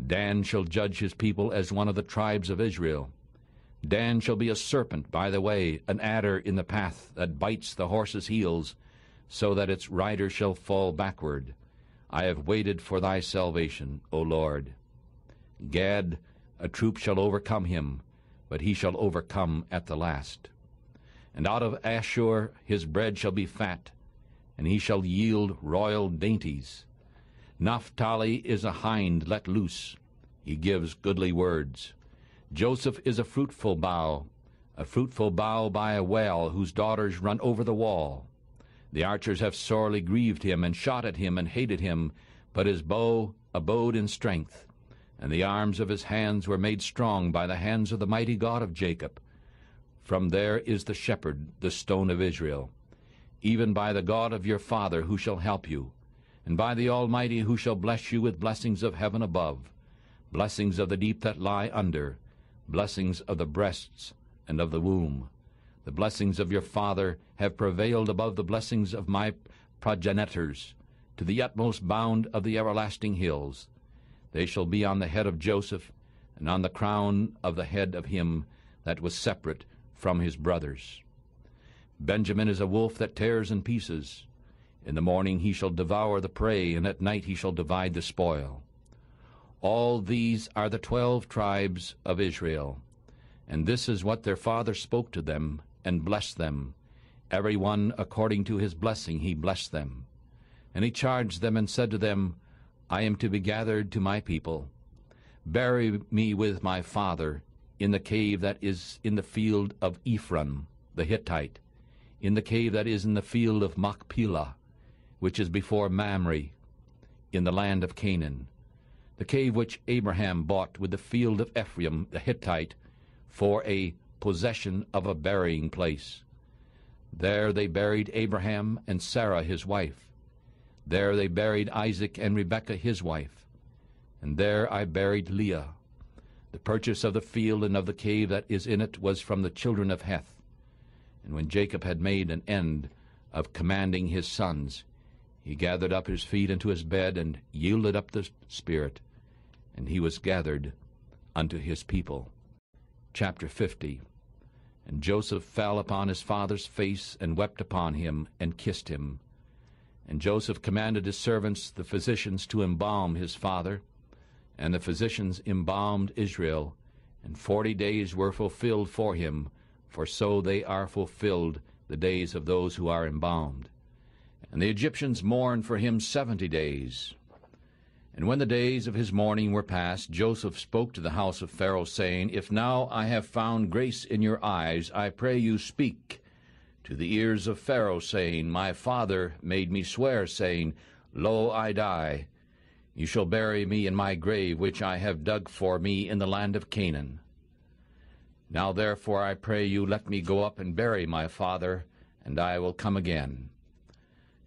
Dan shall judge his people as one of the tribes of Israel. Dan shall be a serpent by the way, an adder in the path that bites the horse's heels, so that its rider shall fall backward. I have waited for thy salvation, O Lord. Gad, a troop shall overcome him, but he shall overcome at the last. And out of Ashur his bread shall be fat, and he shall yield royal dainties. Naphtali is a hind let loose. He gives goodly words. Joseph is a fruitful bough by a well, whose daughters run over the wall. The archers have sorely grieved him, and shot at him, and hated him. But his bow abode in strength, and the arms of his hands were made strong by the hands of the mighty God of Jacob. From there is the shepherd, the stone of Israel, even by the God of your father, who shall help you, and by the Almighty, who shall bless you with blessings of heaven above, blessings of the deep that lie under, blessings of the breasts and of the womb. The blessings of your father have prevailed above the blessings of my progenitors, to the utmost bound of the everlasting hills. They shall be on the head of Joseph, and on the crown of the head of him that was separate from his brothers. Benjamin is a wolf that tears in pieces. In the morning he shall devour the prey, and at night he shall divide the spoil. All these are the 12 tribes of Israel, and this is what their father spoke to them, and blessed them. Every one according to his blessing he blessed them. And he charged them and said to them, I am to be gathered to my people. Bury me with my father in the cave that is in the field of Ephron the Hittite, in the cave that is in the field of Machpelah, which is before Mamre, in the land of Canaan, the cave which Abraham bought with the field of Ephraim the Hittite for a possession of a burying place. There they buried Abraham and Sarah his wife. There they buried Isaac and Rebekah his wife. And there I buried Leah. The purchase of the field and of the cave that is in it was from the children of Heth. And when Jacob had made an end of commanding his sons, he gathered up his feet into his bed, and yielded up the spirit, and he was gathered unto his people. Chapter 50. And Joseph fell upon his father's face, and wept upon him, and kissed him. And Joseph commanded his servants, the physicians, to embalm his father. And the physicians embalmed Israel, and 40 days were fulfilled for him, for so they are fulfilled, the days of those who are embalmed. And the Egyptians mourned for him 70 days. And when the days of his mourning were past, Joseph spoke to the house of Pharaoh, saying, If now I have found grace in your eyes, I pray you speak to the ears of Pharaoh, saying, My father made me swear, saying, Lo, I die. You shall bury me in my grave, which I have dug for me in the land of Canaan. Now therefore I pray you, let me go up and bury my father, and I will come again.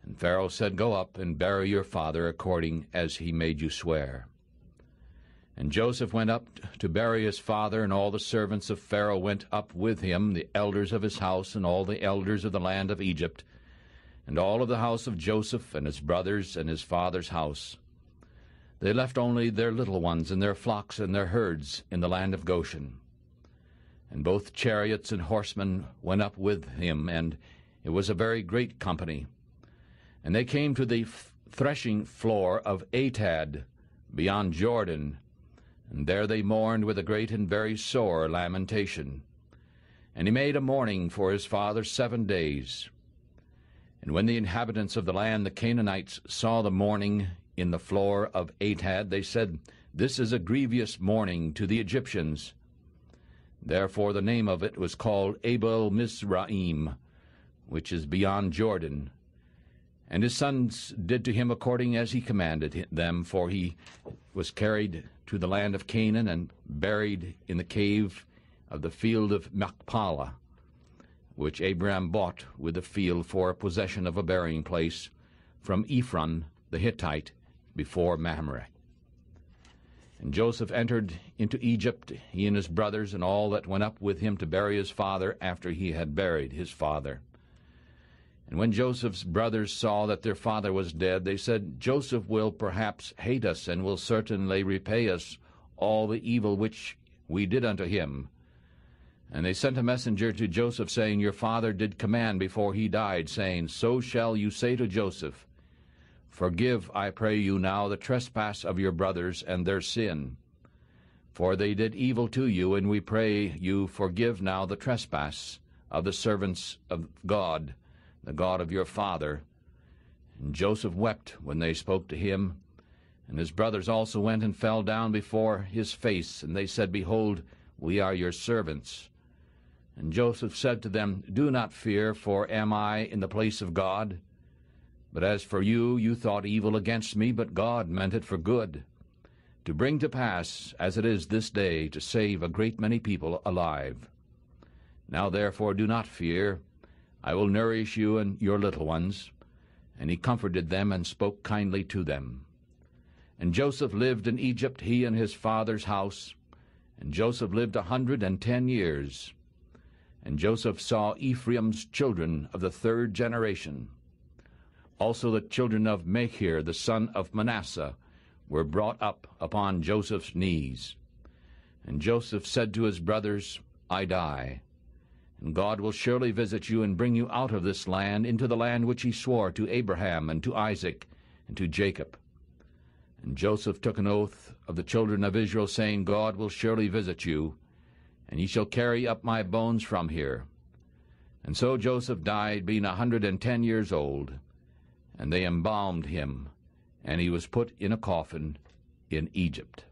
And Pharaoh said, Go up and bury your father according as he made you swear. And Joseph went up to bury his father, and all the servants of Pharaoh went up with him, the elders of his house, and all the elders of the land of Egypt, and all of the house of Joseph, and his brothers, and his father's house. They left only their little ones, and their flocks, and their herds in the land of Goshen. And both chariots and horsemen went up with him, and it was a very great company. And they came to the threshing floor of Atad, beyond Jordan, and there they mourned with a great and very sore lamentation. And he made a mourning for his father 7 days. And when the inhabitants of the land, the Canaanites, saw the mourning in the floor of Atad, they said, This is a grievous mourning to the Egyptians. Therefore the name of it was called Abel Mizraim, which is beyond Jordan. And his sons did to him according as he commanded them, for he was carried to the land of Canaan and buried in the cave of the field of Machpelah, which Abraham bought with the field for a possession of a burying place from Ephron the Hittite before Mamre. And Joseph entered into Egypt, he and his brothers, and all that went up with him to bury his father after he had buried his father. And when Joseph's brothers saw that their father was dead, they said, Joseph will perhaps hate us, and will certainly repay us all the evil which we did unto him. And they sent a messenger to Joseph, saying, Your father did command before he died, saying, So shall you say to Joseph, Forgive, I pray you now, the trespass of your brothers and their sin. For they did evil to you, and we pray you forgive now the trespass of the servants of God, the God of your father. And Joseph wept when they spoke to him. And his brothers also went and fell down before his face, and they said, Behold, we are your servants. And Joseph said to them, Do not fear, for am I in the place of God? But as for you, you thought evil against me, but God meant it for good, to bring to pass, as it is this day, to save a great many people alive. Now therefore do not fear. I will nourish you and your little ones. And he comforted them and spoke kindly to them. And Joseph lived in Egypt, he and his father's house. And Joseph lived 110 years. And Joseph saw Ephraim's children of the 3rd generation. Also the children of Machir, the son of Manasseh, were brought up upon Joseph's knees. And Joseph said to his brothers, I die, and God will surely visit you and bring you out of this land into the land which he swore to Abraham and to Isaac and to Jacob. And Joseph took an oath of the children of Israel, saying, God will surely visit you, and ye shall carry up my bones from here. And so Joseph died, being 110 years old, and they embalmed him, and he was put in a coffin in Egypt.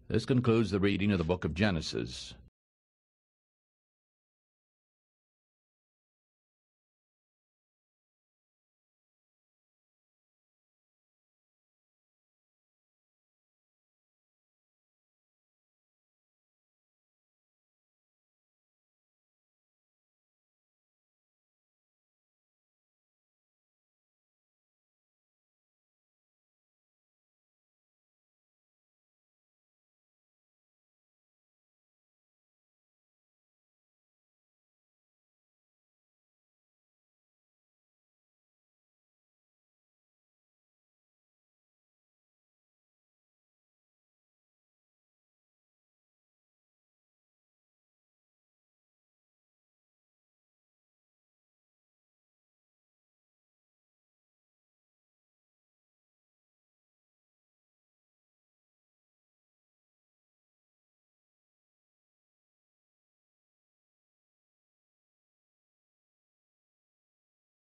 This concludes the reading of the book of Genesis.